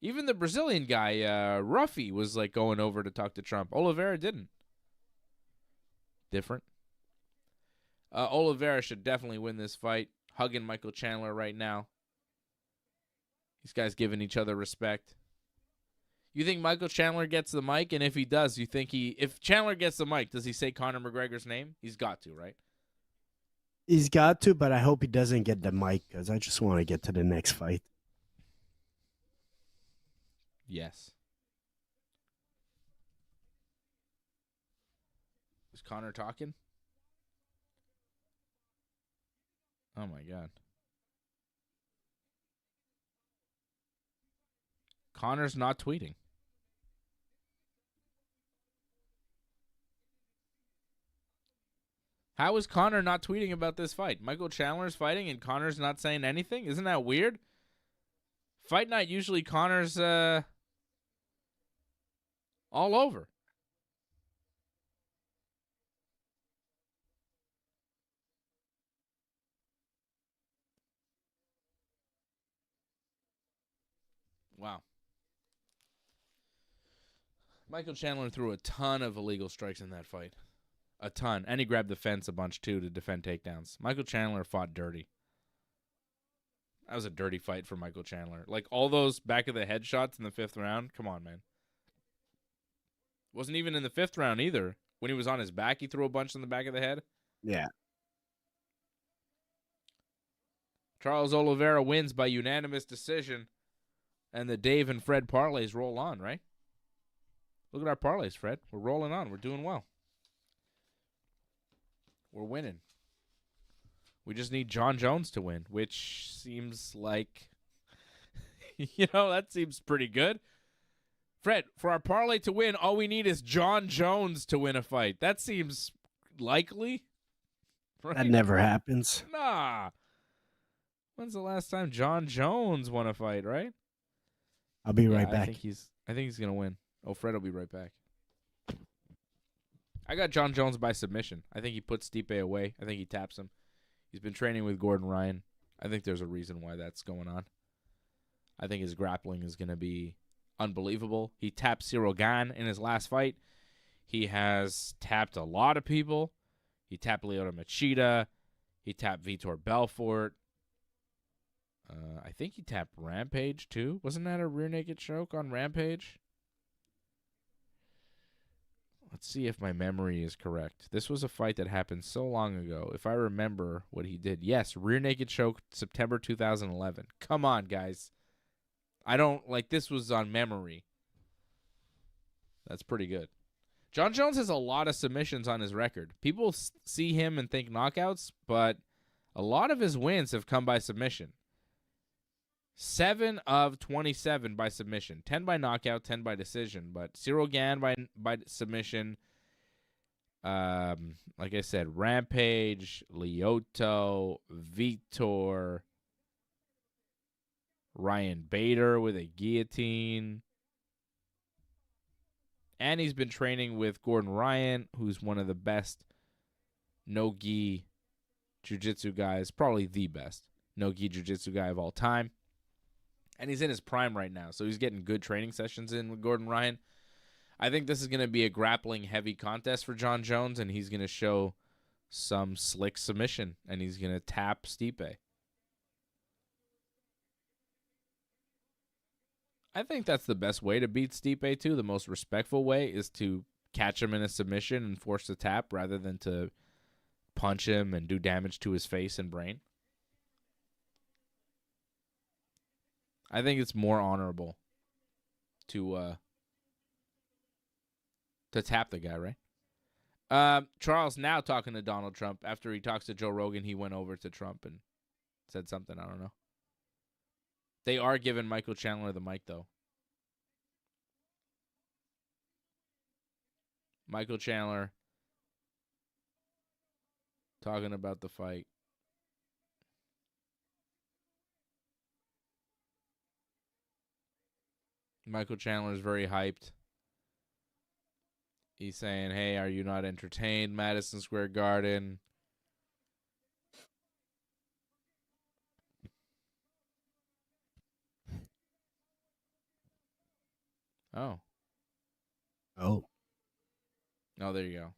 even the Brazilian guy, Ruffy, was like going over to talk to Trump. Oliveira didn't. Different. Oliveira should definitely win this fight. Hugging Michael Chandler right now. These guys giving each other respect. You think Michael Chandler gets the mic? And if he does, you think if Chandler gets the mic, does he say Conor McGregor's name? He's got to, right? He's got to, but I hope he doesn't get the mic because I just want to get to the next fight. Yes. Is Conor talking? Oh, my God. Conor's not tweeting. How is Conor not tweeting about this fight? Michael Chandler's fighting and Conor's not saying anything? Isn't that weird? Fight night, usually Conor's all over. Wow. Michael Chandler threw a ton of illegal strikes in that fight. A ton. And he grabbed the fence a bunch, too, to defend takedowns. Michael Chandler fought dirty. That was a dirty fight for Michael Chandler. Like, all those back-of-the-head shots in the 5th round. Come on, man. Wasn't even in the 5th round, either. When he was on his back, he threw a bunch in the back of the head. Yeah. Charles Oliveira wins by unanimous decision. And the Dave and Fred parlays roll on, right? Look at our parlays, Fred. We're rolling on. We're doing well. We're winning. We just need John Jones to win, which seems like, that seems pretty good. Fred, for our parlay to win, all we need is John Jones to win a fight. That seems likely. Right? That never happens. Nah. When's the last time John Jones won a fight, right? I'll be right back. I think he's gonna win. Oh, Fred will be right back. I got John Jones by submission. I think he puts Stipe away. I think he taps him. He's been training with Gordon Ryan. I think there's a reason why that's going on. I think his grappling is going to be unbelievable. He tapped Cyril Gane in his last fight. He has tapped a lot of people. He tapped Lyoto Machida. He tapped Vitor Belfort. I think he tapped Rampage, too. Wasn't that a rear naked choke on Rampage? Let's see if my memory is correct. This was a fight that happened so long ago. If I remember what he did. Yes, rear naked choke, September 2011. Come on, guys. I don't like this was on memory. That's pretty good. Jon Jones has a lot of submissions on his record. People see him and think knockouts, but a lot of his wins have come by submission. 7 of 27 by submission. 10 by knockout, 10 by decision. But Cyril Gane by submission. Like I said, Rampage, Lyoto, Vitor, Ryan Bader with a guillotine. And he's been training with Gordon Ryan, who's one of the best no-gi jiu-jitsu guys, probably the best no-gi jiu-jitsu guy of all time. And he's in his prime right now, so he's getting good training sessions in with Gordon Ryan. I think this is going to be a grappling-heavy contest for Jon Jones, and he's going to show some slick submission, and he's going to tap Stipe. I think that's the best way to beat Stipe, too. The most respectful way is to catch him in a submission and force the tap rather than to punch him and do damage to his face and brain. I think it's more honorable to tap the guy, right? Charles now talking to Donald Trump. After he talks to Joe Rogan, he went over to Trump and said something. I don't know. They are giving Michael Chandler the mic, though. Michael Chandler talking about the fight. Michael Chandler is very hyped. He's saying, hey, are you not entertained, Madison Square Garden? Oh. Oh. Oh, there you go.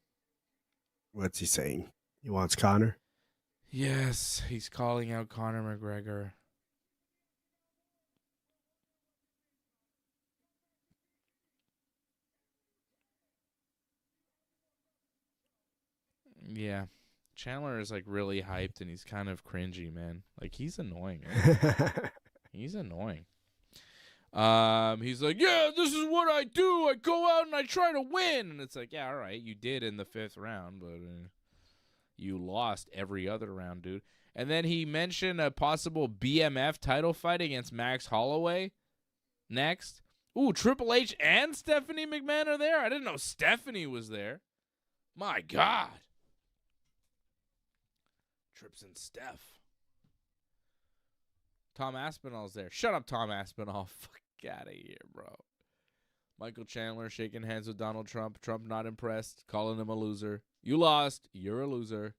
What's he saying? He wants Conor? Yes, he's calling out Conor McGregor. Yeah. Chandler is like really hyped and he's kind of cringy, man. Like he's annoying. He's annoying. He's like, yeah, this is what I do. I go out and I try to win. And it's like, yeah, all right, you did in the 5th round, but you lost every other round, dude. And then he mentioned a possible BMF title fight against Max Holloway next. Ooh, Triple H and Stephanie McMahon are there? I didn't know Stephanie was there. My God. Trips and Steph. Tom Aspinall's there. Shut up, Tom Aspinall. Fuck out of here, bro. Michael Chandler shaking hands with Donald Trump. Trump not impressed, calling him a loser. You lost. You're a loser.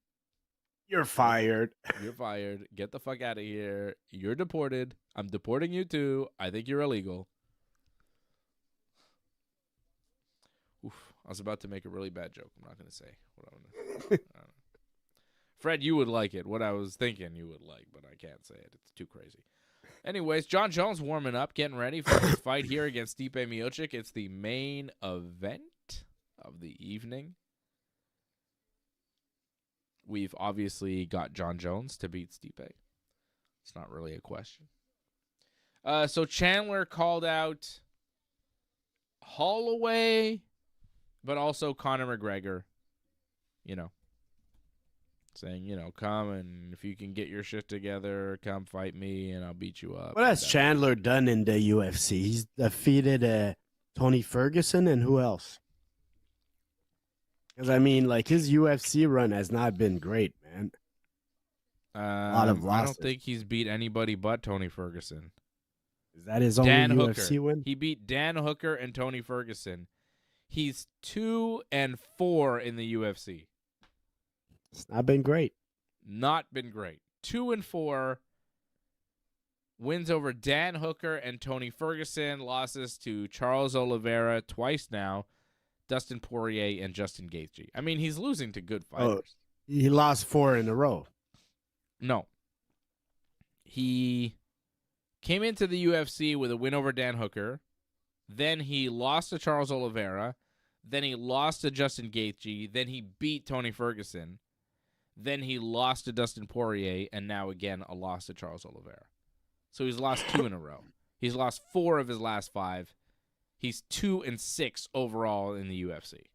You're fired. You're fired. Get the fuck out of here. You're deported. I'm deporting you too. I think you're illegal. Oof. I was about to make a really bad joke. I'm not going to say what I'm going to say. Fred, you would like it. What I was thinking you would like, but I can't say it. It's too crazy. Anyways, Jon Jones warming up, getting ready for his fight here against Stipe Miocic. It's the main event of the evening. We've obviously got Jon Jones to beat Stipe. It's not really a question. So Chandler called out Holloway, but also Conor McGregor, saying, come and if you can get your shit together, come fight me and I'll beat you up. What has Chandler done in the UFC? He's defeated Tony Ferguson and who else? Because, his UFC run has not been great, man. A lot of losses. I don't think he's beat anybody but Tony Ferguson. Is that his only UFC win? He beat Dan Hooker and Tony Ferguson. He's 2-4 in the UFC. It's not been great. Not been great. 2-4. Wins over Dan Hooker and Tony Ferguson. Losses to Charles Oliveira twice now. Dustin Poirier and Justin Gaethje. He's losing to good fighters. He lost 4 in a row. No. He came into the UFC with a win over Dan Hooker. Then he lost to Charles Oliveira. Then he lost to Justin Gaethje. Then he beat Tony Ferguson. Then he lost to Dustin Poirier. And now again a loss to Charles Oliveira. So he's lost 2 in a row. He's lost 4 of his last 5. He's 2-6 overall in the UFC.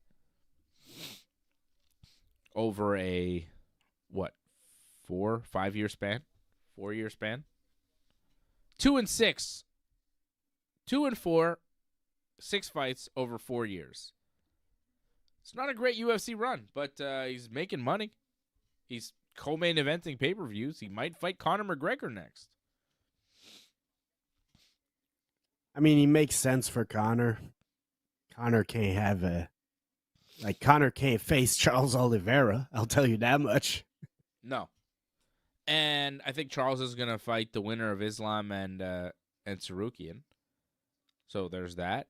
Over a, 5-year span? 4-year span? 2-6. 2-4. 6 fights over 4 years. It's not a great UFC run, but he's making money. He's co-main eventing pay-per-views. He might fight Conor McGregor next. I mean, he makes sense for Conor. Conor can't face Charles Oliveira. I'll tell you that much. No. And I think Charles is going to fight the winner of Islam and Sarukian. So there's that.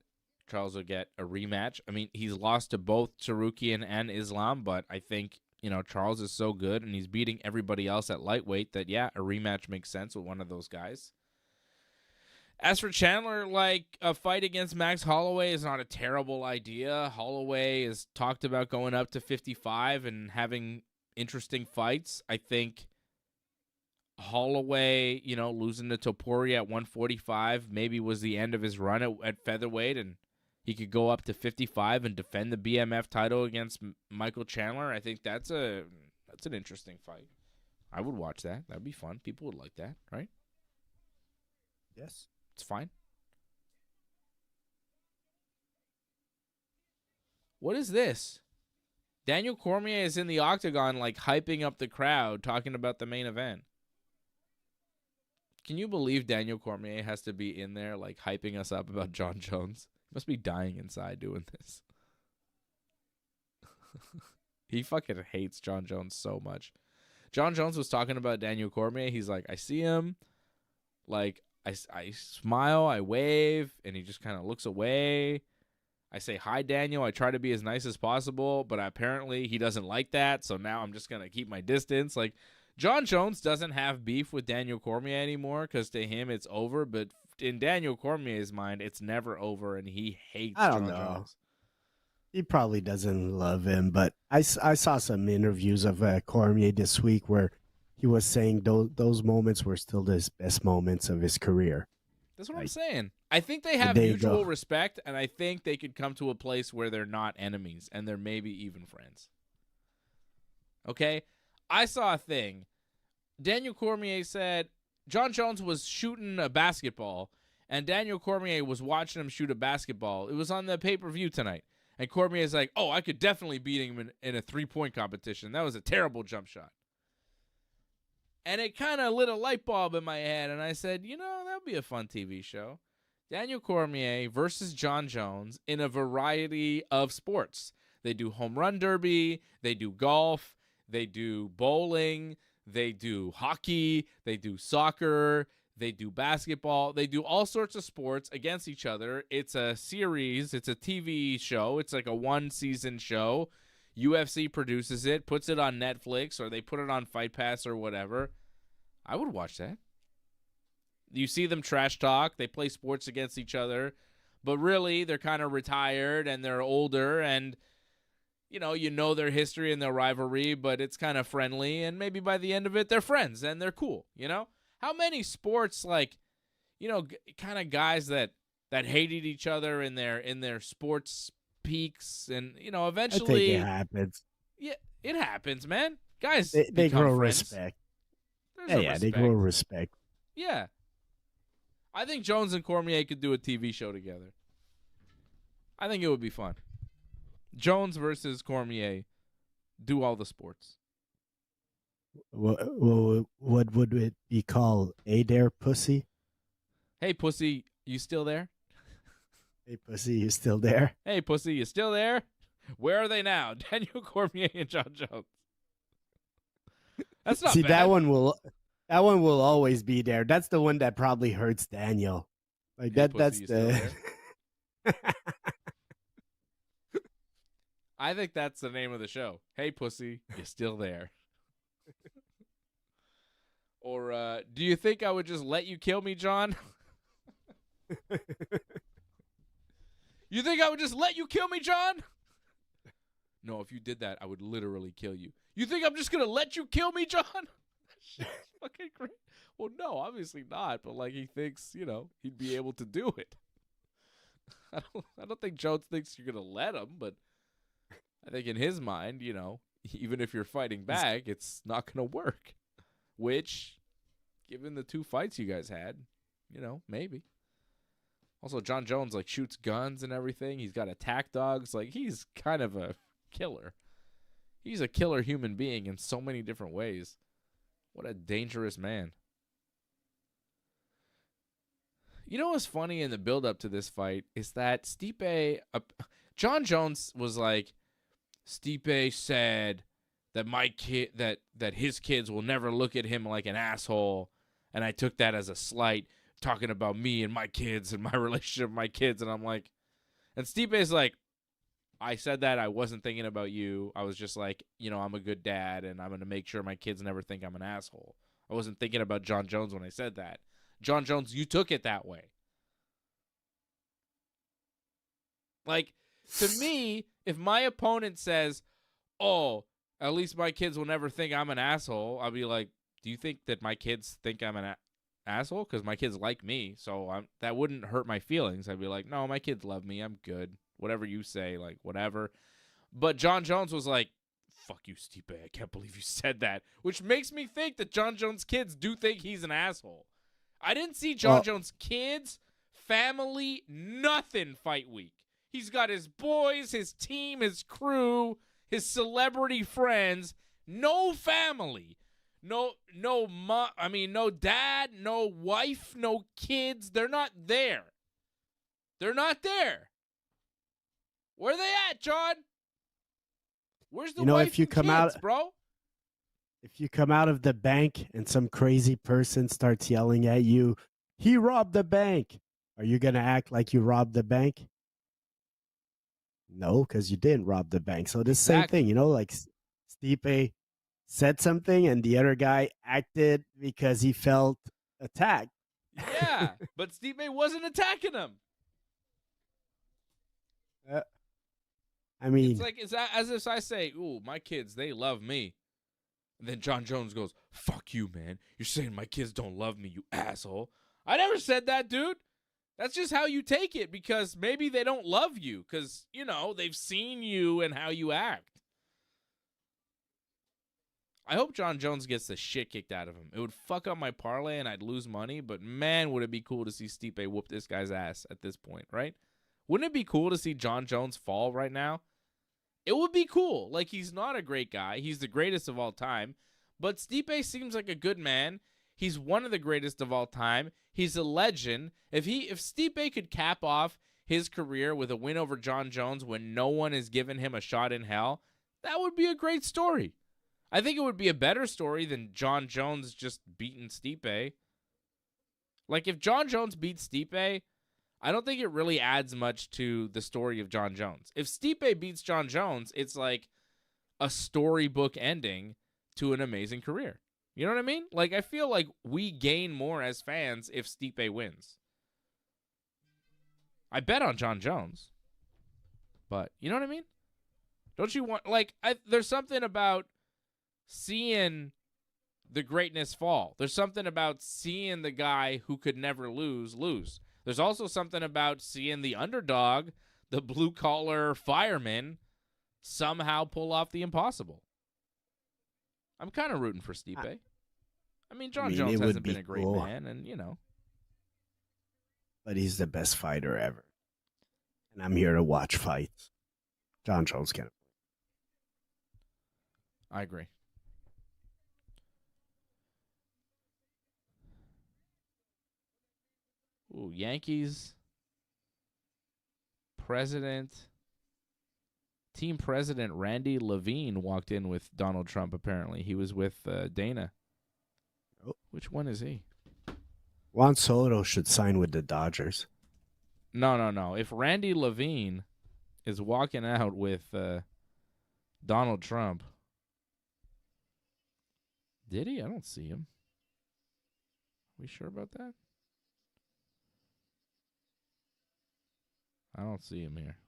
Charles will get a rematch. I mean, he's lost to both Sarukian and Islam, but I think, Charles is so good and he's beating everybody else at lightweight that, a rematch makes sense with one of those guys. As for Chandler, a fight against Max Holloway is not a terrible idea. Holloway is talked about going up to 55 and having interesting fights. I think Holloway, losing to Topuria at 145 maybe was the end of his run at featherweight, and he could go up to 55 and defend the BMF title against Michael Chandler. I think that's an interesting fight. I would watch that. That would be fun. People would like that, right? Yes. It's fine. What is this? Daniel Cormier is in the octagon, hyping up the crowd, talking about the main event. Can you believe Daniel Cormier has to be in there, hyping us up about Jon Jones? He must be dying inside doing this. He fucking hates Jon Jones so much. Jon Jones was talking about Daniel Cormier. He's like, I see him, I smile, I wave, and he just kind of looks away. I say, hi, Daniel. I try to be as nice as possible, but apparently he doesn't like that, so now I'm just going to keep my distance. Jon Jones doesn't have beef with Daniel Cormier anymore because to him it's over, but in Daniel Cormier's mind, it's never over, and he hates Jon Jones. He probably doesn't love him, but I saw some interviews of Cormier this week where he was saying those moments were still the best moments of his career. That's what I'm saying. I think they have mutual respect, and I think they could come to a place where they're not enemies, and they're maybe even friends. Okay? I saw a thing. Daniel Cormier said Jon Jones was shooting a basketball, and Daniel Cormier was watching him shoot a basketball. It was on the pay-per-view tonight. And Cormier's like, I could definitely beat him in a 3-point competition. That was a terrible jump shot. And it kind of lit a light bulb in my head, and I said, that would be a fun TV show. Daniel Cormier versus Jon Jones in a variety of sports. They do home run derby, they do golf, they do bowling, they do hockey, they do soccer, they do basketball, they do all sorts of sports against each other. It's a series, it's a TV show, it's like a 1-season show. UFC produces it, puts it on Netflix, or they put it on Fight Pass or whatever. I would watch that. You see them trash talk. They play sports against each other. But really, they're kind of retired and they're older. And, you know their history and their rivalry, but it's kind of friendly. And maybe by the end of it, they're friends and they're cool, How many sports, kind of guys that hated each other in their sports peaks and, eventually. I think it happens. Yeah, it happens, man. Guys, they grow friends. Respect. Respect. They grow respect. Yeah. I think Jones and Cormier could do a TV show together. I think it would be fun. Jones versus Cormier, do all the sports. What would it be called? A Dare Pussy? Hey, pussy, you still there? Hey, pussy, you still there? Hey, pussy, you still there? Where are they now? Daniel Cormier and Jon Jones. That's not See, bad. that one will always be there. That's the one that probably hurts Daniel. Hey, that's pussy, the. I think that's the name of the show. Hey, pussy, you still there? Or do you think I would just let you kill me, John? You think I would just let you kill me, John? No, if you did that, I would literally kill you. You think I'm just going to let you kill me, John? Shit's fucking great. Well, no, obviously not. But like he thinks, he'd be able to do it. I don't think Jones thinks you're gonna let him, but I think in his mind, even if you're fighting back, it's not gonna work. Which, given the 2 fights you guys had, maybe. Also, John Jones shoots guns and everything. He's got attack dogs. He's kind of a killer. He's a killer human being in so many different ways. What a dangerous man. You know what's funny in the build-up to this fight is that John Jones was like, Stipe said that that his kids will never look at him like an asshole, and I took that as a slight, talking about me and my kids and my relationship with my kids, and I'm like, and Stipe is like, I said that, I wasn't thinking about you. I was just like, I'm a good dad, and I'm going to make sure my kids never think I'm an asshole. I wasn't thinking about John Jones when I said that. John Jones, you took it that way. To me, if my opponent says, oh, at least my kids will never think I'm an asshole, I'll be like, do you think that my kids think I'm an asshole? Because my kids like me, so that wouldn't hurt my feelings. I'd be like, no, my kids love me. I'm good. Whatever you say, whatever. But John Jones was like, fuck you, Stipe. I can't believe you said that. Which makes me think that John Jones' kids do think he's an asshole. I didn't see John Jones' kids, family, nothing fight week. He's got his boys, his team, his crew, his celebrity friends, no family. No dad, no wife, no kids. They're not there. They're not there. Where are they at, John? Where's the wife if you and come kids, out, bro? If you come out of the bank and some crazy person starts yelling at you, he robbed the bank. Are you going to act like you robbed the bank? No, because you didn't rob the bank. So the same thing, Stipe said something and the other guy acted because he felt attacked. Yeah, but Stipe wasn't attacking him. I mean, it's as if I say, ooh, my kids, they love me. And then John Jones goes, fuck you, man. You're saying my kids don't love me, you asshole. I never said that, dude. That's just how you take it, because maybe they don't love you because, they've seen you and how you act. I hope John Jones gets the shit kicked out of him. It would fuck up my parlay and I'd lose money, but man, would it be cool to see Stipe whoop this guy's ass at this point, right? Wouldn't it be cool to see John Jones fall right now? It would be cool. He's not a great guy. He's the greatest of all time, but Stipe seems like a good man. He's one of the greatest of all time. He's a legend. If Stipe could cap off his career with a win over John Jones when no one has given him a shot in hell, that would be a great story. I think it would be a better story than John Jones just beating Stipe. If John Jones beats Stipe, I don't think it really adds much to the story of John Jones. If Stipe beats John Jones, it's like a storybook ending to an amazing career. You know what I mean? I feel like we gain more as fans if Stipe wins. I bet on John Jones. But, you know what I mean? Don't you want, there's something about seeing the greatness fall. There's something about seeing the guy who could never lose. There's also something about seeing the underdog, the blue-collar fireman, somehow pull off the impossible. I'm kind of rooting for Stipe. John Jones hasn't been a great man, and, But he's the best fighter ever. And I'm here to watch fights. John Jones can. I agree. Ooh, Yankees team president Randy Levine walked in with Donald Trump, apparently. He was with Dana. Oh. Which one is he? Juan Soto should sign with the Dodgers. No. If Randy Levine is walking out with Donald Trump, did he? I don't see him. Are we sure about that? I don't see him here.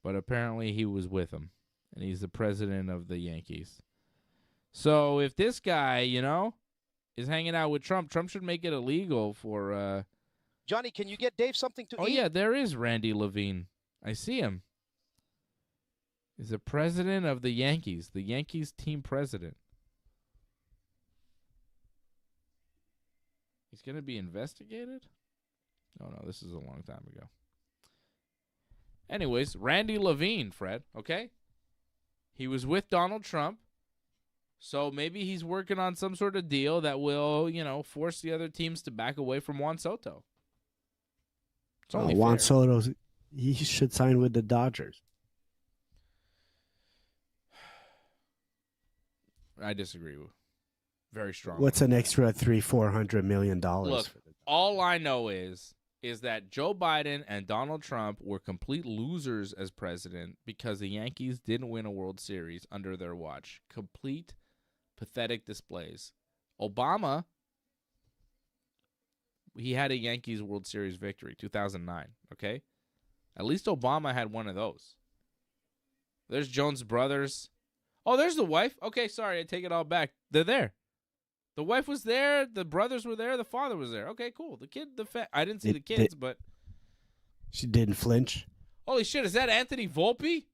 But apparently he was with him, and he's the president of the Yankees. So if this guy, is hanging out with Trump, Trump should make it illegal for. Johnny, can you get Dave something to eat? Oh yeah, there is Randy Levine. I see him. He's the president of the Yankees team president. He's going to be investigated? Oh, no, this is a long time ago. Anyways, Randy Levine, Fred, okay? He was with Donald Trump, so maybe he's working on some sort of deal that will, force the other teams to back away from Juan Soto. It's only Juan fair. Soto, he should sign with the Dodgers. I disagree with very strongly. What's an extra $300-400 million? Look, for the all I know is that Joe Biden and Donald Trump were complete losers as president because the Yankees didn't win a World Series under their watch. Complete pathetic displays. Obama, he had a Yankees World Series victory, 2009, okay? At least Obama had one of those. There's Jones Brothers. Oh, there's the wife. Okay, sorry, I take it all back. They're there. The wife was there. The brothers were there. The father was there. Okay, cool. The kid, I didn't see the kids, but she didn't flinch. Holy shit, is that Anthony Volpe?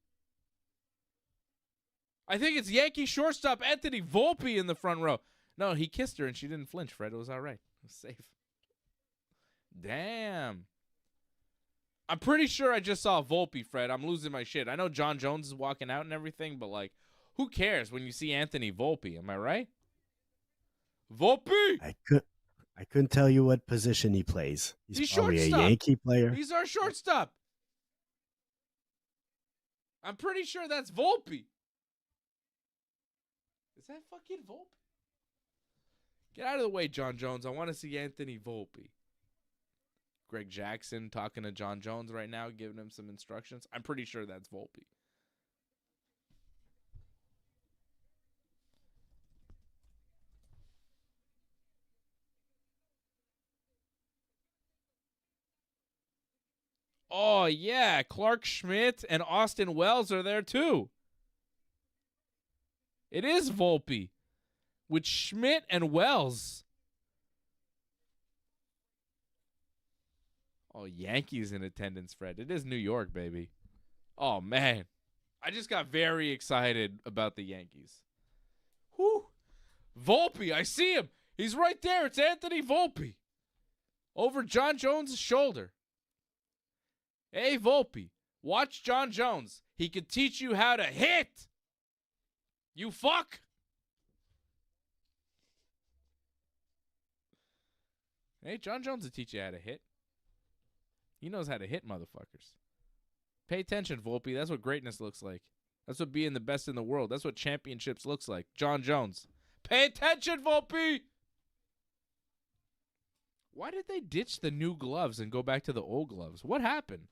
I think it's Yankee shortstop Anthony Volpe in the front row. No, he kissed her and she didn't flinch, Fred. It was all right. It was safe. Damn. I'm pretty sure I just saw Volpe, Fred. I'm losing my shit. I know John Jones is walking out and everything, but who cares when you see Anthony Volpe? Am I right? Volpe! I couldn't tell you what position he plays. He's probably shortstop. a Yankee player. He's our shortstop. I'm pretty sure that's Volpe. Is that fucking Volpe? Get out of the way, John Jones. I want to see Anthony Volpe. Greg Jackson talking to John Jones right now, giving him some instructions. I'm pretty sure that's Volpe. Oh, yeah. Clark Schmidt and Austin Wells are there, too. It is Volpe with Schmidt and Wells. Oh, Yankees in attendance, Fred. It is New York, baby. Oh, man. I just got very excited about the Yankees. Whew. Volpe, I see him. He's right there. It's Anthony Volpe. Over John Jones' shoulder. Hey, Volpe, watch John Jones. He could teach you how to hit. You fuck. Hey, John Jones will teach you how to hit. He knows how to hit motherfuckers. Pay attention, Volpe. That's what greatness looks like. That's what being the best in the world. That's what championships looks like. John Jones. Pay attention, Volpe. Why did they ditch the new gloves and go back to the old gloves? What happened?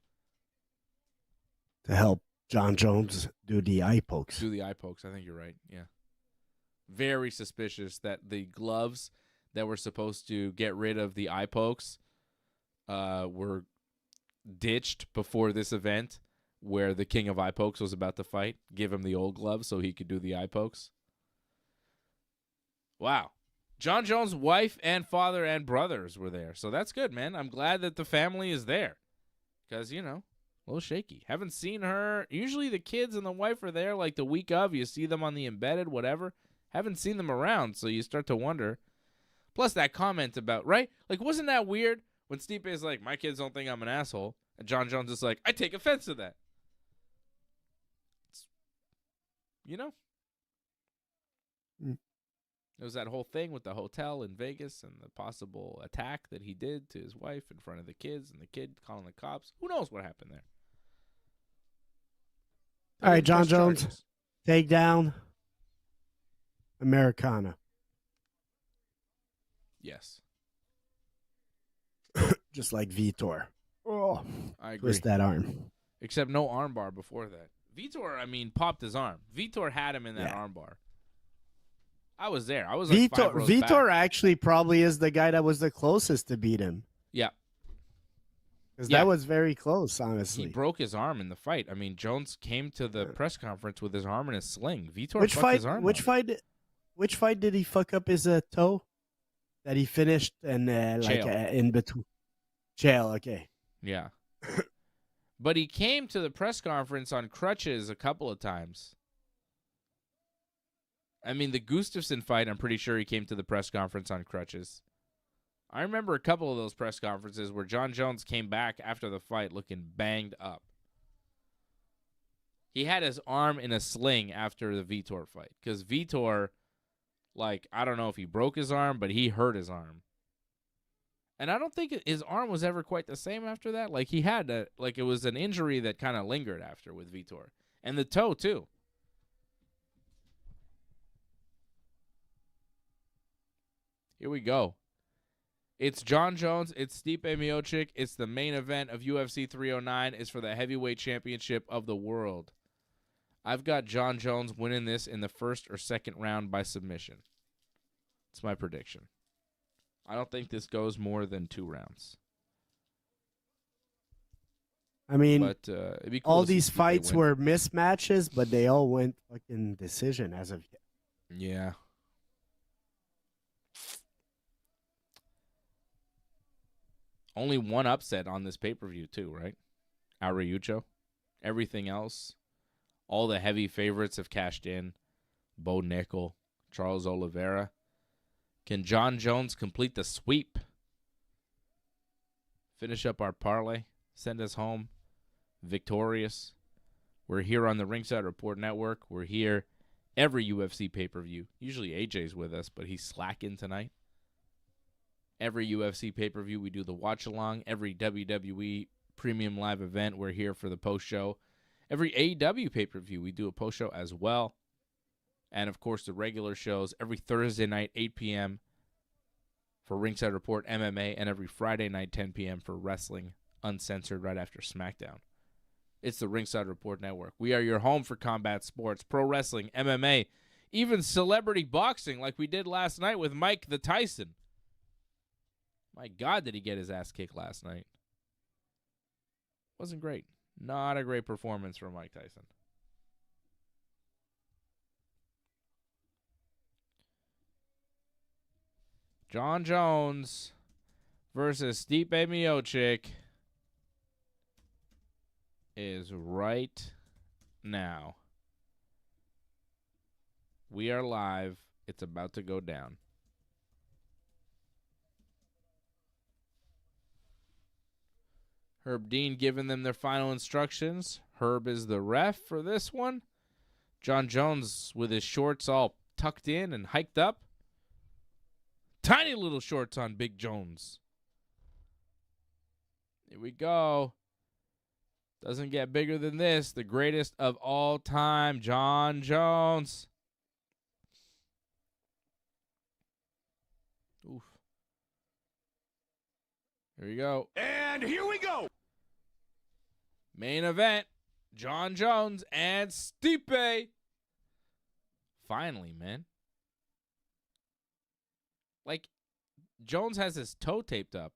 To help John Jones do the eye pokes. Do the eye pokes. I think you're right. Yeah. Very suspicious that the gloves that were supposed to get rid of the eye pokes were ditched before this event where the king of eye pokes was about to fight. Give him the old gloves so he could do the eye pokes. Wow. John Jones' wife and father and brothers were there. So that's good, man. I'm glad that the family is there. Because, a little shaky. Haven't seen her. Usually the kids and the wife are there like the week of. You see them on the embedded, whatever. Haven't seen them around, so you start to wonder. Plus that comment about, right? Wasn't that weird when Stipe is like, my kids don't think I'm an asshole. And John Jones is like, I take offense to that. It was that whole thing with the hotel in Vegas and the possible attack that he did to his wife in front of the kids and the kid calling the cops. Who knows what happened there? All right, John Jones, take down Americana. Yes. Just like Vitor. Oh, I agree. twist that arm. Except no armbar before that. Vitor, popped his arm. Vitor had him in that armbar. I was there. I was like Vitor actually probably is the guy that was the closest to beat him. Yeah. Because that was very close, honestly. He broke his arm in the fight. Jones came to the press conference with his arm in a sling. Vitor which fucked fight? his arm Which up. fight? Which fight did he fuck up his toe? That he finished and like Chael. in between. Chael, okay. Yeah. But he came to the press conference on crutches a couple of times. I mean, the Gustafsson fight, I'm pretty sure he came to the press conference on crutches. I remember a couple of those press conferences where Jon Jones came back after the fight looking banged up. He had his arm in a sling after the Vitor fight because Vitor, like, I don't know if he broke his arm, but he hurt his arm. And I don't think his arm was ever quite the same after that. Like, he had it was an injury that kind of lingered after with Vitor. And the toe, too. Here we go. It's Jon Jones. It's Stipe Miocic. It's the main event of UFC 309. It's for the heavyweight championship of the world. I've got Jon Jones winning this in the first or second round by submission. It's my prediction. I don't think this goes more than 2 rounds. I mean, But it'd be cool all to see these Stipe fights win. were mismatches, but they all went fucking decision as of yet. Yeah. Only one upset on this pay-per-view, too, right? Araujo. Everything else, all the heavy favorites have cashed in. Bo Nickal, Charles Oliveira. Can Jon Jones complete the sweep? Finish up our parlay. Send us home victorious. We're here on the Ringside Report Network. We're here every UFC pay-per-view. Usually AJ's with us, but he's slacking tonight. Every UFC pay-per-view, we do the watch-along. Every WWE premium live event, we're here for the post-show. Every AEW pay-per-view, we do a post-show as well. And, of course, the regular shows every Thursday night, 8 p.m. for Ringside Report MMA, and every Friday night, 10 p.m. for Wrestling Uncensored right after SmackDown. It's the Ringside Report Network. We are your home for combat sports, pro wrestling, MMA, even celebrity boxing like we did last night with Mike the Tyson. My God, did he get his ass kicked last night. Wasn't great. Not a great performance from Mike Tyson. Jon Jones versus Stipe Miocic is right now. We are live. It's about to go down. Herb Dean giving them their final instructions. Herb is the ref for this one. Jon Jones with his shorts all tucked in and hiked up. Tiny little shorts on Big Jones. Here we go. Doesn't get bigger than this. The greatest of all time, Jon Jones. Oof. Here we go. And here we go. Main event, Jon Jones and Stipe. Finally, man. Like, Jones has his toe taped up.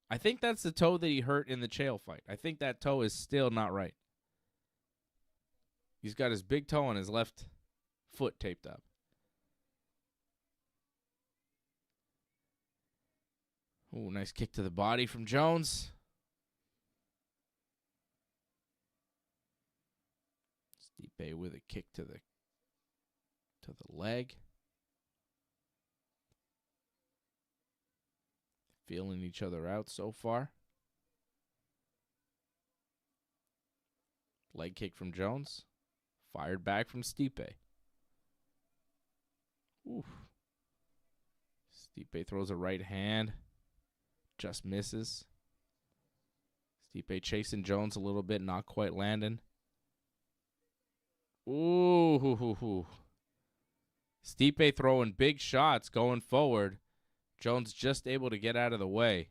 I think that's the toe that he hurt in the Chael fight. I think that toe is still not right. He's got his big toe on his left foot taped up. Ooh, nice kick to the body from Jones. Stipe with a kick to the leg. Feeling each other out so far. Leg kick from Jones. Fired back from Stipe. Oof. Stipe throws a right hand. Just misses. Stipe chasing Jones a little bit, not quite landing. Ooh. Stipe throwing big shots going forward. Jones just able to get out of the way.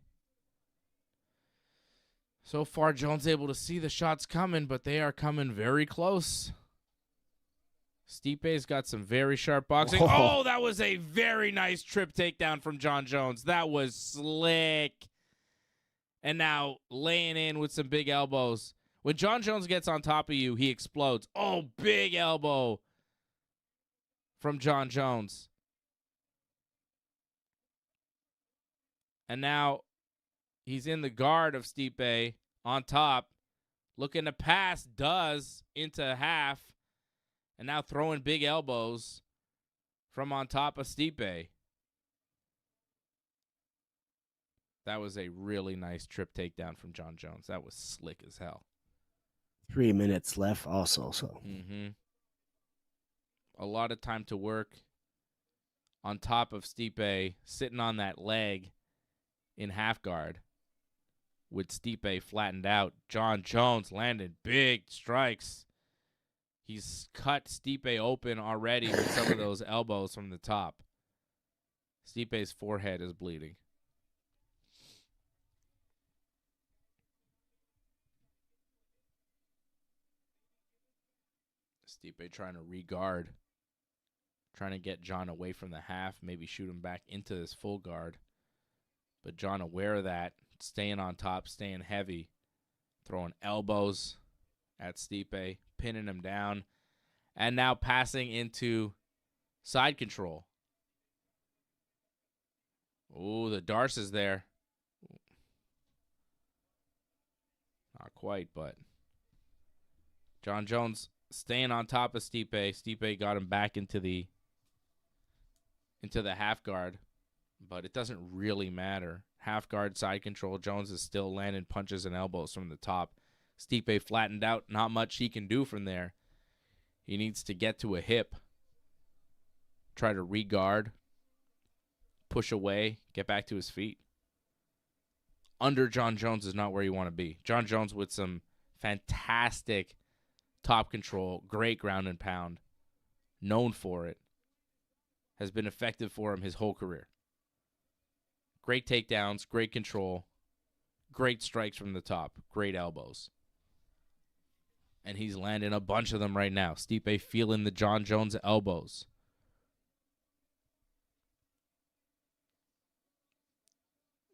So far, Jones able to see the shots coming, but they are coming very close. Stipe's got some very sharp boxing. Oh, that was a very nice trip takedown from Jon Jones. That was slick. And now laying in with some big elbows. When Jon Jones gets on top of you, he explodes. Oh, big elbow from Jon Jones. And now he's in the guard of Stipe on top, looking to pass, does into half, and now throwing big elbows from on top of Stipe. That was a really nice trip takedown from Jon Jones. That was slick as hell. 3 minutes left also, so. A lot of time to work on top of Stipe, sitting on that leg in half guard with Stipe flattened out. Jon Jones landed big strikes. He's cut Stipe open already with some of those elbows from the top. Stipe's forehead is bleeding. Stipe trying to re-guard. Trying to get Jon away from the half, maybe shoot him back into his full guard. But Jon aware of that, staying on top, staying heavy, throwing elbows at Stipe, pinning him down, and now passing into side control. Ooh, the Darce is there. Not quite, but Jon Jones staying on top of Stipe. Stipe got him back into the half guard, but it doesn't really matter. Half guard, side control. Jones is still landing punches and elbows from the top. Stipe flattened out. Not much he can do from there. He needs to get to a hip, try to re-guard, push away, get back to his feet. Under Jon Jones is not where you want to be. Jon Jones with some fantastic top control, great ground and pound, known for it, has been effective for him his whole career. Great takedowns, great control, great strikes from the top, great elbows. And he's landing a bunch of them right now. Stipe feeling the Jon Jones elbows.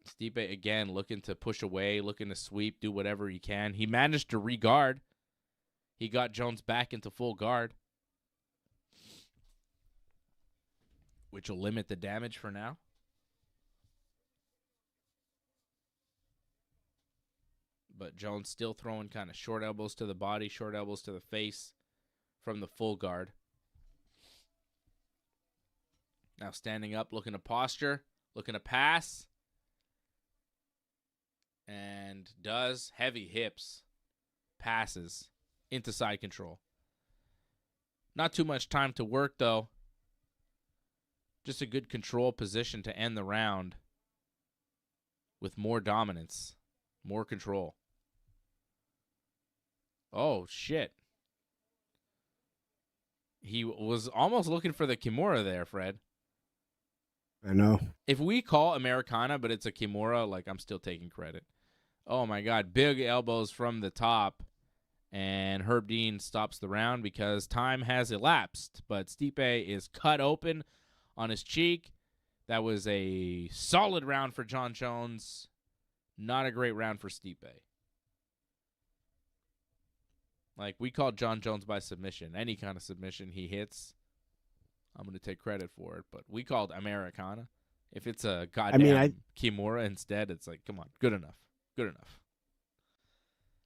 Stipe again looking to push away, looking to sweep, do whatever he can. He managed to re-guard. He got Jones back into full guard, which will limit the damage for now. But Jones still throwing kind of short elbows to the body, short elbows to the face from the full guard. Now standing up, looking to posture, looking to pass. And does heavy hips, passes into side control. Not too much time to work, though. Just a good control position to end the round with more dominance, more control. Oh, shit. He was almost looking for the Kimura there, Fred. I know. If we call Americana, but it's a Kimura, like, I'm still taking credit. Oh, my God. Big elbows from the top. And Herb Dean stops the round because time has elapsed. But Stipe is cut open on his cheek. That was a solid round for Jon Jones. Not a great round for Stipe. Like, we called Jon Jones by submission. Any kind of submission he hits, I'm going to take credit for it. But we called Americana. If it's a goddamn Kimura instead, it's like, come on, good enough. Good enough.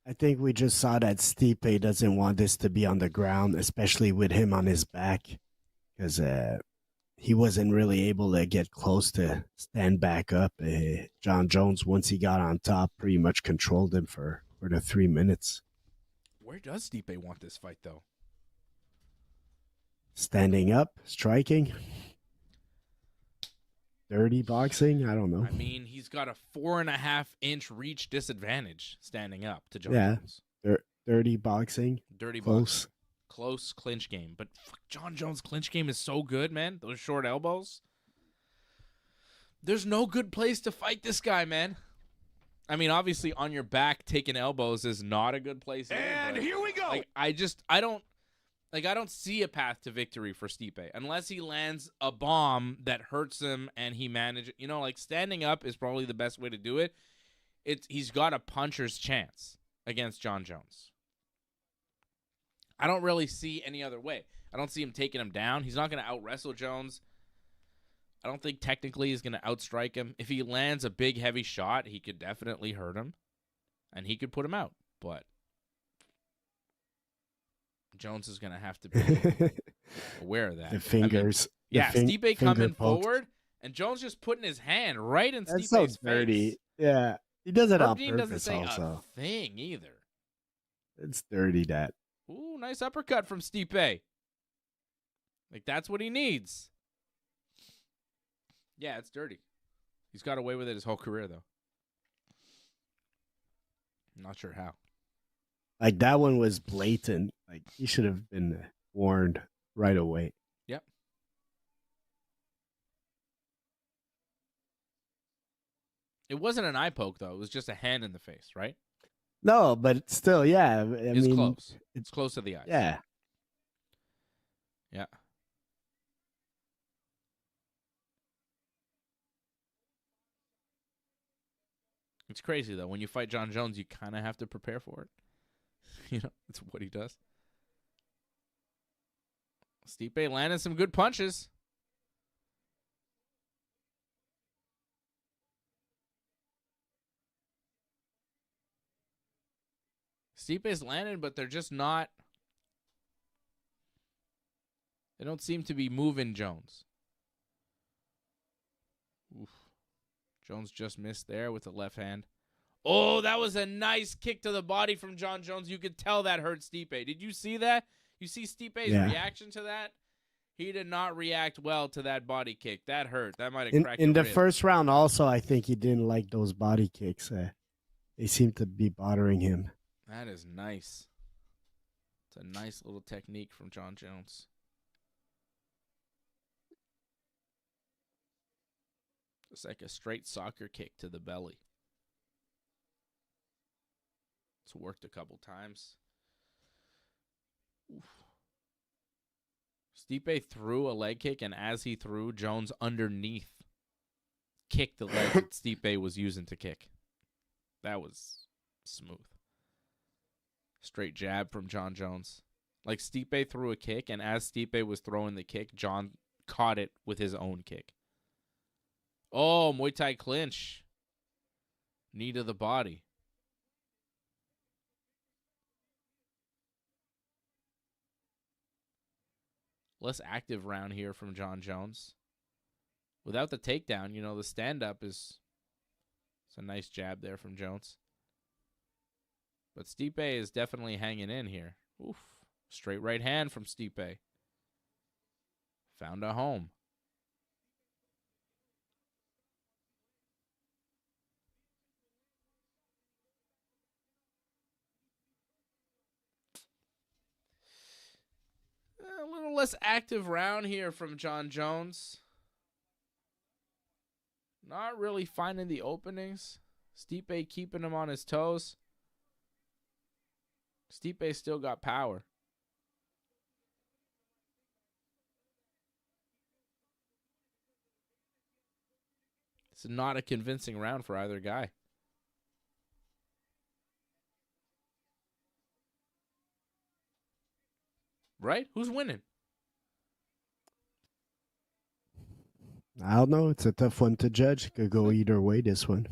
I think we just saw that Stipe doesn't want this to be on the ground, especially with him on his back, because he wasn't really able to get close to stand back up. Jon Jones, once he got on top, pretty much controlled him for the 3 minutes. Where does Stipe want this fight, though? Standing up, striking, dirty boxing. I don't know. I mean, he's got a 4.5-inch reach disadvantage standing up to Jon Jones. Dirty boxing. Dirty close. Boxing. Close clinch game. But Jon Jones' clinch game is so good, man. Those short elbows. There's no good place to fight this guy, man. I mean, obviously, on your back, taking elbows is not a good place. And here we go. Like, I don't see a path to victory for Stipe unless he lands a bomb that hurts him and he manages. You know, like, standing up is probably the best way to do it. He's got a puncher's chance against Jon Jones. I don't really see any other way. I don't see him taking him down. He's not going to out-wrestle Jones. I don't think technically he's going to outstrike him. If he lands a big, heavy shot, he could definitely hurt him, and he could put him out. But Jones is going to have to be aware of that. The fingers. Stipe coming pokes. forward, and Jones just putting his hand right in That's Stipe's so dirty. face. Yeah, he does it on Dean doesn't purpose say also. a thing either. It's dirty, that. Ooh, nice uppercut from Stipe. Like, that's what he needs. Yeah, it's dirty. He's got away with it his whole career, though. I'm not sure how. Like, that one was blatant. Like, he should have been warned right away. Yep. It wasn't an eye poke, though. It was just a hand in the face, right? No, but still, yeah. It's close. It's close to the eyes. Yeah. Yeah. It's crazy, though. When you fight Jon Jones, you kind of have to prepare for it. You know, it's what he does. Stipe landing some good punches. Stipe's landing, but they're just not. They don't seem to be moving Jones. Oof. Jones just missed there with the left hand. Oh, that was a nice kick to the body from Jon Jones. You could tell that hurt Stipe. Did you see that? You see Stipe's reaction to that? He did not react well to that body kick. That hurt. That might have cracked in the rib. first round also, I think he didn't like those body kicks. They seem to be bothering him. That is nice. It's a nice little technique from Jon Jones. It's like a straight soccer kick to the belly. It's worked a couple times. Oof. Stipe threw a leg kick, and as he threw, Jones underneath kicked the leg that Stipe was using to kick. That was smooth. Straight jab from Jon Jones. Like, Stipe threw a kick, and as Stipe was throwing the kick, Jon caught it with his own kick. Oh, Muay Thai clinch. Knee to the body. Less active round here from Jon Jones. Without the takedown, you know, the stand-up is... It's a nice jab there from Jones. But Stipe is definitely hanging in here. Oof. Straight right hand from Stipe. Found a home. A little less active round here from Jon Jones. Not really finding the openings. Stipe keeping him on his toes. Stipe still got power. It's not a convincing round for either guy. Right? Who's winning? I don't know. It's a tough one to judge. It could go either way, this one.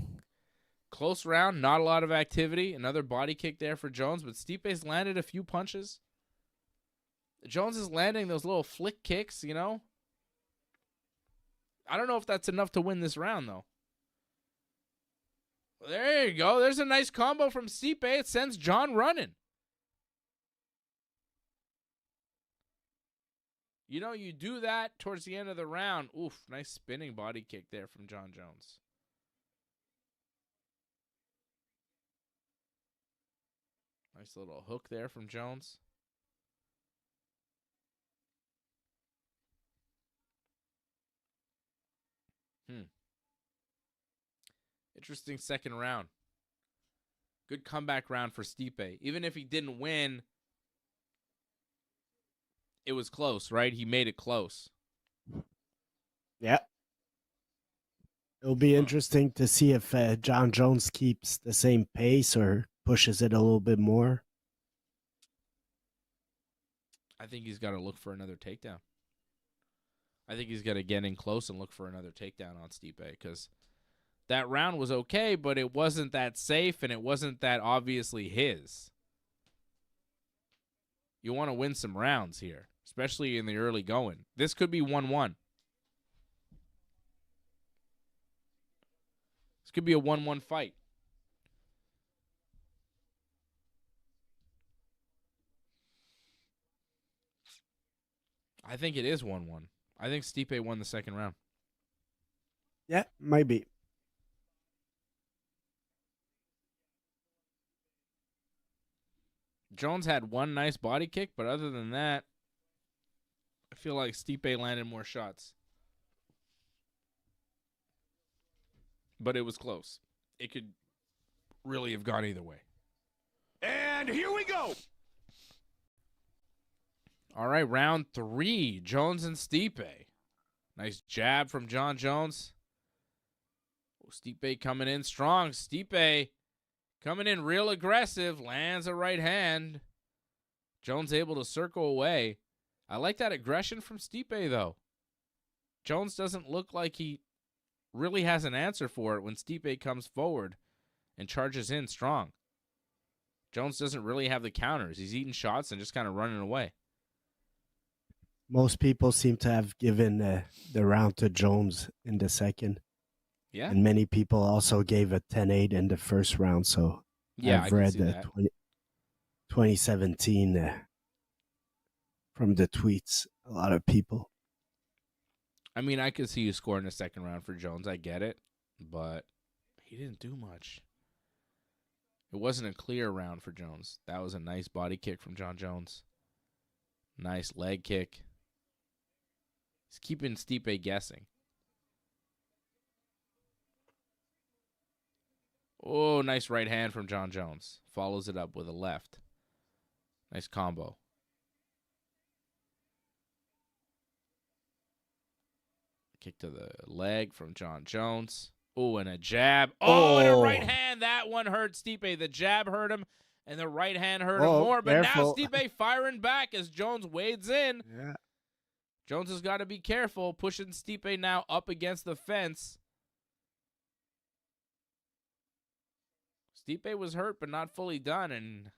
Close round, not a lot of activity. Another body kick there for Jones, but Stipe's landed a few punches. Jones is landing those little flick kicks, you know? I don't know if that's enough to win this round, though. Well, there you go. There's a nice combo from Stipe. It sends Jon running. You know, you do that towards the end of the round. Oof, nice spinning body kick there from Jon Jones. Nice little hook there from Jones. Interesting second round. Good comeback round for Stipe. Even if he didn't win, it was close, right? He made it close. Yeah. It'll be interesting to see if Jon Jones keeps the same pace or pushes it a little bit more. I think he's got to look for another takedown. I think he's going to get in close and look for another takedown on Stipe because that round was okay, but it wasn't that safe and it wasn't that obviously his. You want to win some rounds here, especially in the early going. This could be 1-1. This could be a 1-1 fight. I think it is 1-1. I think Stipe won the second round. Yeah, might be. Jones had one nice body kick, but other than that, I feel like Stipe landed more shots. But it was close. It could really have gone either way. And here we go. All right, round 3, Jones and Stipe. Nice jab from Jon Jones. Oh, Stipe coming in strong. Stipe coming in real aggressive. Lands a right hand. Jones able to circle away. I like that aggression from Stipe, though. Jones doesn't look like he really has an answer for it when Stipe comes forward and charges in strong. Jones doesn't really have the counters. He's eating shots and just kind of running away. Most people seem to have given the round to Jones in the second. Yeah. And many people also gave a 10-8 in the first round. So Yeah, I've read 2017 from the tweets. A lot of people. I mean, I could see you scoring the second round for Jones. I get it. But he didn't do much. It wasn't a clear round for Jones. That was a nice body kick from Jon Jones. Nice leg kick. He's keeping Stipe guessing. Oh, nice right hand from Jon Jones. Follows it up with a left. Nice combo. Kick to the leg from Jon Jones. Oh, and a jab. Oh, and a right hand. That one hurt Stipe. The jab hurt him, and the right hand hurt him more. But careful. now Stipe firing back as Jones wades in. Yeah. Jones has got to be careful, pushing Stipe now up against the fence. Stipe was hurt, but not fully done, and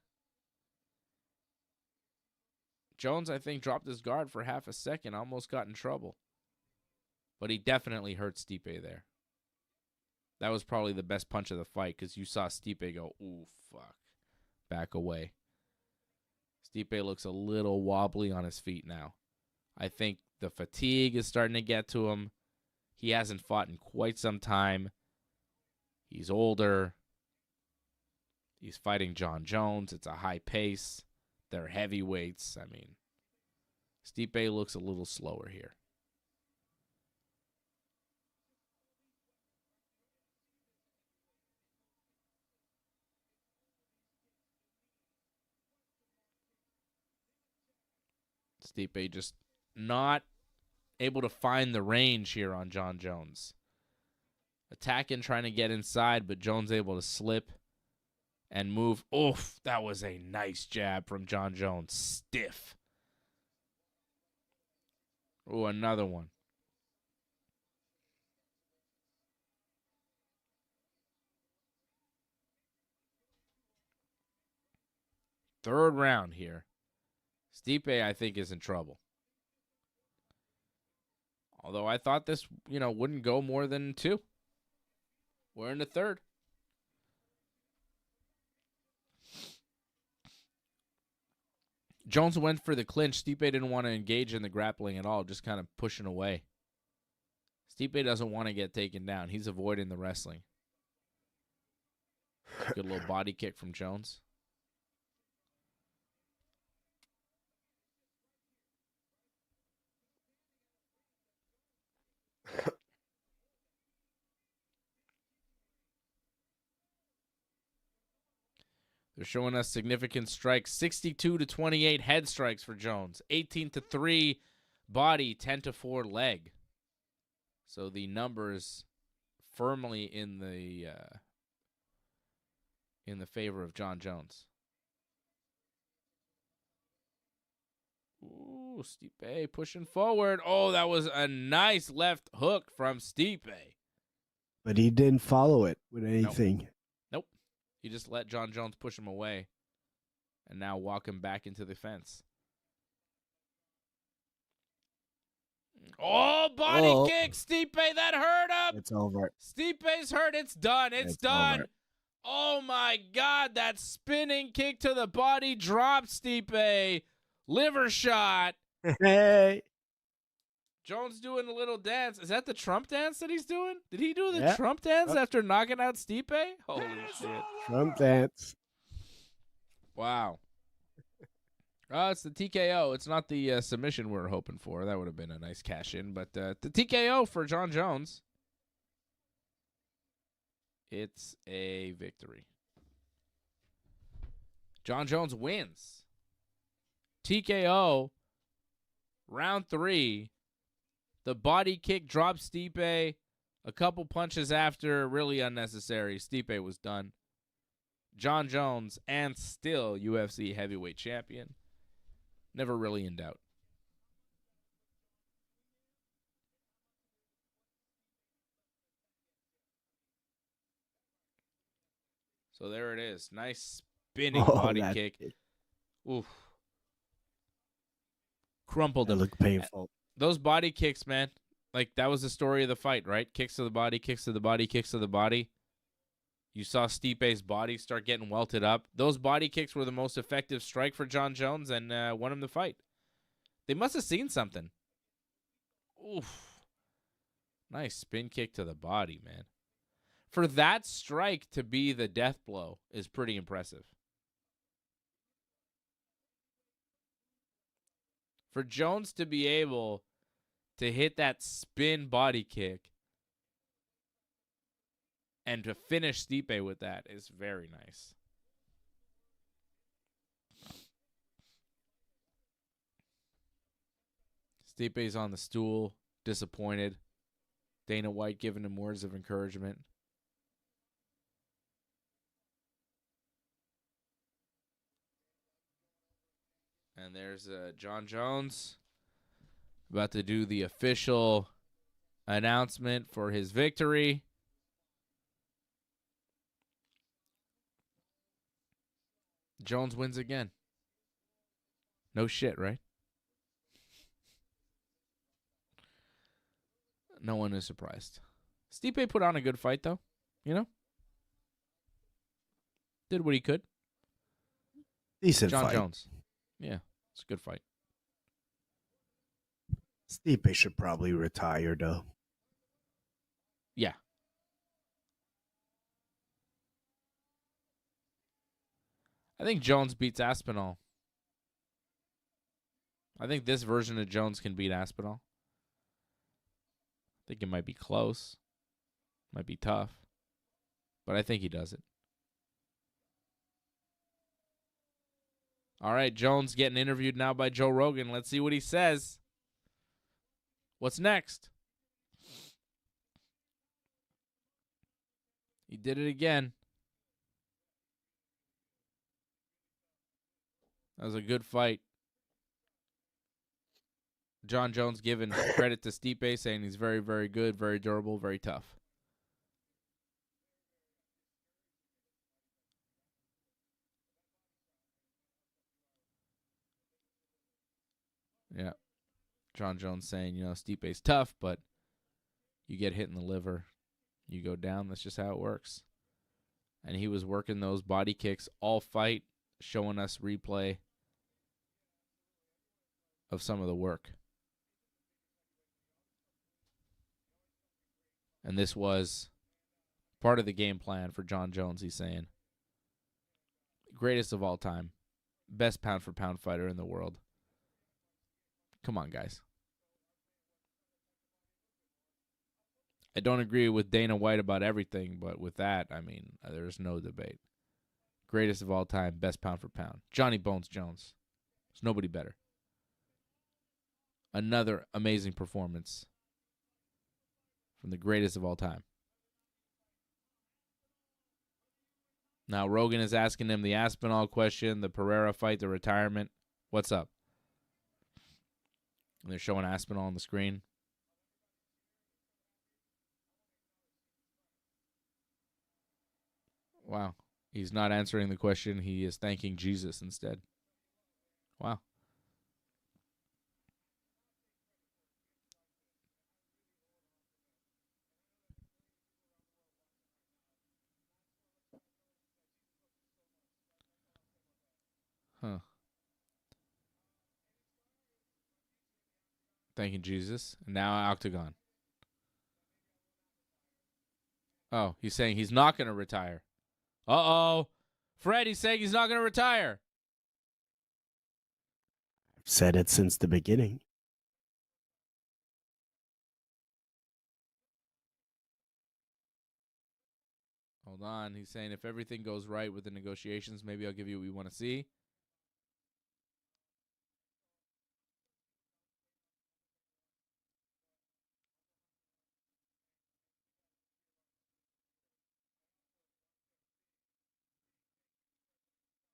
Jones, I think, dropped his guard for half a second, almost got in trouble. But he definitely hurt Stipe there. That was probably the best punch of the fight because you saw Stipe go, ooh, fuck, back away. Stipe looks a little wobbly on his feet now. I think the fatigue is starting to get to him. He hasn't fought in quite some time. He's older. He's fighting Jon Jones. It's a high pace. They're heavyweights. I mean, Stipe looks a little slower here. Stipe just not able to find the range here on Jon Jones. Attacking, trying to get inside, but Jones able to slip and move. Oof, that was a nice jab from Jon Jones. Stiff. Oh, another one. Third round here. Stipe, I think, is in trouble. Although I thought this, wouldn't go more than 2. We're in the third. Jones went for the clinch. Stipe didn't want to engage in the grappling at all, just kind of pushing away. Stipe doesn't want to get taken down. He's avoiding the wrestling. Good little body kick from Jones. They're showing us significant strikes. 62-28 head strikes for Jones. 18-3 body, 10-4 leg. So the numbers firmly in the favor of Jon Jones. Ooh, Stipe pushing forward. Oh, that was a nice left hook from Stipe. But he didn't follow it with anything. Nope. He just let Jon Jones push him away and now walk him back into the fence. Oh, body kick. Stipe, that hurt him. It's over. Stipe's hurt. It's done. It's done. Over. Oh, my God. That spinning kick to the body dropped Stipe. Liver shot. Hey. Jones doing a little dance. Is that the Trump dance that he's doing? Did he do the Yeah. Trump dance after knocking out Stipe? Holy shit. Trump dance. Wow. Oh, it's the TKO. It's not the submission we were hoping for. That would have been a nice cash in. But the TKO for Jon Jones. It's a victory. Jon Jones wins. TKO. Round 3. The body kick dropped Stipe. A couple punches after, really unnecessary. Stipe was done. Jon Jones, and still UFC heavyweight champion. Never really in doubt. So there it is. Nice spinning body kick. Oof. Crumpled It him. looked painful. Those body kicks, man. Like, that was the story of the fight, right? Kicks to the body, kicks to the body, kicks to the body. You saw Stipe's body start getting welted up. Those body kicks were the most effective strike for Jon Jones and won him the fight. They must have seen something. Oof. Nice spin kick to the body, man. For that strike to be the death blow is pretty impressive. For Jones to be able to hit that spin body kick and to finish Stipe with that is very nice. Stipe's on the stool, disappointed. Dana White giving him words of encouragement. And there's Jon Jones about to do the official announcement for his victory. Jones wins again. No shit, right? No one is surprised. Stipe put on a good fight, though. You know? Did what he could. Decent Jon fight. Jones. Yeah, it's a good fight. Stipe should probably retire, though. Yeah. I think Jones beats Aspinall. I think this version of Jones can beat Aspinall. I think it might be close. Might be tough. But I think he does it. All right, Jones getting interviewed now by Joe Rogan. Let's see what he says. What's next? He did it again. That was a good fight. Jon Jones giving credit to Stipe, saying he's very, very good, very durable, very tough. Yeah. Jon Jones saying, Stipe's tough, but you get hit in the liver, you go down. That's just how it works. And he was working those body kicks all fight, showing us replay of some of the work. And this was part of the game plan for Jon Jones, he's saying. Greatest of all time. Best pound-for-pound fighter in the world. Come on, guys. I don't agree with Dana White about everything, but with that, there's no debate. Greatest of all time, best pound-for-pound. Johnny Bones Jones. There's nobody better. Another amazing performance from the greatest of all time. Now, Rogan is asking him the Aspinall question, the Pereira fight, the retirement. What's up? And they're showing Aspinall on the screen. Wow. He's not answering the question. He is thanking Jesus instead. Wow. Huh. Thanking Jesus. And now Octagon. Oh, he's saying he's not going to retire. Uh-oh. Fred, he's saying he's not going to retire. I've said it since the beginning. Hold on. He's saying if everything goes right with the negotiations, maybe I'll give you what you want to see.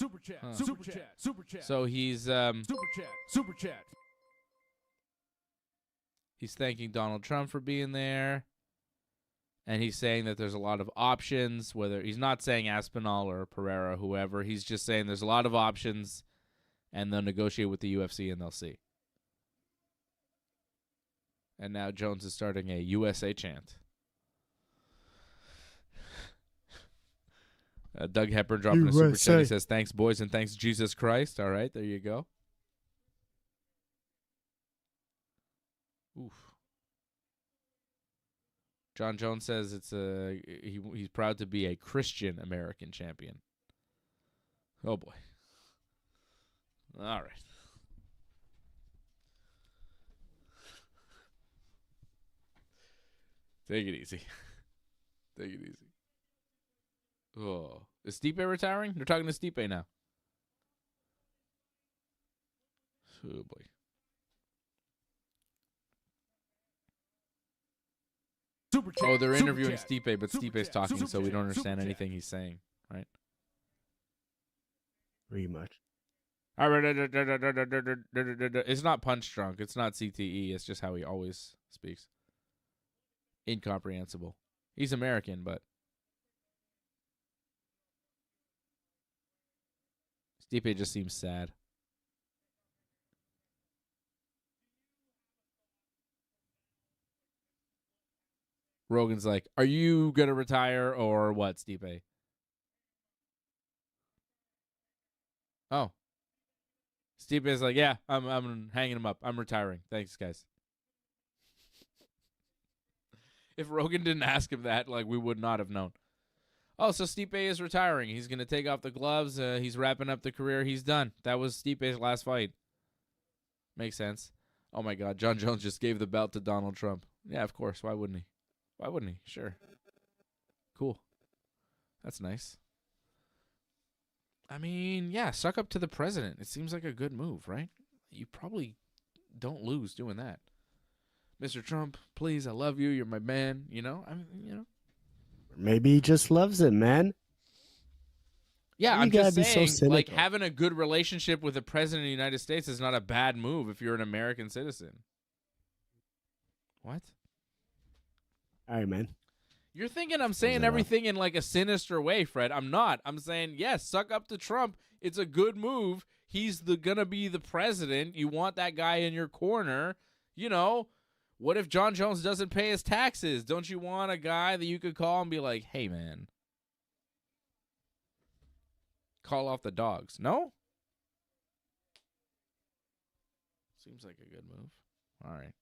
Super chat, super chat, super chat. So he's super chat, super chat. He's thanking Donald Trump for being there. And he's saying that there's a lot of options, whether he's not saying Aspinall or Pereira, whoever. He's just saying there's a lot of options, and they'll negotiate with the UFC, and they'll see. And now Jones is starting a USA chant. Doug Hepburn dropping a super chat. He says, thanks, boys, and thanks, Jesus Christ. All right, there you go. Oof. John Jones says he's proud to be a Christian American champion. Oh, boy. All right. Take it easy. Take it easy. Oh. Is Stipe retiring? They're talking to Stipe now. Oh, boy. Super chat, Oh, they're super interviewing chat, Stipe, but super Stipe's chat, talking, super so we chat, don't understand super anything chat. he's saying, right? Pretty much. It's not punch drunk. It's not CTE. It's just how he always speaks. Incomprehensible. He's American, but Stipe just seems sad. Rogan's like, are you going to retire or what, Stipe? Oh. Stipe is like, yeah, I'm hanging him up. I'm retiring. Thanks, guys. If Rogan didn't ask him that, like, we would not have known. Oh, so Stipe is retiring. He's going to take off the gloves. He's wrapping up the career. He's done. That was Stipe's last fight. Makes sense. Oh, my God. John Jones just gave the belt to Donald Trump. Yeah, of course. Why wouldn't he? Why wouldn't he? Sure. Cool. That's nice. I mean, yeah, suck up to the president. It seems like a good move, right? You probably don't lose doing that. Mr. Trump, please, I love you. You're my man. You know? I mean, you know. Maybe he just loves it, man. Yeah, You I'm just gotta be so saying, like, cynical. having a good relationship with the president of the United States is not a bad move if you're an American citizen. What? All right, man. You're thinking I'm saying enough. everything in, like, a sinister way, Fred. I'm not. I'm saying, yes, suck up to Trump. It's a good move. He's gonna be the president. You want that guy in your corner. You know, what if John Jones doesn't pay his taxes? Don't you want a guy that you could call and be like, hey, man, call off the dogs? No? Seems like a good move. All right.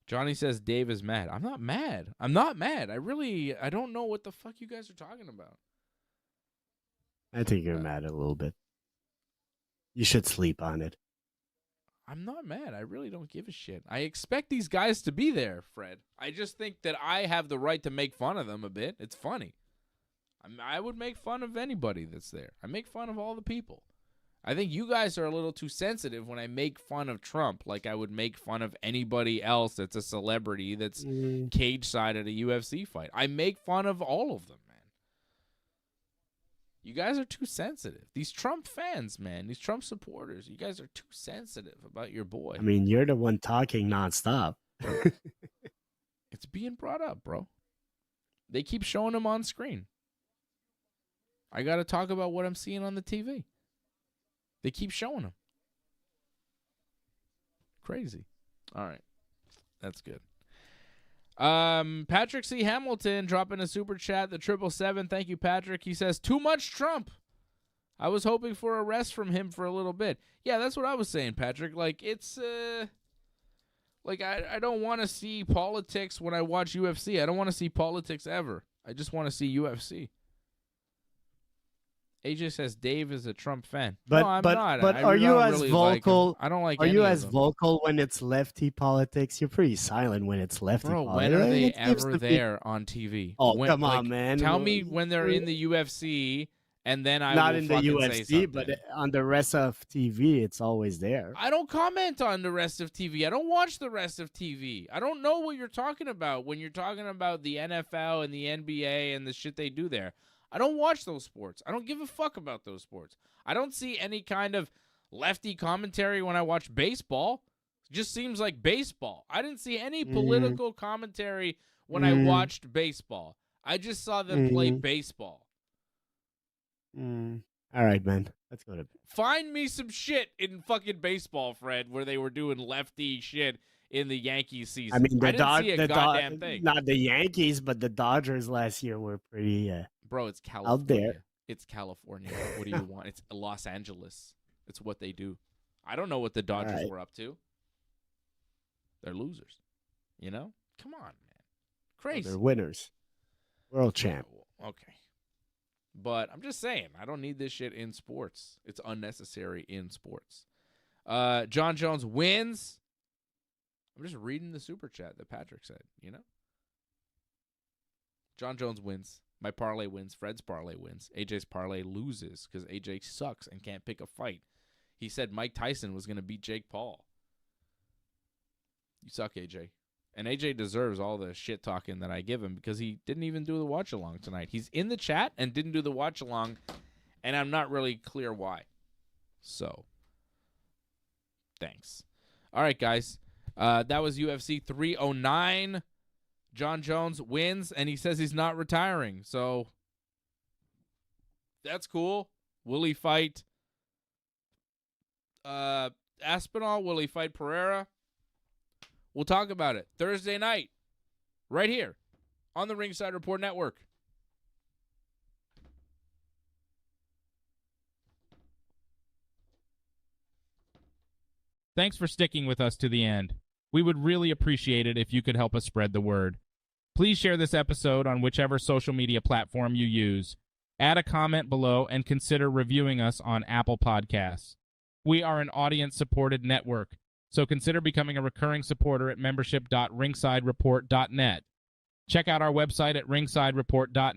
Johnny says Dave is mad. I'm not mad. I'm not mad. I don't know what the fuck you guys are talking about. I think you're mad a little bit. You should sleep on it. I'm not mad. I really don't give a shit. I expect these guys to be there, Fred. I just think that I have the right to make fun of them a bit. It's funny. I would make fun of anybody that's there. I make fun of all the people. I think you guys are a little too sensitive when I make fun of Trump, like I would make fun of anybody else that's a celebrity that's cage side at a UFC fight. I make fun of all of them, man. You guys are too sensitive. These Trump fans, man, these Trump supporters, you guys are too sensitive about your boy. I mean, you're the one talking nonstop. It's being brought up, bro. They keep showing him on screen. I got to talk about what I'm seeing on the TV. They keep showing him. Crazy. All right. That's good. Patrick C. Hamilton dropping a super chat, the 777. Thank you, Patrick. He says, too much Trump. I was hoping for a rest from him for a little bit. Yeah, that's what I was saying, Patrick. Like, it's, like, I don't want to see politics when I watch UFC. I don't want to see politics ever. I just want to see UFC. AJ says Dave is a Trump fan. But no, I'm but not. but I are you don't as really vocal? Like him. I don't like. Are any you of as them. vocal when it's lefty politics? You're pretty silent when it's lefty. Bro, politics. when are they It seems ever to be- there on TV? Oh, When, come on, like, man. Tell me when they're in the UFC, and then I Not will in the fucking say UFC, something. but on the rest of TV, it's always there. I don't comment on the rest of TV. I don't watch the rest of TV. I don't know what you're talking about when you're talking about the NFL and the NBA and the shit they do there. I don't watch those sports. I don't give a fuck about those sports. I don't see any kind of lefty commentary when I watch baseball. It just seems like baseball. I didn't see any political commentary when I watched baseball. I just saw them play baseball. All right, man. Let's go to bed. Find me some shit in fucking baseball, Fred, where they were doing lefty shit in the Yankees season. I mean, I didn't see a goddamn thing. Not the Yankees, but the Dodgers last year were pretty. Bro, it's California. Out there. It's California. What do you want? It's Los Angeles. It's what they do. I don't know what the Dodgers were up to. They're losers. You know? Come on, man. Crazy. They're winners. World champ. Okay. But I'm just saying, I don't need this shit in sports. It's unnecessary in sports. John Jones wins. I'm just reading the super chat that Patrick said, you know? John Jones wins. My parlay wins. Fred's parlay wins. AJ's parlay loses because AJ sucks and can't pick a fight. He said Mike Tyson was going to beat Jake Paul. You suck, AJ. And AJ deserves all the shit talking that I give him because he didn't even do the watch along tonight. He's in the chat and didn't do the watch along, and I'm not really clear why. So, thanks. All right, guys. That was UFC 309. John Jones wins, and he says he's not retiring. So, that's cool. Will he fight Aspinall? Will he fight Pereira? We'll talk about it Thursday night, right here on the Ringside Report Network. Thanks for sticking with us to the end. We would really appreciate it if you could help us spread the word. Please share this episode on whichever social media platform you use. Add a comment below and consider reviewing us on Apple Podcasts. We are an audience-supported network, so consider becoming a recurring supporter at membership.ringsidereport.net. Check out our website at ringsidereport.net.